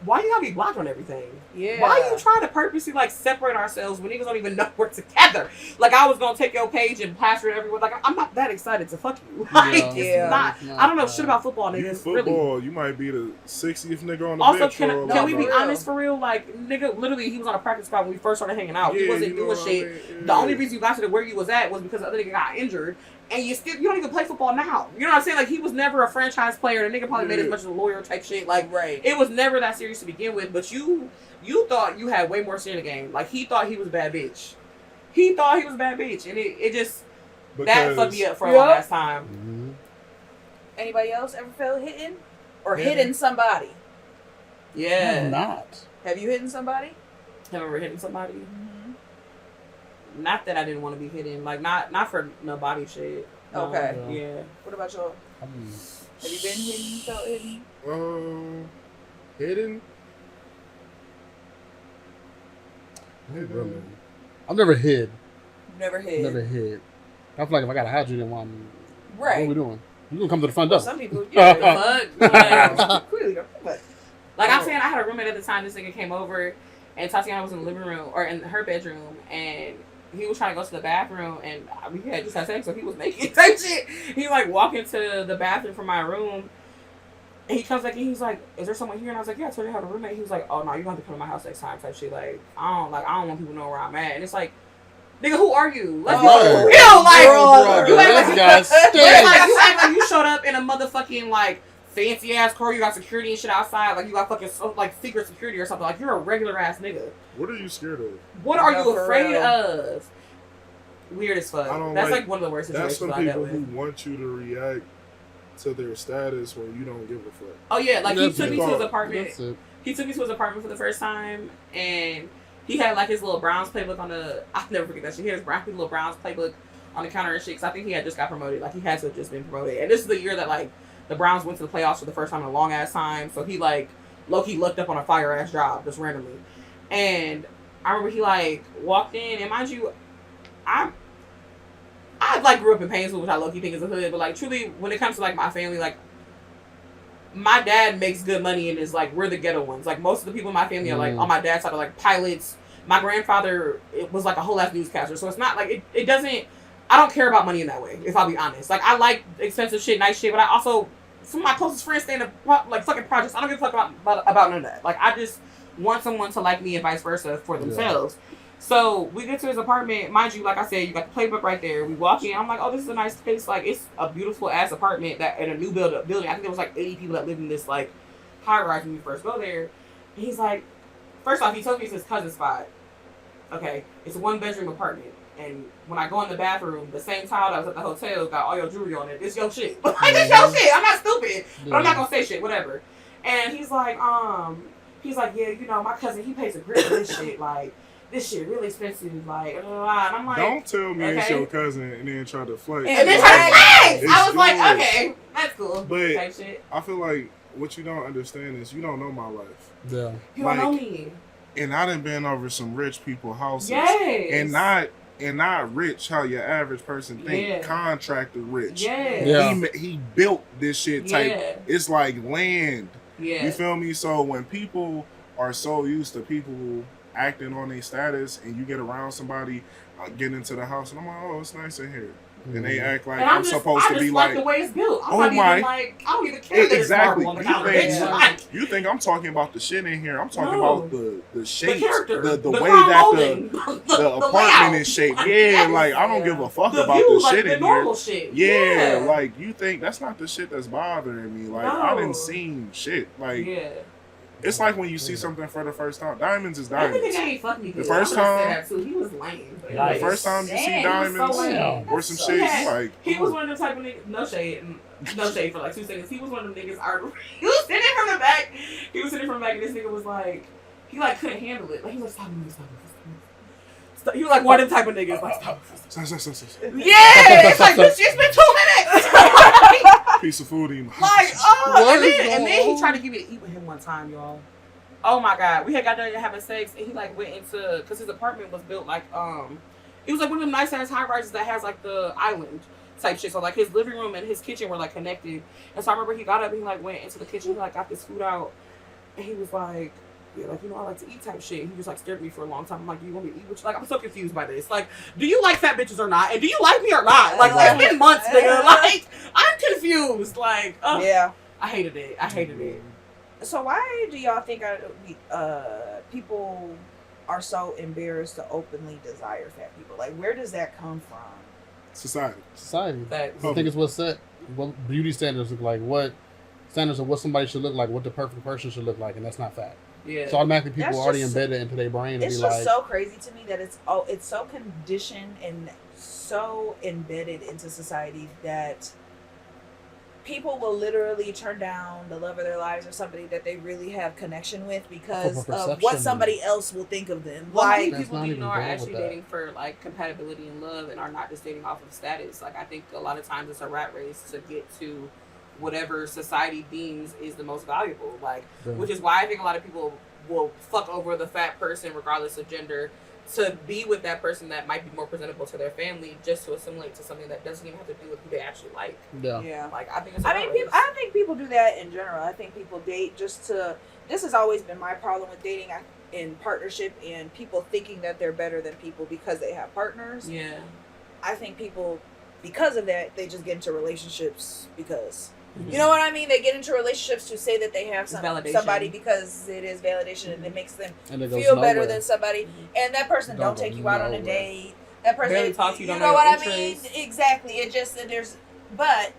why you gotta be blocked on everything?
Yeah.
Why are you trying to purposely, like, separate ourselves when niggas don't even know we're together? Like, I was gonna take your page and plaster it everywhere. Like, I'm not that excited to fuck you. Like,
Yeah.
it's not. I don't know shit about football,
You
niggas.
football,
Really.
you might be the 60th nigga on the
Also,
bench.
can we be
for real.
honest for real? Like, nigga, literally, he was on a practice squad when we first started hanging out. He
Yeah,
wasn't
you know
doing
what I
shit.
mean?
The
Yeah.
only reason you got to where you was at was because the other nigga got injured. And you don't even play football now. You know what I'm saying? Like, he was never a franchise player. The nigga probably made as much as a lawyer type shit. Like,
Right.
it was never that serious to begin with. But you thought you had way more skin in the game. Like, he thought he was a bad bitch. He thought he was a bad bitch. And it just, that fucked me up for a long ass time.
Anybody else ever felt hidden? Or
Hidden.
hidden somebody?
Yeah.
I'm not.
Have you hidden somebody?
Have you ever hidden somebody? Not that I didn't want to be hidden. Like, not for no body shit. No.
Okay.
Yeah.
What about you? Have you been hidden? Felt hidden?
Hidden?
Really. I've never hid.
Never hid.
Never hid. I feel like if I gotta hide you, then what
Right.
are we doing? You gonna come to the front door?
Some people, yeah.
Fuck. Clearly, like I'm saying, I had a roommate at the time. This nigga came over, and Tatiana was in the living room or in her bedroom, and he was trying to go to the bathroom, and we had just had sex, so he was naked type shit. He like walked into the bathroom from my room, and he comes back and he's like, "Is there someone here?" And I was like, "Yeah, I told you I have a roommate." He was like, "Oh no, you have to come to my house next time," type shit. Like I don't want people to know where I'm at, and it's like. Nigga, who are you? Let's be
Right.
real. Like,
Brother,
you act
this guy
like,
stinks.
like you act like you showed up in a motherfucking like fancy ass car, you got security and shit outside, like you got fucking like secret security or something. Like you're a regular ass nigga.
What are you scared of?
What are you
for
afraid
real.
of? Weird as fuck.
I don't
That's like one of the worst
That's
situations
some
I've dealt
people
with.
who want you to react to their status when you don't give a fuck.
Oh yeah, like he
That's
took
it.
me to his apartment.
That's it.
He took me to his apartment for the first time, and he had like his little Browns playbook on the. I'll never forget that shit. He had his little Browns playbook on the counter and shit. Cause I think he had just got promoted. Like he had to have just been promoted. And this is the year that like the Browns went to the playoffs for the first time in a long ass time. So he like low-key looked up on a fire ass job just randomly. And I remember he like walked in, and mind you, I like grew up in Painesville, which I low-key think is a hood. But like truly, when it comes to like my family, like my dad makes good money and is like, we're the ghetto ones. Like most of the people in my family are like on my dad's side are like pilots. My grandfather was like a whole ass newscaster. So it's not like it doesn't, I don't care about money in that way, if I'll be honest. Like I like expensive shit, nice shit, but I also, some of my closest friends stay in like fucking projects. I don't give a fuck about none of that. Like I just want someone to like me and vice versa for themselves. So we get to his apartment, mind you, like I said, you got the playbook right there. We walk in, I'm like, oh, this is a nice place. Like it's a beautiful ass apartment that in a new building. I think there was like 80 people that lived in this like high rise when we first go there. And he's like, first off, he told me it's his cousin's spot. Okay, it's a 1-bedroom apartment. And when I go in the bathroom, the same tile that was at the hotel got all your jewelry on it. It's your shit. Like, it's your shit. I'm not stupid. But I'm not gonna say shit, whatever. And he's like, yeah, you know, my cousin, he pays a grip for this shit. Like, this shit really expensive. Like, and I'm like,
Don't tell me it's your cousin and then try to flex.
And then try to flex!
It's
I was like,
yours.
okay, that's cool.
But
type shit.
I feel like what you don't understand is you don't know my life.
Yeah.
You don't know me.
And I done been over some rich people houses.
Yes.
And not rich how your average person think.
Yeah.
Contractor rich.
Yeah.
He built this shit type.
Yeah.
It's like land.
Yeah.
You feel me? So when people are so used to people acting on their status and you get around somebody, get into the house and I'm like, oh, it's nice in here. And they act like I'm supposed to be like
the way it's built. I'm
oh
not
my,
even like, I don't even care that
exactly.
it's marble on the counter.
You think I'm talking about the shit in here? I'm talking
No.
about the shapes,
character,
the
the
way
crown
that
molding,
the apartment
layout.
is shaped. Yeah, like I don't give a fuck
The
about
view,
the
like,
shit
the
in
normal
here.
shit.
Yeah,
Yeah.
like you think that's not the shit that's bothering me. Like I
No.
didn't seen shit. Like
Yeah.
it's like when you see something for the first time. Diamonds is
That nigga
diamonds.
ain't fucking
The first time,
he was lame.
the first time you see diamonds or some shit, you like
he was one of them type of niggas. No shade for like 2 seconds. He was one of them niggas. He was sitting from the back. And this nigga was like, he like couldn't handle it. Like he was like, stop. He was like one of them type of niggas. Like stop. Yeah, it's like it's been 2 minutes.
piece of food in.
Like, and then he tried to give me to eat with him one time, y'all. Oh my god, we had got done having sex, and he like went into, because his apartment was built like it was like one of them nice ass high rises that has like the island type shit. So like his living room and his kitchen were like connected. And so I remember he got up and he like went into the kitchen, he like got this food out, and he was like, yeah, like, you know, I like to eat type shit. And he just like stared at me for a long time. I'm like, do you want me to eat with you? Like, I'm so confused by this. Like, do you like fat bitches or not? And do you like me or not? Like, it's been months, nigga. Like, I'm confused. Like,
yeah,
I hated it.
So why do y'all think people are so embarrassed to openly desire fat people? Like, where does that come from?
Society.
I think it's what's set. What beauty standards look like. What standards of what somebody should look like. What the perfect person should look like, and that's not fat.
Yeah.
So automatically people
That's
are already
just
embedded into their brain.
It's
be
just
like,
so crazy to me that it's so conditioned and so embedded into society that people will literally turn down the love of their lives or somebody that they really have connection with because of what somebody else will think of them.
Well,
Like,
many people do you know are actually dating for like compatibility and love and are not just dating off of status. Like, I think a lot of times it's a rat race to get to whatever society deems is the most valuable. Like, which is why I think a lot of people will fuck over the fat person regardless of gender to be with that person that might be more presentable to their family, just to assimilate to something that doesn't even have to do with who they actually like.
Yeah.
Like, I think it's
I think people do that in general. I think people date just to. This has always been my problem with dating in partnership and people thinking that they're better than people because they have partners.
Yeah.
I think people, because of that, they just get into relationships because. You know what I mean? They get into relationships to say that they have somebody because it is validation and it makes them feel better than somebody. And that person don't take you out on a date. That person
barely talk to you.
You know what I mean? Exactly. It just there's, but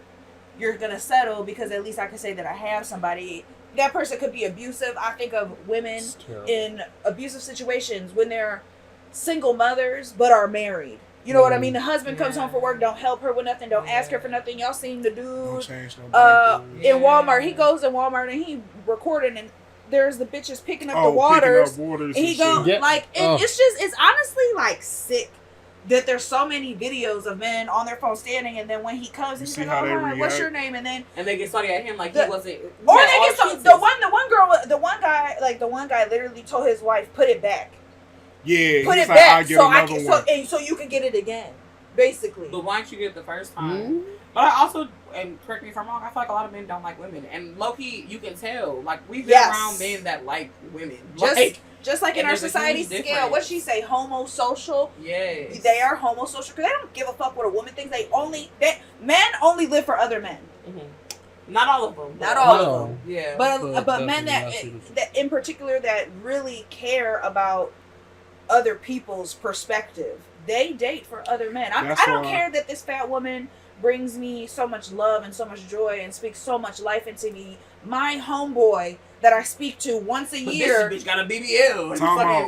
you're gonna settle because at least I can say that I have somebody. That person could be abusive. I think of women in abusive situations when they're single mothers but are married. You know what I mean? The husband comes home from work, don't help her with nothing, don't ask her for nothing. Y'all seen the dude in Walmart. He goes in Walmart and he recording, and there's the bitches picking up the waters. And he go like, it's honestly like sick that there's so many videos of men on their phone standing, and then when he comes, he's like, "Oh, hi, what's your name?" And they get salty at him like he wasn't. Or they get some. The one guy literally told his wife, "Put it back."
Yeah,
put it
like,
back
so
you can get it again, basically.
But why don't you get it the first time? But I also, and correct me if I'm wrong, I feel like a lot of men don't like women, and low key you can tell. Like we've been around men that like women,
just like in our society scale. What she say? Homosocial.
Yes,
they are homosocial because they don't give a fuck what a woman thinks. Men only live for other men.
Mm-hmm. Not all of them.
Not all of them.
Yeah,
but men that in particular that really care about other people's perspective, they date for other men. I don't care that this fat woman brings me so much love and so much joy and speaks so much life into me. My homeboy that I speak to once a year.
This bitch got a BBL.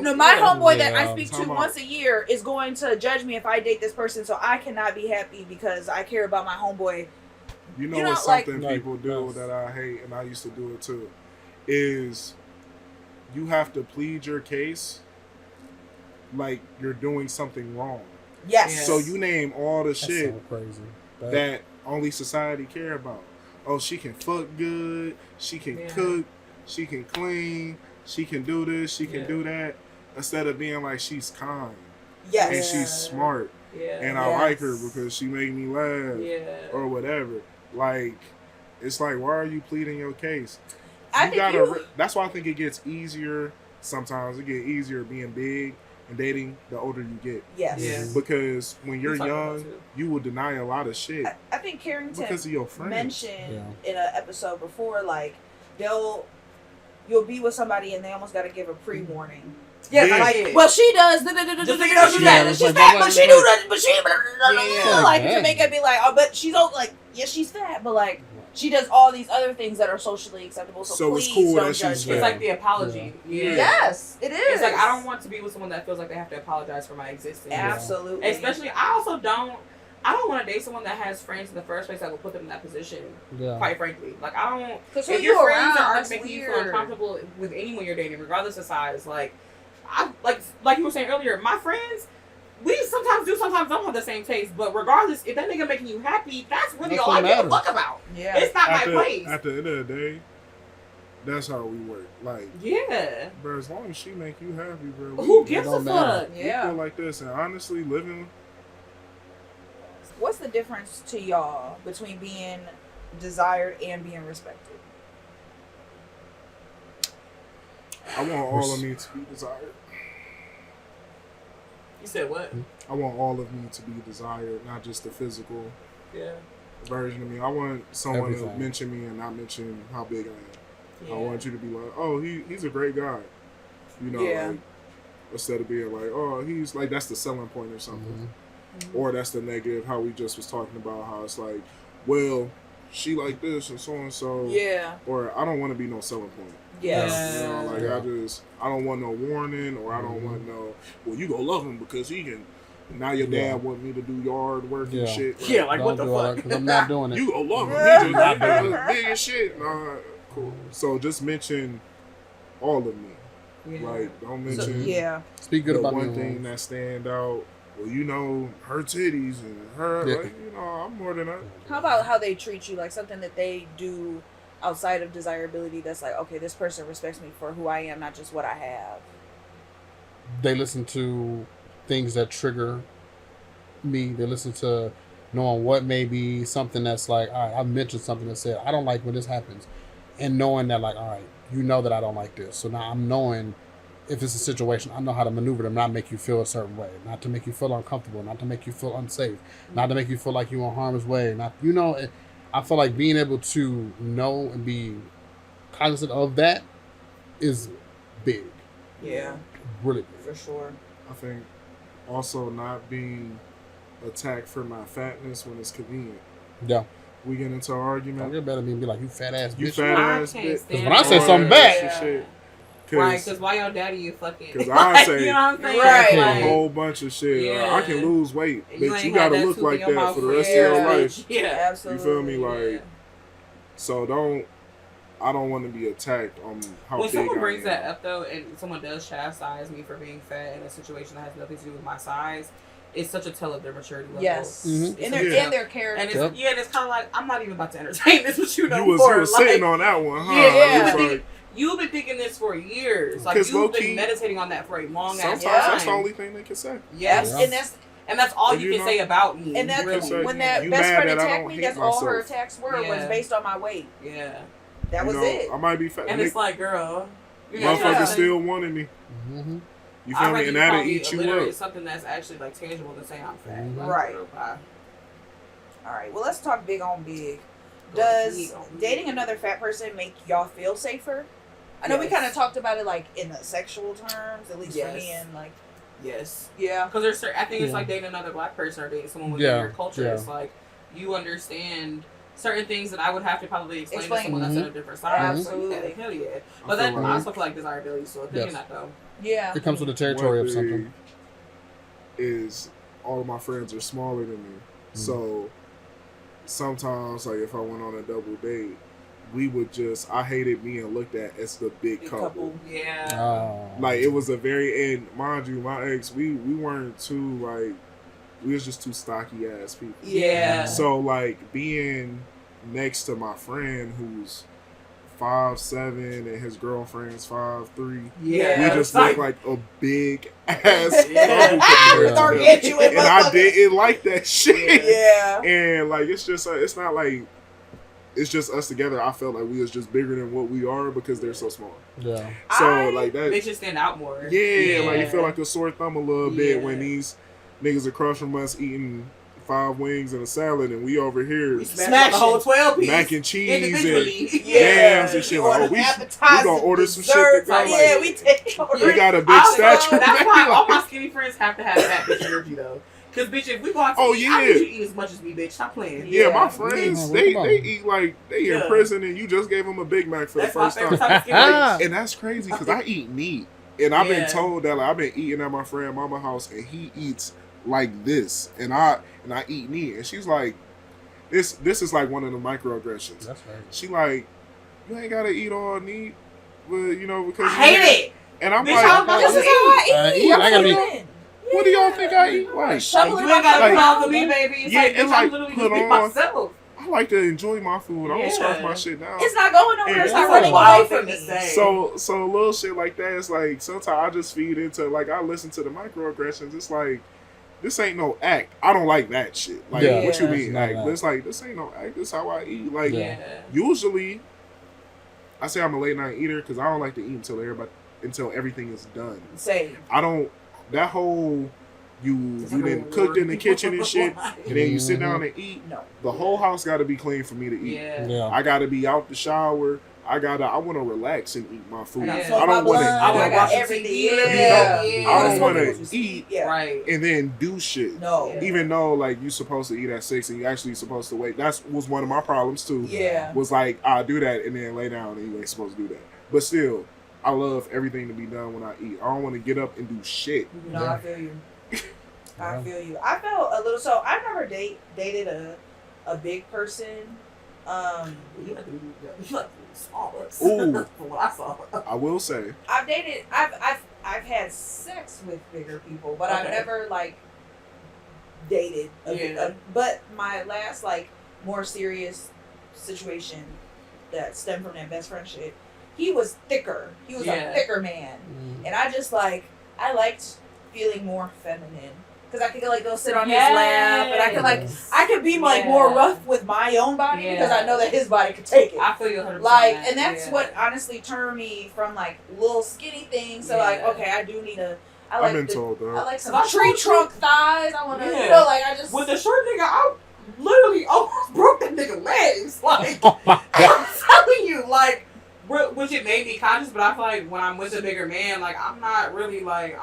No, my homeboy that I speak to once a year is going to judge me if I date this person, so I cannot be happy because I care about my homeboy.
You know what's something people do that I hate, and I used to do it too, is you have to plead your case like you're doing something wrong.
Yes.
So you name all the shit
so crazy.
that only society care about. Oh, she can fuck good, she can cook, she can clean, she can do this, she can do that. Instead of being like, she's kind.
Yes.
And she's smart.
Yeah.
And I like her because she made me laugh.
Yeah.
Or whatever. Like, it's like, why are you pleading your case? That's why I think it gets easier. Sometimes it gets easier being big and dating the older you get.
Yes.
Yeah.
Because when you're young, you will deny a lot of shit.
I think Carrington
because of your friends.
mentioned in an episode before, like, you'll be with somebody and they almost got to give a pre-warning. Yeah, like, well, she does. She's fat, but she do that. But she like to make it be like, oh, but she's like, yeah, she's fat, but like, she does all these other things that are socially acceptable. So please
it's cool
don't
that
judge
she's
her.
It's like the apology. Yeah.
Yes, it is.
It's like I don't want to be with someone that feels like they have to apologize for my existence.
Absolutely.
Especially, I don't want to date someone that has friends in the first place that will put them in that position. Yeah. Quite frankly, like I don't.
Because
if your friends are making you feel uncomfortable with anyone you're dating, regardless of size, like you were saying earlier, my friends, we sometimes do, sometimes don't have the same taste. But regardless, if that nigga making you happy, that's really all I give a fuck about. Yeah, it's not my place.
At the end of the day, that's how we work. Like,
yeah,
bro, as long as she make you happy, bro.
Who gives a fuck?
Yeah, we feel like this, and honestly, living.
What's the difference to y'all between being desired and being respected?
I want all of me to be desired.
You said what?
I want all of me to be desired, not just the physical version of me. I want someone to mention me and not mention how big I am. Yeah. I want you to be like, oh, he's a great guy. You know, like, instead of being like, oh, he's like, that's the selling point or something. Mm-hmm. Or that's the negative, how we just was talking about how it's like, well, she like this and so and so. Yeah. Or I don't want to be no selling point.
Yes.
You know, like I don't want no warning, or I don't want no, well, you go love him because he can. Now your dad want me to do yard work and shit. Like,
yeah, like what the fuck?
I'm not doing it.
You go love him. He just not doing big as shit. Nah, cool. So just mention all of me. Yeah. Like don't mention.
Speak good about
one thing that stand out. Well, you know, her titties and her, like, you know, I'm more than that.
How about how they treat you? Like something that they do outside of desirability that's like, okay, this person respects me for who I am, not just what I have.
They listen to things that trigger me. They listen to knowing what may be something that's like, all right, I mentioned something that said, I don't like when this happens. And knowing that, like, all right, you know that I don't like this. So now I'm knowing if it's a situation, I know how to maneuver them, not make you feel a certain way, not to make you feel uncomfortable, not to make you feel unsafe, not to make you feel like you're in harm's way. Not, you know, I feel like being able to know and be cognizant of that is big.
Yeah.
Really big.
For sure.
I think also not being attacked for my fatness when it's convenient.
Yeah.
we get into an argument.
Don't get better at me and be like, you fat ass bitch.
You fat ass
can't
bitch.
stand
When I say something back,
and shit.
Right, because why your daddy you fucking...
Because I say,
you know what I'm saying?
Right.
a whole bunch of shit.
Yeah.
I can lose weight, but
ain't
you
had
gotta
that
look
tooth
like
in your
that
mouth
for the
for
rest of
years,
your
bitch.
life.
Yeah.
You feel me? Like, so I don't want to be attacked on how
when
big
someone
I
brings
am.
that up though, and someone does chastise me for being fat in a situation that has nothing to do with my size, it's such a tell of their maturity level.
Yes.
Mhm.
In their character.
And it's, and it's kind of like, I'm not even about to entertain this with you no
You
more.
was
like,
sitting on that one, huh?
Yeah.
It was like,
you've been thinking this for years. Like,
'Cause
you've
low-key,
been meditating on that for a long ass
sometimes
time.
that's the only thing they can say.
Yes.
Yeah.
And that's all
But
you
you
can
know-
say about me.
And that's
really.
when that
You
best
mad
friend
that I
attacked
don't
me.
hate
That's all her
myself.
attacks were was
Yeah.
based on my weight.
Yeah.
That was
you know,
it.
I might be fat.
And it's like, girl, you
Motherfuckers still wanted me.
Mm-hmm.
You
I'd
feel
rather
me? And
call
that'll
me
eat you
illiterate,
up.
something that's actually like tangible than saying I'm fat.
Mhm.
Right.
Bye.
All right. Well, let's talk big on big.
Go
Does
big on big.
dating another fat person make y'all feel safer? I know we
Yes.
kind of talked about it like in the sexual terms, at least for me,
Yes.
and like
Yes.
yeah.
Because there's certain, I think it's
Yeah.
like dating another black person or dating someone within
Yeah,
your culture.
yeah.
It's like you understand certain things that I would have to probably explain to someone that's
Mhm.
at a different side.
Absolutely.
So, hell yeah.
I
But then
feel
I
like-
also feel like desirability, so thinking
Yes.
that though.
Yeah.
It comes with the territory
One
of something.
thing is all of my friends are smaller than me. So sometimes, like if I went on a double date, we would just, I hated being looked at as the big couple.
Yeah.
Oh.
Like it was a very, and mind you, my ex, we weren't too like, we was just too stocky ass people.
Yeah.
So like being next to my friend who's 5'7" and his girlfriend's 5'3",
Yeah.
we just look like a big ass
Yeah.
couple.
Forget you in
And I
motherfuckers.
didn't like that shit.
Yeah.
And like it's just it's not like it's just us together. I felt like we was just bigger than what we are because they're so small.
Yeah.
So like that.
Makes you stand out more.
Yeah, like you feel like a sore thumb a little bit when
Yeah.
these niggas across from us eating 5 wings and a salad, and we over here
Smash the whole 12 piece.
mac and cheese
individually.
and
Yeah.
yams and shit. Like, oh, we gonna order some shit to go. Like,
Yeah, we take
we got a big
Also,
stature.
that's why
man.
all my skinny friends have to have fat bitch energy though. Cause bitch, if we go out to
Oh,
eat,
yeah.
I need you to eat as much as me, bitch. Stop playing.
Yeah, my friends,
Yeah,
they
what about
eat like they in
Yeah.
prison, and you just gave them a Big Mac for
That's
the
my
first
favorite
time.
type of skinny bitch.
And that's crazy because I eat meat, and I've
Yeah.
been told that like, I've been eating at my friend mama house, and he eats like this, and I eat meat, and she's like, this is like one of the microaggressions.
That's right.
She like, you ain't gotta eat all meat, but you know because
I
you
hate it.
And I'm
Bitch,
like,
how much
This is how I eat.
I gotta be-
what do y'all think I eat like?
Shovel
You
in
ain't
my
gotta
Like-
put on for me, baby. It's
Yeah,
like,
it's
bitch,
like
I'm literally
put
just being
on-
myself.
I like to enjoy my food. I don't scarf
Yeah.
my shit down.
It's not going nowhere. It's
Yeah.
not running
Wild
away from
thing
me.
to say.
So little shit like that, it's like sometimes I just feed into like I listen to the microaggressions. It's like this ain't no act. I don't like that shit. Like
Yeah.
what you
Yeah.
mean?
It's not
Like
that.
it's like this ain't no act. This how I eat. Like
Yeah.
usually, I say I'm a late night eater because I don't like to eat until everything is done.
Same.
I don't that whole you then cooked in the kitchen and shit, and then you sit down and eat.
No.
The whole house got to be clean for me to eat.
Yeah.
Yeah.
I got to be out the shower. I want to relax and eat my food.
Yeah.
I
I
smoke my
don't want
blunt.
I
I
wanna
got
watch
everything.
TV.
Yeah.
Yeah.
I don't
smoke
want
it.
to eat
Yeah.
Right.
and then do shit.
No.
Yeah.
Even though like you supposed to eat at 6 and you actually supposed to wait. That was one of my problems too.
Yeah.
Was like I do that and then lay down and you ain't supposed to do that. But still, I love everything to be done when I eat. I don't want to get up and do shit.
No, I feel you. I feel you. I felt a little. So I've never dated a big person.
You like small.
Ooh.
From what I saw.
I will say.
I've dated. I've had sex with bigger people, but I've
Okay.
never like dated.
Yeah.
But my last like more serious situation that stemmed from that best friendship, he was thicker. He was
Yeah.
a thicker man, and I just like I liked feeling more feminine. Cause I could like go sit on his lap, and I could be like more rough with my own body because I know that his body could take it.
I feel you 100%.
Like, and that's what honestly turned me from like little skinny things to like, okay, I do need a. I like
I've been told that.
I like some tree trunk thighs. I want to,
Yeah.
you know, like I just.
With the short nigga, I literally almost broke that nigga legs. Like,
Oh my God.
I'm telling you, like, which it made me conscious, but I feel like when I'm with a bigger man, like, I'm not really like,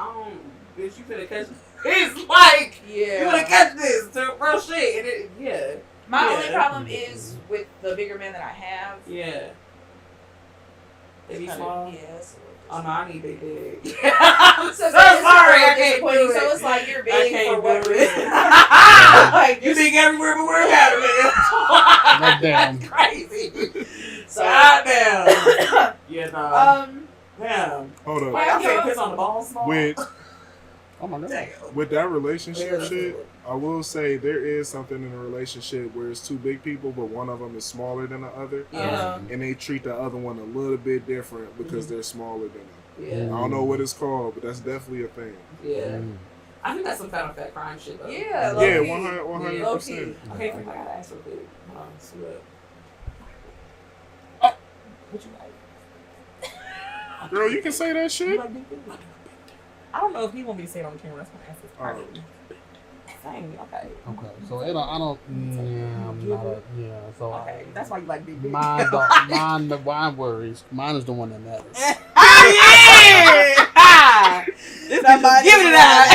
bitch, you finna catch this. Like, you
Yeah.
wanna catch this, to real shit. And
My only problem is with the bigger men that I have.
Yeah. They be small?
Yes.
Oh no, I need big.
I'm so sorry, I can't do it. So it's like you're big for what reason? Like,
you big everywhere but where it matters.
Damn.
That's crazy.
So
Goddamn. Yeah, no. Damn.
Hold up.
Like, I can't piss on the ball small.
Oh my God.
With that relationship shit, I will say there is something in a relationship where it's two big people, but one of them is smaller than the other.
Yeah.
And they treat the other one a little bit different because they're smaller than them.
Yeah.
I don't know what it's called, but that's definitely a thing.
Yeah. I think that's some kind of fat crime shit though.
Yeah,
yeah,
Okay,
100%.
I think I gotta ask real quick. Hold on, see what. What you like?
Girl, you can say that shit.
You like big things? I don't know if he want me to say it on the camera. That's my answer. Probably. Dang, okay.
Okay, so I don't. Yeah, I'm not a. Yeah, so.
Okay, that's why you like big.
Mine, the wine worries. Mine is the one that matters.
Yeah! This bitch giving it out.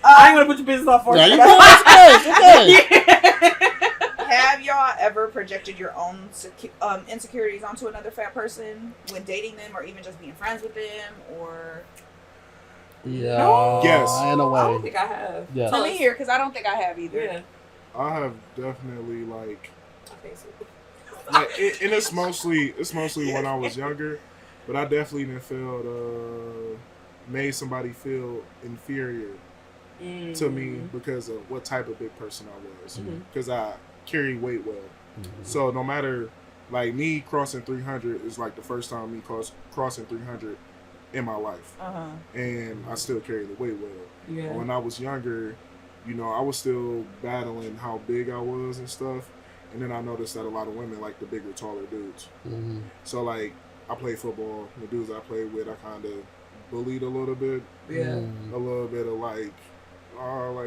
I ain't gonna put your business off for you.
Have y'all ever projected your own insecurities onto another fat person when dating them, or even just being friends with them, or?
Yeah.
No.
Yes.
In a way.
I don't think I have.
Yes.
Tell me here, because I don't think I have either.
Yeah.
I have definitely like
Okay, so.
and it's mostly when I was younger, but I definitely didn't feel made somebody feel inferior to me because of what type of big person I was, because I carry weight well. So no matter, like, me crossing 300 is like the first time me crossing 300 in my life, and I still carry the weight well.
Yeah.
When I was younger, you know, I was still battling how big I was and stuff. And then I noticed that a lot of women like the bigger, taller dudes. So, like, I played football. The dudes I played with, I kind of bullied a little bit.
Yeah.
A little bit of, like,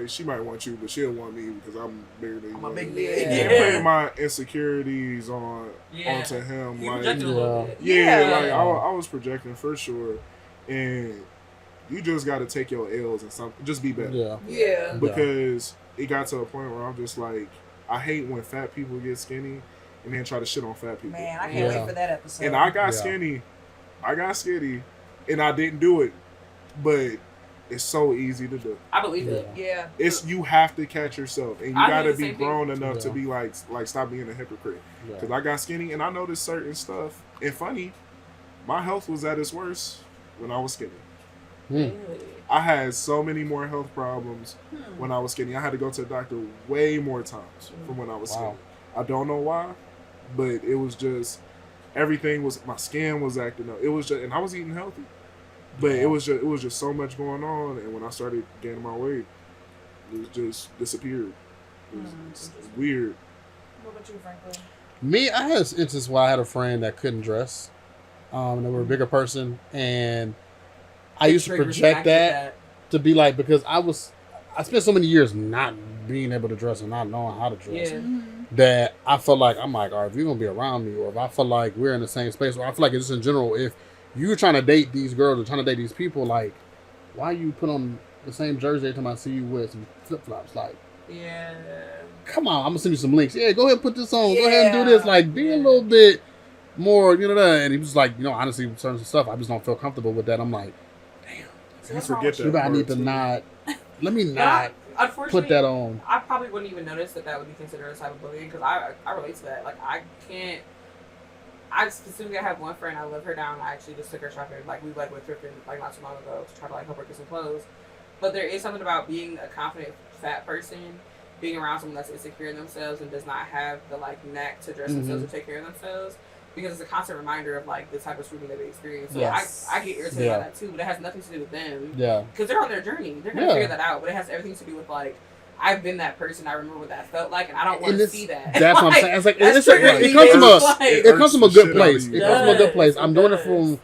she might want you, but she'll want me because I'm bigger than you.
I'm a big
And
nigga.
putting my insecurities onto him.
You
like,
projected a little bit.
like, I was projecting for sure. And you just got to take your L's and just be better.
Yeah.
Because it got to a point where I'm just like, I hate when fat people get skinny and then try to shit on fat people.
Man, I can't wait for that episode.
And I got skinny. And I didn't do it. But it's so easy to do.
I believe it.
Yeah.
It's you have to catch yourself, and you
I
got
do
to
the
be
same
grown
thing.
enough to be like stop being a hypocrite. Because I got skinny, and I noticed certain stuff. And funny, my health was at its worst when I was skinny. I had so many more health problems when I was skinny. I had to go to the doctor way more times from when I was skinny. I don't know why, but it was just everything was, my skin was acting up. It was just, and I was eating healthy, but it was just so much going on. And when I started gaining my weight, it was just disappeared. It was it's weird.
What about you, Franklin?
Me, I had an instance where I had a friend that couldn't dress. They were a bigger person, and I used to project that to be like, because I spent so many years not being able to dress and not knowing how to dress that I felt like, I'm like, all right, if you're gonna be around me, or if I feel like we're in the same space, or I feel like just in general, if you're trying to date these girls or trying to date these people, like, why you put on the same jersey every time I see you with some flip flops? Like, come on, I'm gonna send you some links. Yeah, go ahead and put this on. Go ahead and do this. Like, be a little bit more, you know that. And he was like, honestly, certain stuff, I just don't feel comfortable with that. I'm like,
You forget that.
I need to not. Let me not put that on.
I probably wouldn't even notice that would be considered a type of bullying, because I relate to that. Like, I can't. I specifically have one friend, I love her down. I actually just took her shopping. Like, we went thrifting like not too long ago to try to like help her get some clothes. But there is something about being a confident fat person, being around someone that's insecure in themselves and does not have the like knack to dress themselves or take care of themselves. Because it's a constant reminder of like the type of scrutiny that they experience. So I get irritated by that too, but it has nothing to do with them.
Yeah.
Because they're on their journey. They're gonna figure that out. But it has everything to do with like, I've been that person. I remember what that felt like, and I don't want to see that.
That's what I'm saying. It's like it comes from a good place. It comes from a good place. I'm doing it from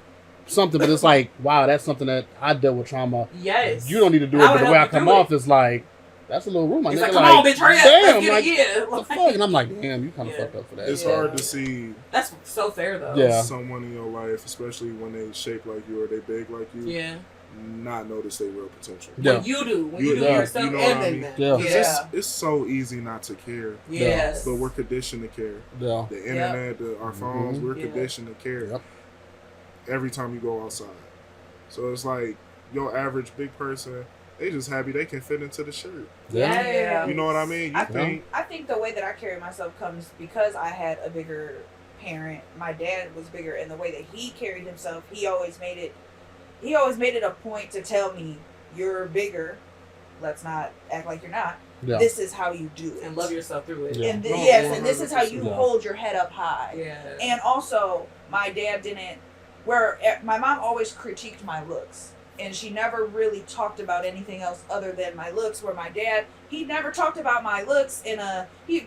something, but it's like, wow, that's something that I dealt with trauma.
Yes.
You don't need to do it, but the way I come off is like, that's a little room.
It's like, come on, bitch, hurry up.
Damn,
let's get it.
What the fuck? And I'm like, damn, you kind of fucked up for that.
It's hard to see.
That's so fair though.
Yeah.
Someone in your life, especially when they shape like you or they big like you.
Yeah.
not notice their real potential.
Yeah. When you do. When you do yourself
you know
and
what I
then
mean?
them.
Yeah. It's so easy not to care.
Yes.
But we're conditioned to care.
Yeah.
The internet, our phones, we're
Yeah.
conditioned to care. Every time you go outside. So it's like your average big person, they just happy they can fit into the shirt.
Yeah.
You know what I mean?
I think the way that I carry myself comes because I had a bigger parent. My dad was bigger, and the way that he carried himself, he always made it a point to tell me, "You're bigger. Let's not act like you're not.
Yeah.
This is how you do it,
and love yourself through it."
And and this is how you hold your head up high.
Yeah.
And also, my dad didn't. Where my mom always critiqued my looks, and she never really talked about anything else other than my looks. Where my dad, he never talked about my looks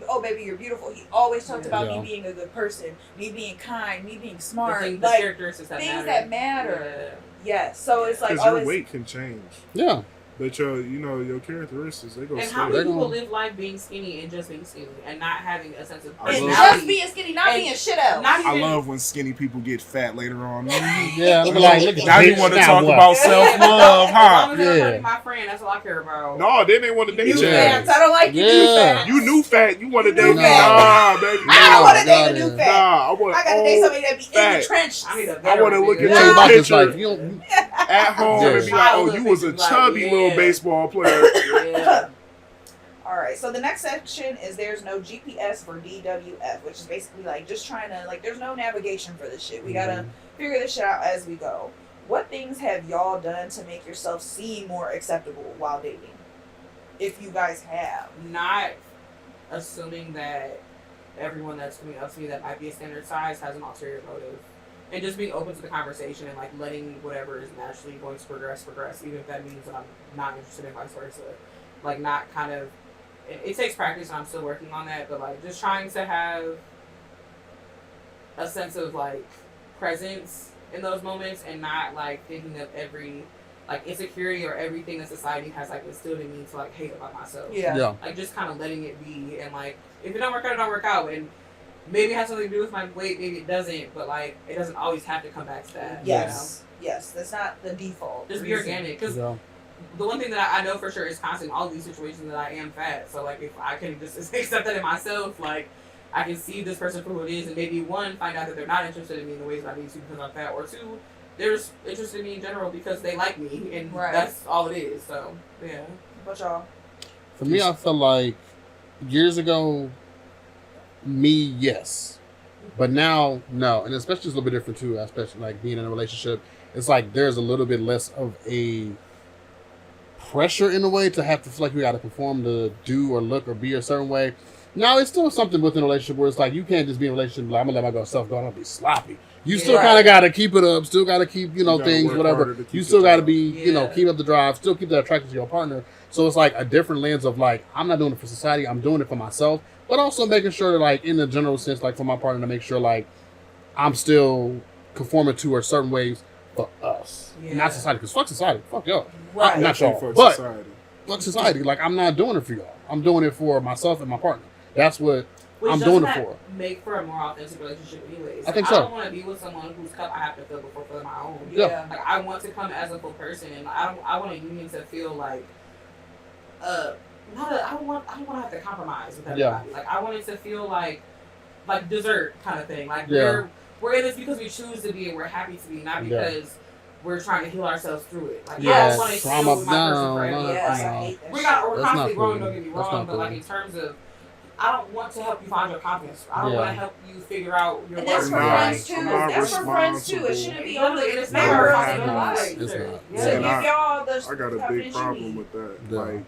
oh baby, you're beautiful. He always talked about me being a good person, me being kind, me being smart,
the
like
characteristics
things
that
matter. Yes, so it's like
Because your weight can change.
Yeah.
But your characteristics, they go
And
straight.
how many people live life being skinny and just being skinny and not having a sense of
And
personality?
just being skinny, not being shit else.
I love when skinny people get fat later on.
Yeah, like, look at
now
this
you want to
now
talk
what?
about self-love,
As
huh?
long as they're hurting my friend, that's all I care about.
No, then they want to date
New
you.
fats. I don't like you new fats.
You new fat. You want to
New
date me?
fat.
Nah, baby.
I don't want to date a new fat.
Nah, I want.
I gotta date somebody that be in
fat.
the trenches.
I want to look at
Yeah,
your
like this,
picture
like, you know,
at home and be like, "Oh, you was a chubby little baseball player."
All right, so the next section is there's no GPS for DWF, which is basically like just trying to, like, there's no navigation for this shit. We gotta figure this shit out as we go. What things have y'all done to make yourself seem more acceptable while dating? If you guys have.
Not assuming that everyone that's coming up to me that might be a standard size has an ulterior motive. And just being open to the conversation and like letting whatever is naturally going to progress, even if that means that I'm not interested in vice versa. Like not kind of, it takes practice and I'm still working on that, but like just trying to have a sense of like presence in those moments and not like thinking of every like insecurity or everything that society has like instilled in me to like hate about myself.
Yeah.
Like just kind of letting it be and like if it don't work out, it don't work out. And maybe it has something to do with my weight, maybe it doesn't, but like it doesn't always have to come back to that.
Yes. Yes, that's not the default.
Just be organic. Because the one thing that I know for sure is constant in all these situations that I am fat. So like if I can just accept that in myself, like I can see this person for who it is and maybe one, find out that they're not interested in me in the ways that I need to because I'm fat, or two, they're just interested in me in general because they like me and that's all it is. So yeah.
What y'all?
For me, I feel like years ago, me, yes. But now, no. And especially it's a little bit different too, especially like being in a relationship. It's like there's a little bit less of a pressure in a way to have to feel like we got to perform to do or look or be a certain way. Now, it's still something within a relationship where it's like you can't just be in a relationship like, I'm going to let my self go and I'll be sloppy. You still kind of got to keep it up, still got to keep, things, whatever. You still got to be, keep up the drive, still keep that attraction to your partner. So it's like a different lens of like, I'm not doing it for society, I'm doing it for myself. But also making sure that, like, in the general sense, like, for my partner to make sure, like, I'm still conforming to her certain ways for us. Not society, because fuck society. Fuck y'all.
Right.
Not y'all.
Fuck
But
society.
fuck society. Like, I'm not doing it for y'all. I'm doing it for myself and my partner. That's what I'm doing it for.
Make for a more authentic relationship anyways.
I think so.
I don't want to be with someone whose cup I have to fill before filling my own.
Yeah.
Like, I want to come as a full person, and I want a union to feel like, I don't want to have to compromise with everybody. Like I want it to feel like dessert kind of thing. Like we're in this because we choose to be and we're happy to be, not because we're trying to heal ourselves through it. Like I don't want to heal with my person forever.
Yes, I hate that.
We're constantly growing. Don't get me wrong, but like in terms of, I don't want to help you find your confidence. I don't want to help you figure out your.
And that's for friends too. That's for friends too. It shouldn't be on the members of your life.
It's not.
To give y'all the
I got a big problem with that.
Yeah.
Like,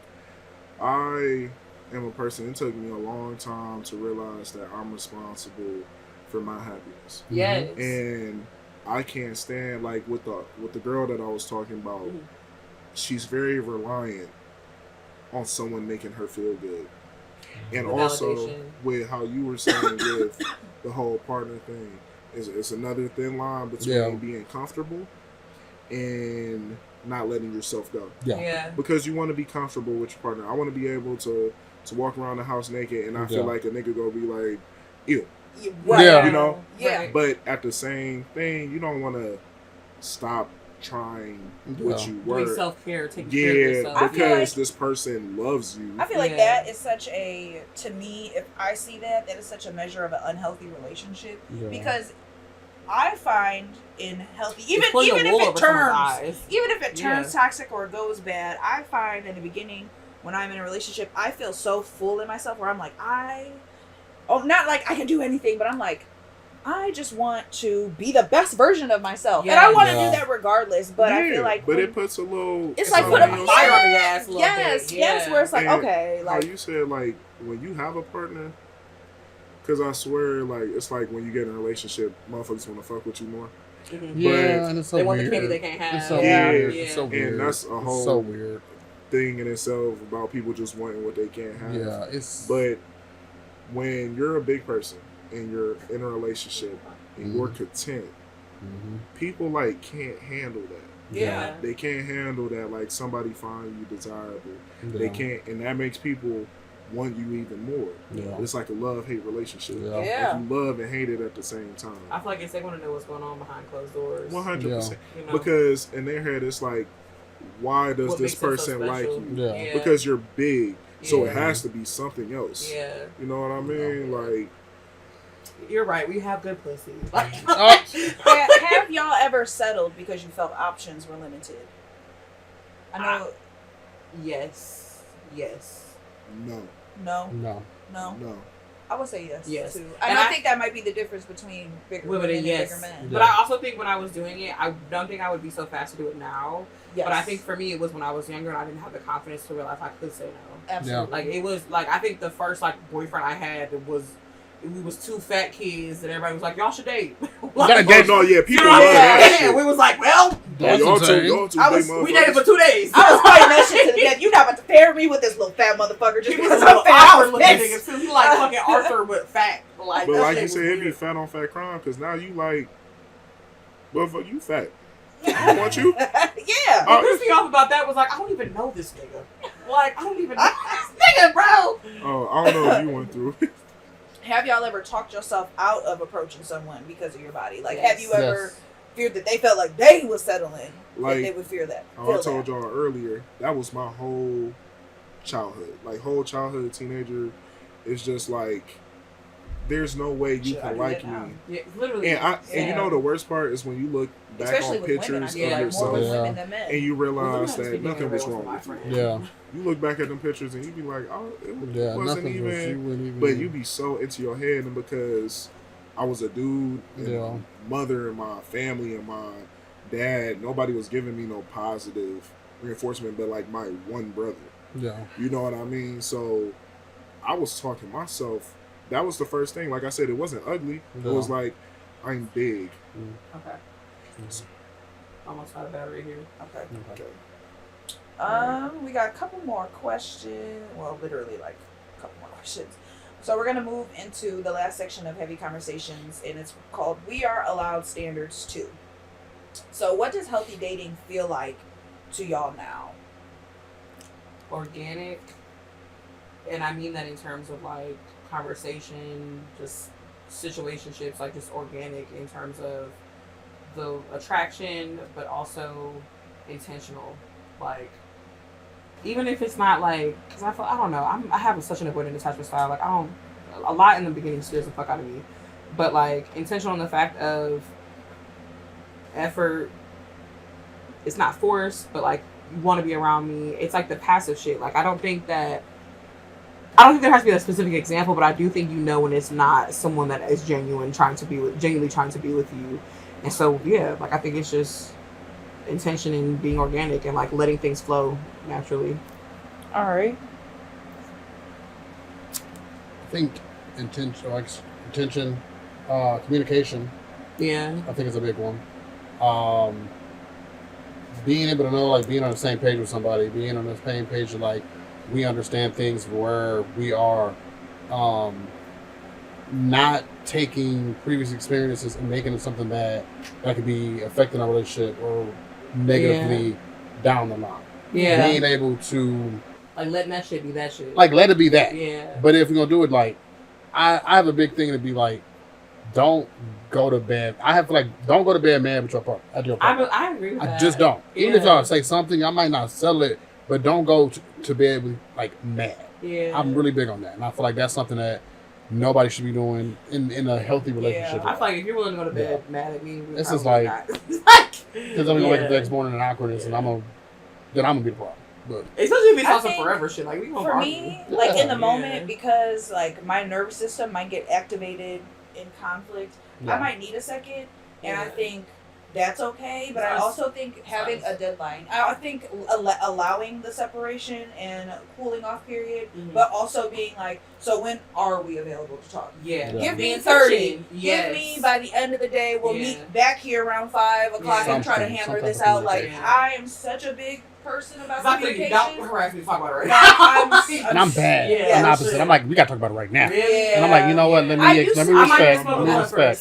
I am a person, it took me a long time to realize that I'm responsible for my happiness.
Yes.
And I can't stand, like, with the girl that I was talking about, she's very reliant on someone making her feel good. And also, with how you were saying with the whole partner thing, it's another thin line between being comfortable and not letting yourself go.
Yeah.
Because you want to be comfortable with your partner. I want to be able to walk around the house naked and not feel like a nigga gonna be like, ew.
Right.
You know?
Yeah.
But at the same thing, you don't want to stop trying what you were.
Doing self-care, taking care of yourself.
Because this person loves you.
I feel like that is such a, to me, if I see that is such a measure of an unhealthy relationship.
Yeah.
Because I find in healthy, even if it turns toxic or goes bad, I find in the beginning when I'm in a relationship, I feel so full in myself where I'm like, not like I can do anything, but I'm like, I just want to be the best version of myself. And I want to do that regardless, but I feel like...
But it puts a little...
It's like put a fire
on the ass a little bit.
Yes, where it's like,
and
okay. Like,
how you said, like, when you have a partner, because I swear, like, it's like when you get in a relationship, motherfuckers want to fuck with you more.
Mm-hmm.
Yeah, and it's so
they
weird.
want the candy they can't have.
It's so weird.
Yeah.
It's so weird.
And that's a whole
so weird
thing in itself about people just wanting what they can't have.
Yeah, it's...
But when you're a big person and you're in a relationship and you're content, people like can't handle that.
Yeah.
They can't handle that, like somebody find you desirable.
Yeah.
They can't, and that makes people want you even more.
Yeah.
It's like a love-hate relationship.
Yeah.
Like you love and hate it at the same time.
I feel like they want to know what's going on behind closed doors.
100%.
You know?
Because in their head, it's like, why does
What
this
makes them so
person like
special?
you?
Yeah.
Because you're big, so
Yeah.
it has to be something else.
Yeah.
You know what I mean? Like,
you're right. We have good pussy. Like,
have y'all ever settled because you felt options were limited? I know.
Yes. Yes.
no.
No.
No.
No.
No.
I would say yes.
Yes.
Too.
And
I think that might be the difference between bigger women and bigger men.
But I also think when I was doing it, I don't think I would be so fast to do it now.
Yes.
But I think for me, it was when I was younger and I didn't have the confidence to realize I could say no.
Absolutely.
Like it was like I think the first like boyfriend I had we was two fat kids and everybody was like, y'all should date. Like,
no, yeah, people
you know
love
what I'm
that
saying?
shit.
We was like, well,
y'all two
we dated for 2 days.
I was fighting that shit to the death. You not about to pair me with this little fat motherfucker just
He was
because
a
I'm
little
fat.
awkward looking nigga too. He like fucking Arthur but fat. Like,
But
that
like
shit
you
was
said, it'd be
weird.
fat on fat crime, because now you like, motherfucker, you fat. I don't want you.
Yeah.
What pissed me off about that was like, I don't even know this nigga. Like, I don't even know this nigga, bro.
Oh, I don't know if you went through it.
Have y'all ever talked yourself out of approaching someone because of your body? Like,
Yes.
have you ever feared that they felt like they was settling?
Like,
that they would fear that.
I
Feel
told
that.
y'all earlier, that was my whole childhood. Like, whole childhood, teenager, it's just like, there's no way you
Shit, I
can
do
like
that now.
me.
Yeah, literally.
And you know the worst part is when you look back
Especially
on
with women, I
pictures
feel
of
like more
yourself
with women than men.
and you realize
Well,
that nothing was wrong with you.
Yeah.
You look back at them pictures and you be like, oh, it
Yeah,
wasn't
nothing was-
even,
you wouldn't even-
but you be so into your head, and because I was a dude and
Yeah.
my mother and my family and my dad, nobody was giving me no positive reinforcement but like my one brother.
Yeah.
You know what I mean? So I was talking myself. That was the first thing. Like I said, it wasn't ugly.
No.
It was like, I'm big.
Okay. Almost out of battery here.
Okay. We got a couple more questions. Well, literally like a couple more questions. So we're gonna move into the last section of Heavy Conversations, and it's called "We Are Allowed Standards Too." So, what does healthy dating feel like to y'all now?
Organic. And I mean that in terms of like conversation, just situationships, like just organic in terms of the attraction, but also intentional. Like, even if it's not like, because I don't know, I have such an avoidant attachment style. Like, a lot in the beginning scares the fuck out of me. But like, intentional in the fact of effort, it's not forced, but like, you want to be around me. It's like the passive shit. Like, I don't think there has to be a specific example, but I do think you know when it's not someone that is genuinely trying to be with you. And so, yeah, like, I think it's just intention and being organic and like letting things flow naturally.
All right.
I think intention, communication.
Yeah.
I think it's a big one. Being able to know, like, being on the same page with somebody, being on the same page of, like, we understand things where we are, not taking previous experiences and making it something that could be affecting our relationship or negatively down the line.
Yeah.
Being able to,
like, letting that shit be that shit.
like, let it be that.
Yeah.
But if we're gonna do it, like, I have a big thing to be like, don't go to bed. I have don't go to bed mad with your partner. At your partner.
I agree with that.
I just don't. Even if y'all say something, I might not settle it, but don't go to bed with mad.
Yeah.
I'm really big on that, and I feel like that's something that nobody should be doing in a healthy relationship.
I feel like if you're willing to go to bed mad at me,
this is like because I'm gonna wake up the next morning in awkwardness, and I'm gonna be the problem. But
especially if we talk some forever shit, like we gonna
for
argue.
me, like in the moment, because like my nervous system might get activated in conflict. I might need a second, and I think that's okay. But I also think having a deadline. I think allowing the separation and cooling off period, but also being like, so when are we available to talk? Give me 30. Give me by the end of the day. We'll meet back here around 5 o'clock and try to hammer this out. Like I am such a big person about communication.
Don't harass me. Talk about it right now.
And I'm bad. I'm the opposite. I'm like, we gotta talk about it right now. And I'm like, you know what? Let me respect.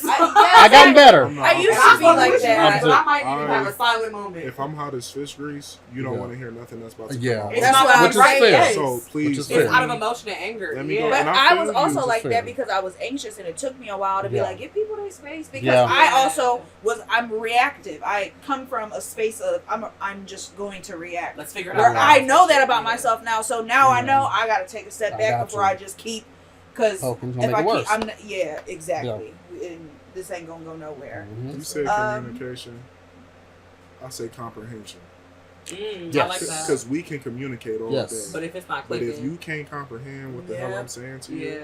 I gotten better.
I used to be like that.
But I might even have a silent moment.
If I'm hot as fish grease, you don't want to hear nothing that's about to come out.
That's what I'm right.
So please,
it's out of emotion and anger.
But I was also like that because I was anxious, and it took me a while to be like, give people their space, because I also I'm reactive. I come from a space of I'm just going to react.
Let's figure it
out.
out.
I know that about myself now, so now I know I got to take a step back before I just keep. Because if I keep, I'm exactly. And this ain't gonna go nowhere.
You said communication. I say comprehension.
I like that.
Because we can communicate all day.
But if it's not
but
clicking,
if you can't comprehend what the hell I'm saying to you,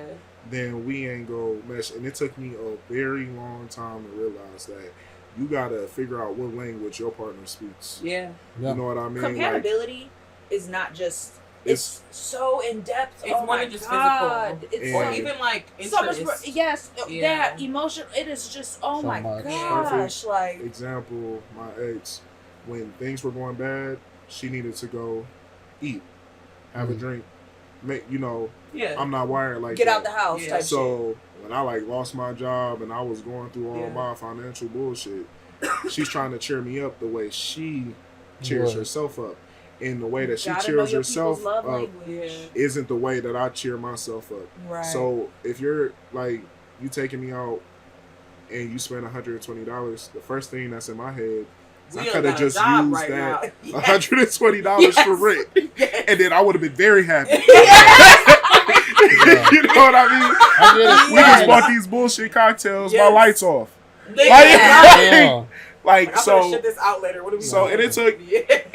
then we ain't go mesh. And it took me a very long time to realize that you gotta figure out what language your partner speaks.
You
know what I mean?
Compatibility is not just. It's so in depth.
It's more than just physical. It's or even like interest.
That emotion. It is just my gosh.
Perfect
like
example, my ex, when things were going bad, she needed to go eat, have a drink, I'm not wired like
get
that.
out the house type
so when I lost my job and I was going through all my financial bullshit, she's trying to cheer me up the way she cheers herself up. And the way that she cheers herself up isn't the way that I cheer myself up.
Right.
So if you're you taking me out and you spend $120, the first thing that's in my head is I could have just used that $120 for rent. And then I would have been very happy. You know what I mean? We just bought these bullshit cocktails, my lights off.
I'm
so
gonna ship this out later. What do we
so and it took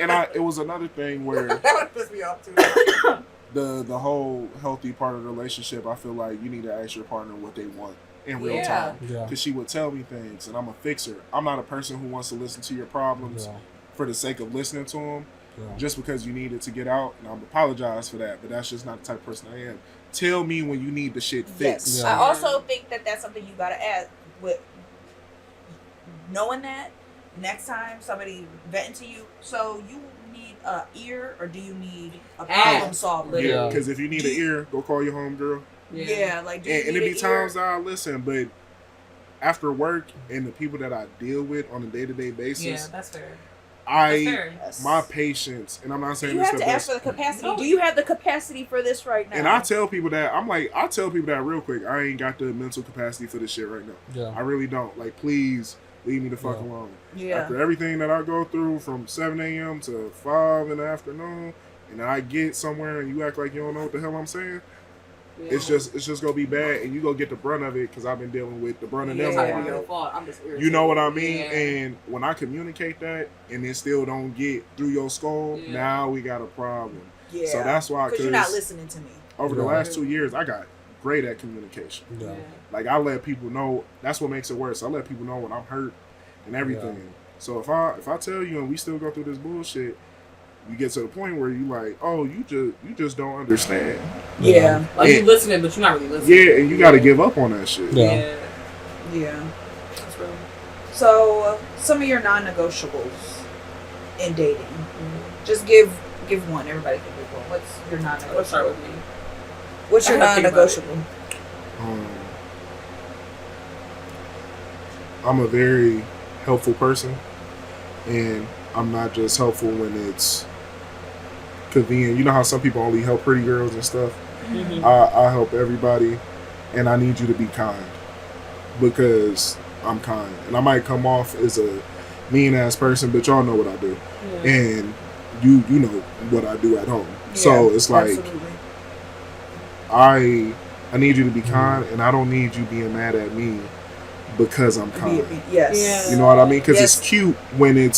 and it was another thing where
that would piss me off too.
the whole healthy part of the relationship, I feel like you need to ask your partner what they want in real time, because she would tell me things and I'm a fixer. I'm not a person who wants to listen to your problems for the sake of listening to them just because you need it to get out, and I apologize for that, but that's just not the type of person I am. Tell me when you need the shit fixed.
I also think that that's something you gotta add with knowing that next time somebody venting to you, so you need a ear or do you need a problem solver?
Yeah, because if you need an ear, go call your homegirl.
Yeah,
and it be times that I listen, but after work and the people that I deal with on a day-to-day basis,
that's fair.
My patience, and I'm not saying
you
this
have to ask for the capacity. Do you have the capacity for this right now?
And I tell people that I tell people that real quick. I ain't got the mental capacity for this shit right now. I really don't. Please leave me the fuck alone. After everything that I go through from 7 a.m. to 5 in the afternoon, and I get somewhere and you act like you don't know what the hell I'm saying, it's just gonna be bad, and you gonna get the brunt of it because I've been dealing with the brunt of them.
I'm just irritated.
You know what I mean? And when I communicate that and it still don't get through your skull, now we got a problem. So that's why,
because you're not listening to me.
Over the last 2 years, I got great at communication. I let people know. That's what makes it worse. I let people know when I'm hurt and everything. So if I tell you and we still go through this bullshit, you get to the point where you like, oh, you just don't understand.
Yeah, you listening, but you're not really listening.
Yeah, and you got to give up on that shit.
Yeah, that's real. So some of your non-negotiables in dating, just give one. Everybody can give one. What's your non-negotiable?
Let's start with me.
What's your non-negotiable?
I'm a very helpful person, and I'm not just helpful when it's convenient. You know how some people only help pretty girls and stuff? I help everybody, and I need you to be kind. because I'm kind, and I might come off as a mean ass person, but y'all know what I do, and you know what I do at home. So it's like
absolutely.
I need you to be kind, and I don't need you being mad at me because I'm kind.
Yes.
You know what I mean? Because it's cute when it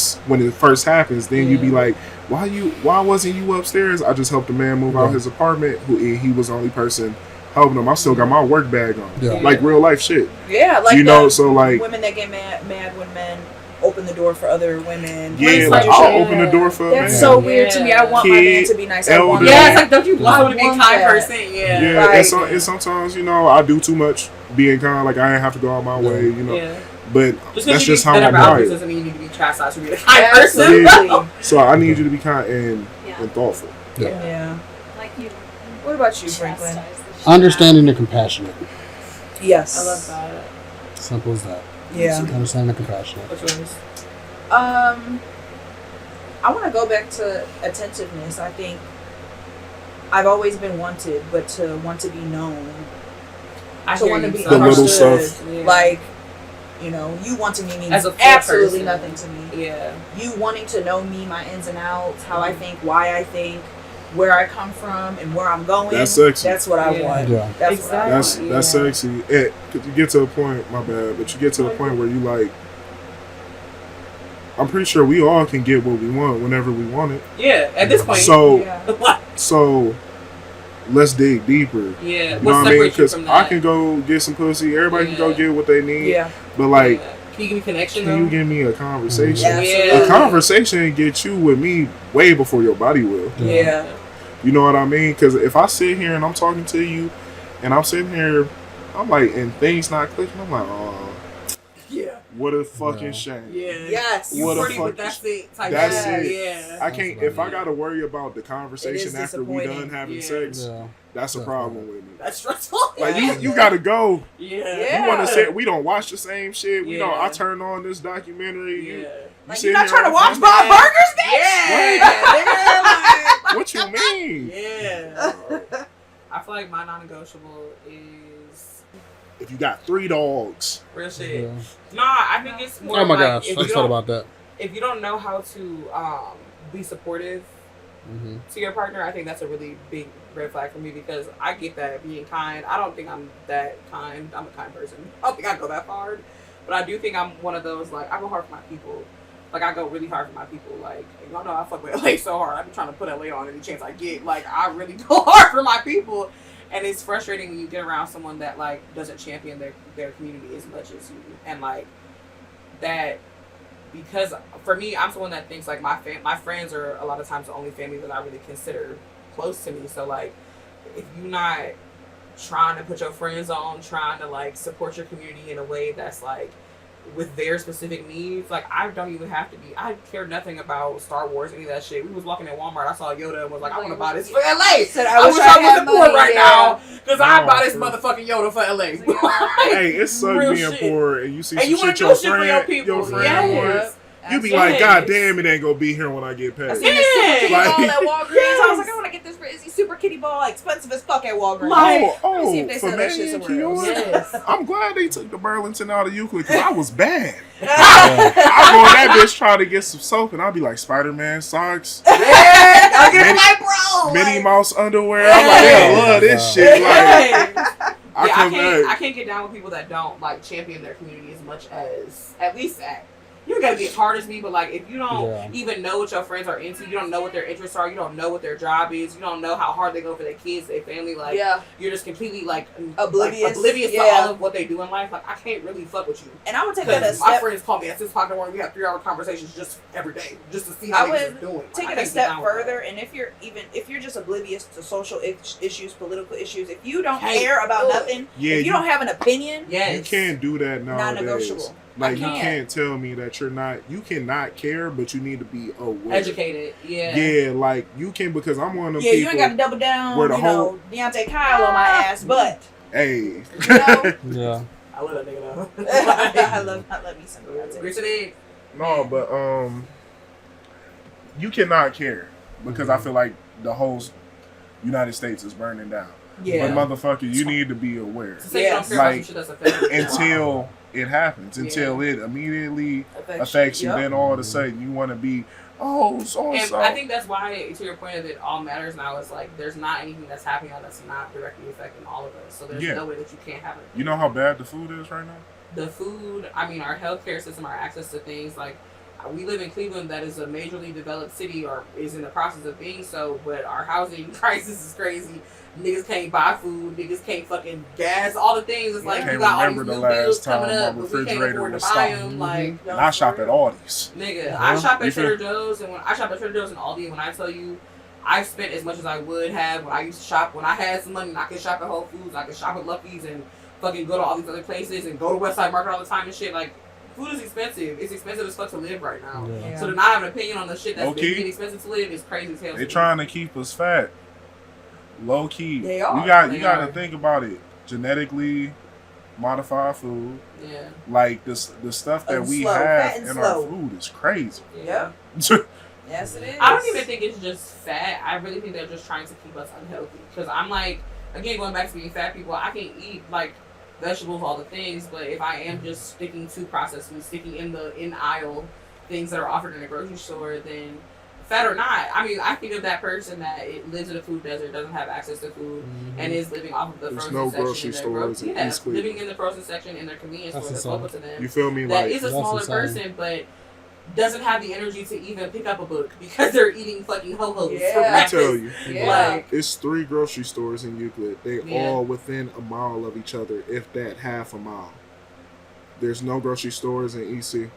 first happens. Then you be like, why wasn't you upstairs? I just helped a man move out his apartment. He was the only person helping him. I still got my work bag on, like real life shit.
Yeah, like
you know, so like
women that get mad when men open the door for other women.
Yeah, like I'll open the door for a man.
That's so weird to me. I want my man to be nice. I want
it's like, don't you want to be a kind person?
Yeah,
right.
and sometimes, you know, I do too much being kind. Like, I ain't have to go out my way, you know. But that's just how I'm wired.
Doesn't mean you need to be chastised for being a kind person.
Yeah. So I need you to be kind and thoughtful.
Yeah.
Like you.
What about you, Franklin?
Understanding and compassionate.
Yes.
I love that.
Simple as that.
Yeah.
Understanding and compassionate.
Which ones?
I want to go back to attentiveness. I think I've always been wanted, but to want to be known, to want to be
the little
understood,
stuff.
like, you know, you wanting me means
As a full
absolutely
person.
nothing to me.
Yeah.
You wanting to know me, my ins and outs, how I think, why I think, where I come from, and where I'm going.
That's sexy.
That's what I want.
Yeah.
That's what I want.
That's sexy. Cause you get to a point, my bad, but you get to the point where you like, I'm pretty sure we all can get what we want whenever we want it.
Yeah, at this point.
So let's dig deeper.
Yeah,
you know what I mean? Because I can go get some pussy. Everybody can go get what they need.
Yeah.
But like,
can you give me connection?
Can you give me a conversation?
Yeah.
A conversation get you with me way before your body will.
Yeah.
You know what I mean? Because if I sit here and I'm talking to you, and I'm sitting here, I'm like, and things not clicking, I'm like, oh.
Yeah.
What a fucking shame.
Yeah.
Yes.
You
What a
pretty, but
fucking
that's it. Type
That's
of
it.
Yeah.
I can't. If I gotta worry about the conversation after we done having sex, that's a problem with me.
That's stressful.
Like you gotta go.
Yeah.
You want to say we don't watch the same shit. We don't.
Yeah.
I turn on this documentary.
Yeah.
Like,
sit
you're not
here
trying to
and-
watch Bob Burgers, bitch?
Yeah.
What you mean?
Yeah. I feel like my non-negotiable is
If you got 3 dogs,
real shit.
Yeah.
Nah, I think it's more.
Oh my
like
gosh,
if
I
you
just thought
don't-
about that.
If you don't know how to be supportive to your partner, I think that's a really big red flag for me because I get that being kind. I don't think I'm that kind. I'm a kind person. I don't think I go that hard, but I do think I'm one of those like I go hard for my people. Like I go really hard for my people. Like y'all know I fuck with LA so hard. I'm trying to put LA on any chance I get. Like I really go hard for my people, and it's frustrating when you get around someone that like doesn't champion their community as much as you, and like that. Because for me, I'm someone that thinks like my friends are a lot of times the only family that I really consider close to me. So like, if you're not trying to put your friends on, trying to like support your community in a way that's like with their specific needs, like I don't even have to be. I care nothing about Star Wars, any of that shit. We was walking in Walmart, I saw Yoda and was like, I want to buy this for LA.
Said,
I wish I was poor right now because I buy this motherfucking Yoda for LA.
hey, it sucks
Real
being
shit.
poor and you see
And
some
you wanna
shit
do
your
shit for your
friend,
people.
friend
Yeah.
wants. You be
Yes.
like, God damn, it ain't gonna be here when I get paid.
I seen this super kitty
Like-
ball at Walgreens. I was like, I want to get this Izzy super kitty ball, expensive as fuck at Walgreens.
Like,
Let me see if they
for
sell that shit
Manny and
somewhere else.
Kiora?
Yes.
I'm glad they took the Burlington out of Euclid because I was bad. I go in that bitch trying to get some soap and I'll be like Spider-Man socks,
I'll get my bro.
Minnie Mouse underwear. I'm like, I love this shit. Like,
I can't get down with people that don't like champion their community as much as at least that. You gotta be as hard as me, but like if you don't even know what your friends are into, you don't know what their interests are, you don't know what their job is, you don't know how hard they go for their kids, their family, like you're just completely like
Oblivious
to all of what they do in life. Like I can't really fuck with you.
And I would take that a
my
step.
friends call me at 6 o'clock in the morning. We have 3-hour conversations just every day, just to see how
I
they're
would
doing.
take it a step further, and if you're just oblivious to social issues, political issues, if you don't care about nothing, if you don't have an opinion,
you can't do that nowadays.
Non-negotiable.
Like you can't tell me that you cannot care, but you need to be aware.
Educated,
Yeah, like you can because I'm one of them
yeah,
people.
you ain't got to double down.
Where the
you
whole
know, Deontay Kyle on my ass, but
hey,
you know,
Yeah.
I love that nigga though.
I love me some Deontay.
Grits and egg.
No, but you cannot care because I feel like the whole United States is burning down.
Yeah.
But motherfucker, you need to be aware.
Yes.
Like until it happens, until it immediately affects you, then all of a sudden you want to be, oh, so and so.
I think that's why, to your point of it all matters now, is like there's not anything that's happening that's not directly affecting all of us. So there's no way that you can't have it.
You know how bad the food is right now?
The food, I mean, our healthcare system, our access to things, like, we live in Cleveland, that is a majorly developed city, or is in the process of being so, but our housing crisis is crazy. Niggas can't buy food, niggas can't fucking gas, all the things. It's like, you got all these new bills coming up, but we can't afford to buy them. Like,
and I shop at Aldi's.
Nigga, I shop at Trader Joe's, and when I shop at Trader Joe's and Aldi, when I tell you, I've spent as much as I would have when I used to shop, when I had some money, and I could shop at Whole Foods, I could shop at Lucky's, and fucking go to all these other places, and go to Westside Market all the time and shit. Like, food is expensive. It's expensive as fuck to live right now. Yeah. So to not have an opinion on the shit that's getting expensive to live is crazy as hell.
They're trying to keep us fat. Low key.
They are.
You got to think about it. Genetically modified food.
Yeah.
Like the stuff that we have in our food is crazy.
Yeah.
Yes, it is.
I don't even think it's just fat. I really think they're just trying to keep us unhealthy. Because I'm like, again, going back to being fat people, I can eat like vegetables, all the things, but if I am just sticking to processed food, sticking in aisle things that are offered in a grocery store, then fat or not, I mean, I think of that person that lives in a food desert, doesn't have access to food, and is living off of the frozen section.
Grocery stores in East Cleveland.
Living in the frozen section in their convenience store that's local to them.
You feel me?
That
like,
is a smaller person, but doesn't have the energy to even pick up a book because they're eating fucking ho-hos for breakfast.
I tell you,
like,
it's 3 grocery stores in Euclid. They all within a mile of each other, if that half a mile. There's no grocery stores in EC.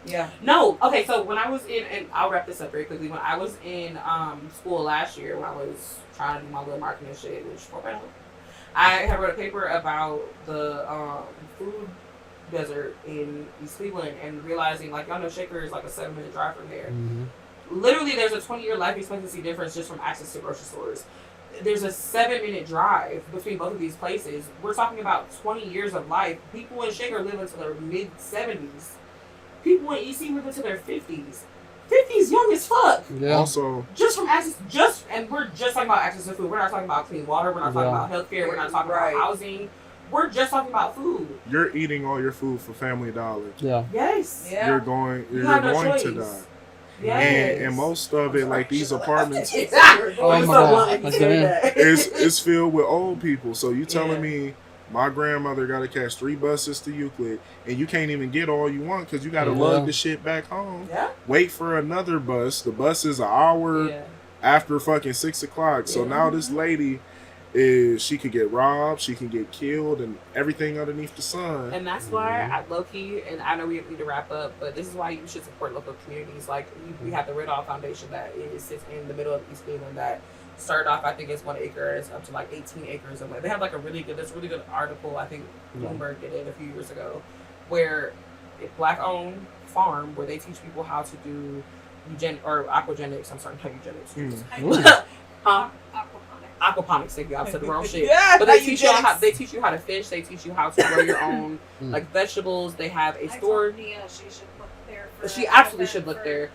Yeah. No. Okay. So when I was in, and I'll wrap this up very quickly. When I was in school last year, when I was trying to do my little marketing shit, which I had wrote a paper about the food desert in East Cleveland, and realizing, like, y'all know Shaker is like a 7-minute drive from there. Literally, there's a 20-year life expectancy difference just from access to grocery stores. There's a 7-minute drive between both of these places. We're talking about 20 years of life. People in Shaker live into their mid-70s. People in EC live into their 50s. 50s young as fuck.
Yeah. Also,
just from access, and we're just talking about access to food. We're not talking about clean water. We're not talking about healthcare. We're not talking about housing. We're just talking about food.
You're eating all your food for Family Dollar.
Yeah.
Yes. Yeah.
You're going to die.
Yes.
And most of it, like these apartments, it's filled with old people. So you telling me my grandmother got to catch 3 buses to Euclid, and you can't even get all you want because you got to lug the shit back home. Yeah. Wait for another bus. The bus is an hour after fucking 6 o'clock. So now this lady she could get robbed, she can get killed, and everything underneath the sun.
And that's why I low-key, and I know we need to wrap up, but this is why you should support local communities. Like, we have the Ridall Foundation that sits in the middle of East Cleveland that started off, I think it's 1 acre, it's up to like 18 acres. And they have like a really good article, I think Bloomberg did it a few years ago, where a Black-owned farm where they teach people how to do aquagenics. I'm sorry, not eugenics. Aquaponics. Thank you. I said the wrong shit. But they teach you how to fish. They teach you how to grow your own like vegetables. They have a store. She absolutely should look there.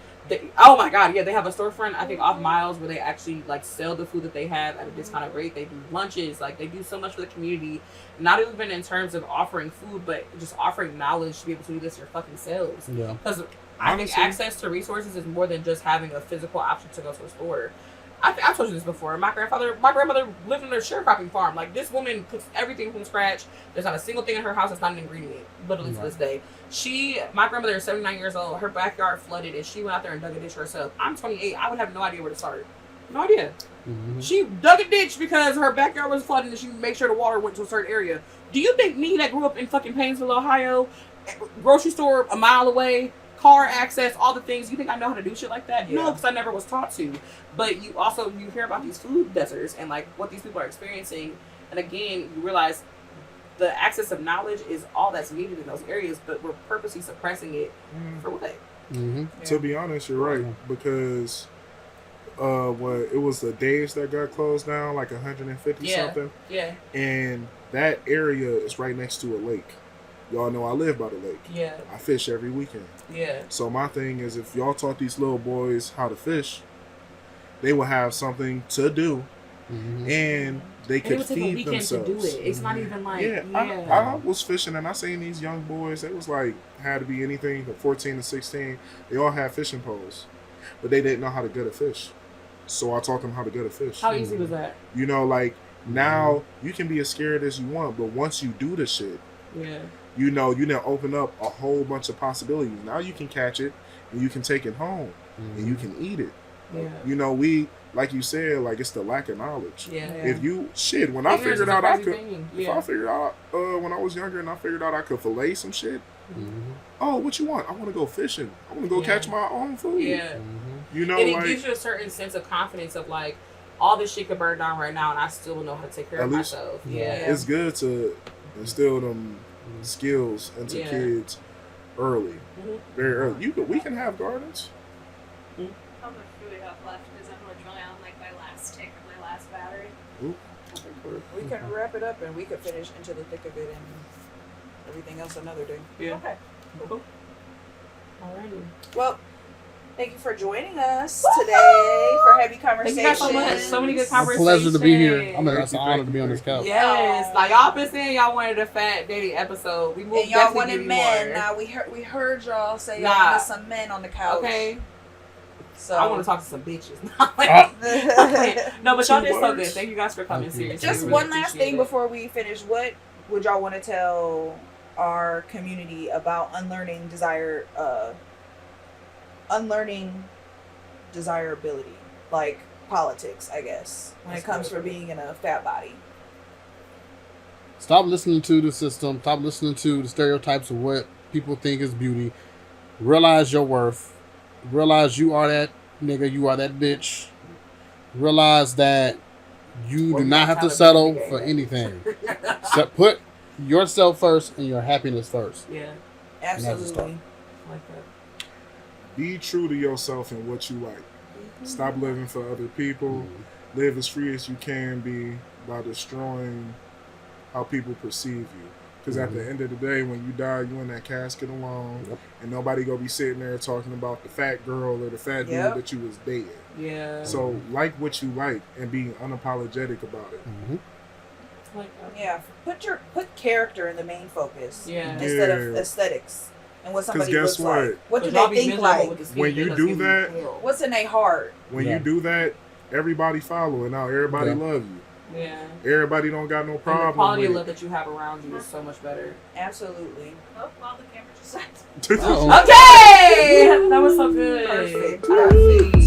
Oh my god, yeah, they have a storefront, I think, off Miles, where they actually like sell the food that they have at a discounted rate. They do lunches, like they do so much for the community, not even in terms of offering food, but just offering knowledge to be able to do this for fucking selves. Yeah. Because I think access to resources is more than just having a physical option to go to a store. I told you this before. My grandmother lived on a sharecropping farm. Like, this woman cooks everything from scratch. There's not a single thing in her house that's not an ingredient, literally to this day. My grandmother is 79 years old. Her backyard flooded, and she went out there and dug a ditch herself. I'm 28. I would have no idea where to start. No idea. She dug a ditch because her backyard was flooded, and she made sure the water went to a certain area. Do you think me that grew up in fucking Painesville, Ohio, grocery store a mile away, car access, all the things, you think I know how to do shit like that? No, because I never was taught to. But you hear about these food deserts and like what these people are experiencing, and again you realize the access of knowledge is all that's needed in those areas, but we're purposely suppressing it for what?
To be honest, you're right, because it was the Days that got closed down, like 150 something. Yeah. And that area is right next to a lake. Y'all know I live by the lake. Yeah. I fish every weekend. Yeah. So my thing is, if y'all taught these little boys how to fish, they will have something to do and they
And it
could
would take a
feed
weekend
themselves.
to do it. It's not even like
I was fishing and I seen these young boys. It was like had to be anything from 14 to 16. They all had fishing poles, but they didn't know how to gut a fish. So I taught them how to gut a fish.
How easy was that?
You know, like now you can be as scared as you want, but once you do the shit, you know, you now open up a whole bunch of possibilities. Now you can catch it and you can take it home and you can eat it.
Yeah.
You know, we, like you said, like it's the lack of knowledge.
Yeah.
If you when I figured out I could, if
Yeah.
I figured out when I was younger and I figured out I could fillet some shit. Oh, what you want? I want to go fishing. I want to go catch my own food.
Yeah.
You know,
and it
like
gives you a certain sense of confidence of like, all this shit could burn down right now, and I still know how to take care
at
of
least,
myself.
it's good to instill them skills into kids early, very early. We can have gardens.
How much do we have left? Because I'm literally on like my last tick of my last battery.
We can wrap it up and we could finish into the thick of it and everything else another day.
Yeah.
Okay.
Cool. Alrighty.
Well, thank you for joining us today for heavy conversations.
Thank you guys so much. So many good
It's a
conversations.
pleasure to be here. It's an honor to be on this couch.
Yes, like y'all been saying y'all wanted a fat dating episode. We moved
And y'all
definitely
wanted
give you
men.
more.
Now we heard y'all say y'all
Nah.
wanted some men on the couch.
Okay.
So
I want to talk to some bitches. No, but y'all did so good. Thank you guys for coming. Seriously.
Just
Really
one last
appreciate
thing
it.
before we finish. What would y'all want to tell our community about unlearning desirability, like politics, I guess, when it comes for being in a fat body?
Stop listening to the system. Stop listening to the stereotypes of what people think is beauty. Realize your worth. Realize you are that nigga. You are that bitch. Realize that you do not have to settle for anything. So put yourself first and your happiness first.
Yeah.
Absolutely.
Like that.
Be true to yourself and what you like. Stop living for other people. Live as free as you can be by destroying how people perceive you. Because at the end of the day, when you die, you in that casket alone, and nobody gonna be sitting there talking about the fat girl or the fat dude that you was dating.
Yeah.
So like what you like and be unapologetic about it.
Yeah, put character in the main focus.
Yeah.
Instead of aesthetics and what somebody
guess
looks like.
what?
What do they think like?
When you do that,
What's in their heart?
when you do that, everybody follow, and now everybody love you.
Yeah.
Everybody don't got no
And the
problem
quality of
with
love that you have around you is so much better.
Absolutely.
Oh, well, the camera just
it.
Okay! That was so good.
Perfect.
Perfect.